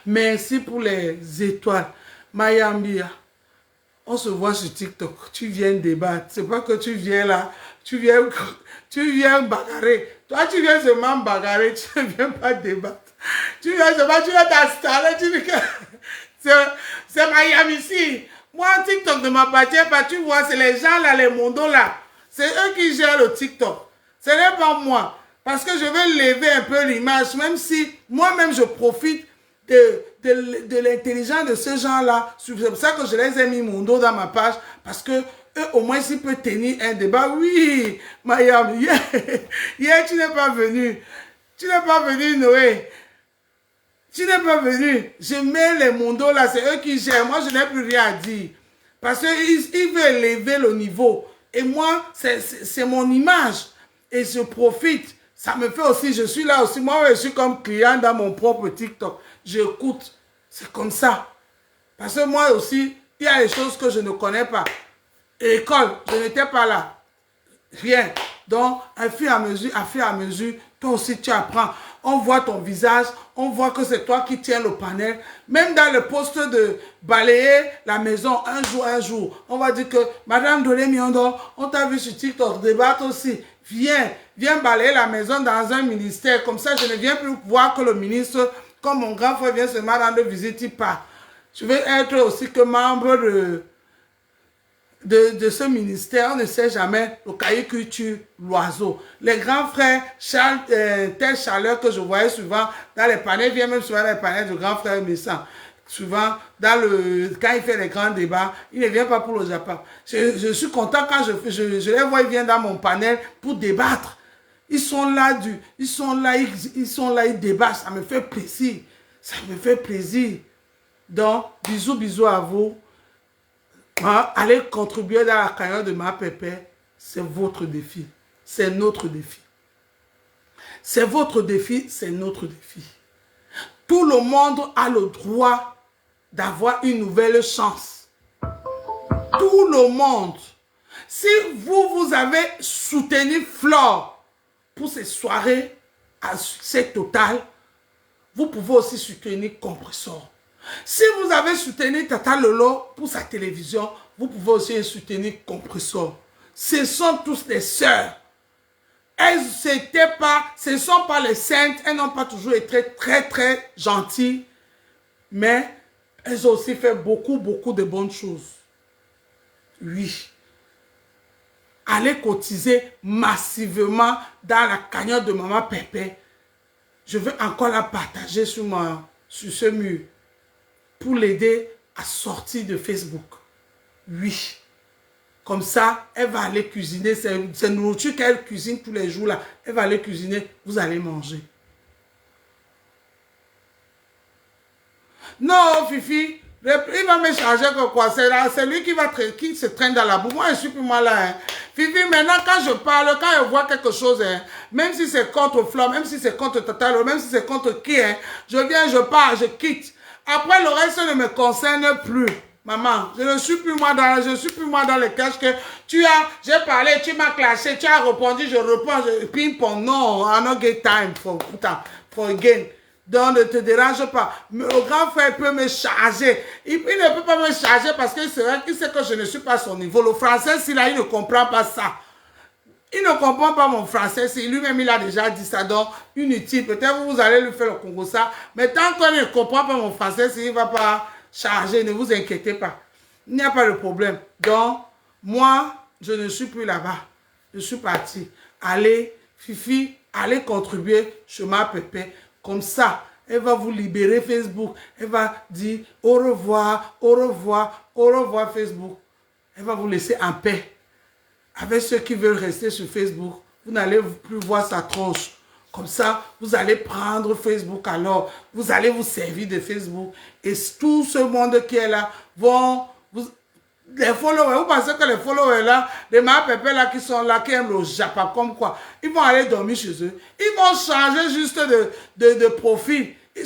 Merci pour les étoiles. Mayambia, on se voit sur TikTok. Tu viens débattre. C'est pas que tu viens là. Tu viens bagarrer. Toi, tu viens seulement bagarrer. Tu ne viens pas débattre. Tu viens, je vais, tu vas t'installer, tu dis que c'est Miami ici. Moi, TikTok ne m'appartient pas, tu vois, c'est les gens là, les mondos là. C'est eux qui gèrent le TikTok. Ce n'est pas moi. Parce que je veux lever un peu l'image, même si moi-même je profite de l'intelligence de ces gens-là. C'est pour ça que je les ai mis mon dos dans ma page. Parce que eux, au moins, s'ils peuvent tenir un débat. Oui, Mayam, hier, tu n'es pas venu. Tu n'es pas venu, Noé. Tu n'es pas venu. Je mets les mondos là, c'est eux qui gèrent. Moi, je n'ai plus rien à dire. Parce qu'ils veulent élever le niveau. Et moi, c'est mon image. Et je profite. Ça me fait aussi, je suis là aussi. Moi, je suis comme client dans mon propre TikTok. J'écoute. C'est comme ça. Parce que moi aussi, il y a des choses que je ne connais pas. École, je n'étais pas là. Rien. Donc, à fur et à mesure, toi aussi tu apprends. On voit ton visage, on voit que c'est toi qui tiens le panel. Même dans le poste de balayer la maison un jour, on va dire que Madame Dolé Miondo, on t'a vu sur TikTok, débattre aussi. Viens balayer la maison dans un ministère. Comme ça, je ne viens plus voir que le ministre, comme mon grand frère vient seulement rendre visite, il part. Je vais être aussi que membre de ce ministère, on ne sait jamais, le cahier culture, l'oiseau. Les grands frères, tel Chaleur que je voyais souvent dans les panels, vient même souvent dans les panels du grand frère Messan. Souvent, quand il fait les grands débats, il ne vient pas pour le Japon. Je suis content quand je les vois, ils viennent dans mon panel pour débattre. Ils sont là, ils débattent, ça me fait plaisir. Ça me fait plaisir. Donc, bisous à vous. Allez contribuer dans la cagnotte de ma pépé, c'est votre défi. C'est notre défi. C'est votre défi, c'est notre défi. Tout le monde a le droit d'avoir une nouvelle chance. Tout le monde. Si vous avez soutenu Flore pour ces soirées à succès total, vous pouvez aussi soutenir Compressor. Si vous avez soutenu Tata Lolo pour sa télévision, vous pouvez aussi soutenir Compressor. Ce sont tous des sœurs. Ce ne sont pas les saintes, elles n'ont pas toujours été très gentilles, mais elles ont aussi fait beaucoup de bonnes choses. Oui. Allez cotiser massivement dans la cagnotte de Maman Pépé. Je vais encore la partager sur ce mur pour l'aider à sortir de Facebook. Oui. Comme ça, elle va aller cuisiner. C'est nourriture qu'elle cuisine tous les jours là. Elle va aller cuisiner. Vous allez manger. Non, Fifi. Il va me charger que quoi. C'est lui qui se traîne dans la boue. Moi, je suis plus mal là. Hein. Fifi, maintenant, quand je parle, quand je vois quelque chose, hein, même si c'est contre Flamme, même si c'est contre Tatalo, même si c'est contre qui, hein, je viens, je pars, je quitte. Après, le reste ne me concerne plus. Maman, je ne suis plus moi dans le cache que j'ai parlé, tu m'as clashé, tu as répondu, je réponds, ping-pong, non, I don't get time for again. Donc, ne te dérange pas. Mais le grand frère peut me charger. Il ne peut pas me charger parce qu'il sait que je ne suis pas à son niveau. Le français, s'il a, il ne comprend pas ça. Il ne comprend pas mon français. Lui-même, il a déjà dit ça. Donc, inutile. Peut-être vous allez lui faire le Congo ça. Mais tant qu'il ne comprend pas mon français, il ne va pas charger. Ne vous inquiétez pas. Il n'y a pas de problème. Donc, moi, je ne suis plus là-bas. Je suis parti. Allez, Fifi, allez contribuer chez ma pépé. Comme ça, elle va vous libérer Facebook. Elle va dire au revoir, au revoir, au revoir Facebook. Elle va vous laisser en paix. Avec ceux qui veulent rester sur Facebook, vous n'allez plus voir sa tronche. Comme ça, vous allez prendre Facebook alors. Vous allez vous servir de Facebook. Et tout ce monde qui est là vont... Les followers, vous pensez que les followers là, les ma-pépés là qui sont là, qui aiment le Japon, comme quoi, ils vont aller dormir chez eux. Ils vont changer juste de profil. Ils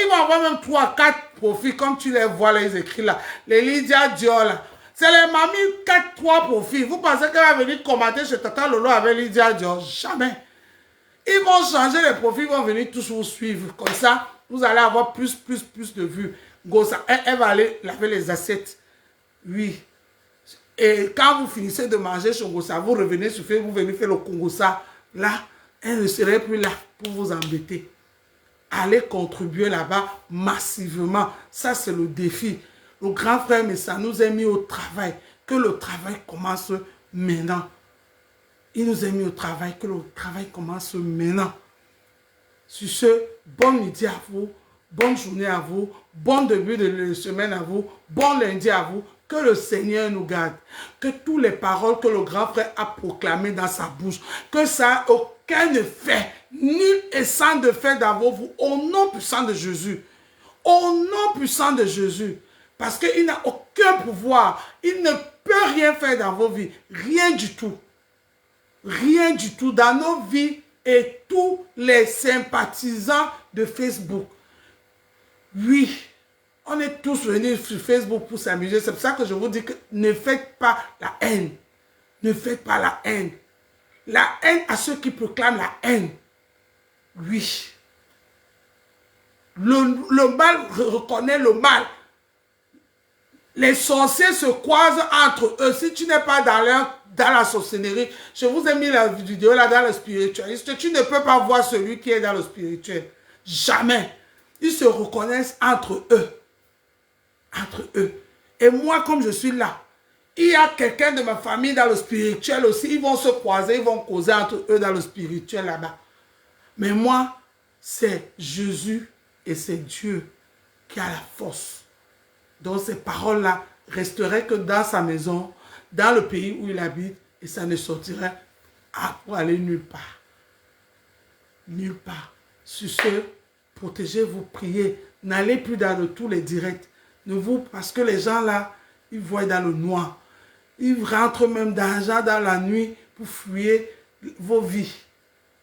vont avoir même 3, 4 profils, comme tu les vois là, ils écrivent là. Les Lydia Dior là. C'est les mamies 4, 3 profils. Vous pensez qu'elle va venir commenter chez Tata Lolo avec Lydia Dior? Jamais. Ils vont changer les profils, ils vont venir tous vous suivre. Comme ça, vous allez avoir plus de vues. Gosa, elle va aller laver les assiettes. Oui. Et quand vous finissez de manger chez Gosa, vous revenez sur Facebook, vous venez faire le Congosa. Là, elle ne serait plus là pour vous embêter. allez contribuer là-bas massivement. Ça, c'est le défi. Le grand frère Messa nous a mis au travail. Que le travail commence maintenant. Il nous a mis au travail. Que le travail commence maintenant. Sur ce, bon midi à vous. Bonne journée à vous. Bon début de semaine à vous. Bon lundi à vous. Que le Seigneur nous garde. Que toutes les paroles que le grand frère a proclamées dans sa bouche, que ça n'a aucun effet, nul et sans effet dans vous, au nom puissant de Jésus. Au nom puissant de Jésus. Parce qu'il n'a aucun pouvoir. Il ne peut rien faire dans vos vies. Rien du tout. Rien du tout dans nos vies et tous les sympathisants de Facebook. Oui. On est tous venus sur Facebook pour s'amuser. C'est pour ça que je vous dis que ne faites pas la haine. Ne faites pas la haine. La haine à ceux qui proclament la haine. Oui. Le mal reconnaît le mal. Les sorciers se croisent entre eux. Si tu n'es pas dans la sorcellerie, je vous ai mis la vidéo là dans le spiritualiste. Tu ne peux pas voir celui qui est dans le spirituel. Jamais. Ils se reconnaissent entre eux. Entre eux. Et moi, comme je suis là, il y a quelqu'un de ma famille dans le spirituel aussi. Ils vont se croiser, ils vont causer entre eux dans le spirituel là-bas. Mais moi, c'est Jésus et c'est Dieu qui a la force. Donc ces paroles-là resteraient que dans sa maison, dans le pays où il habite, et ça ne sortirait pour aller nulle part. Nulle part. Sur ce, protégez-vous, priez. N'allez plus dans tous les directs. Parce que les gens là, ils voient dans le noir. Ils rentrent même d'argent dans la nuit pour fuir vos vies.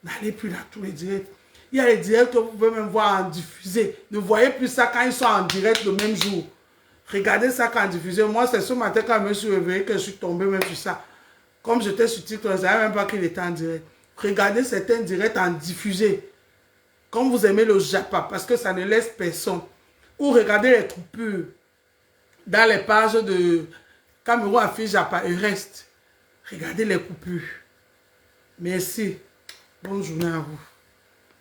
N'allez plus dans tous les directs. Il y a les directs que vous pouvez même voir en diffusé. Ne voyez plus ça quand ils sont en direct le même jour. Regardez ça quand diffusé. Moi, c'est ce matin quand je me suis réveillé que je suis tombé même sur ça. Comme j'étais sur TikTok, je ne savais même pas qu'il était en direct. Regardez certains directs en diffusé. Comme vous aimez le Japa, parce que ça ne laisse personne. Ou regardez les troupures dans les pages de Cameroun affiche Japa et reste. Regardez les coupures. Merci. Bonne journée à vous.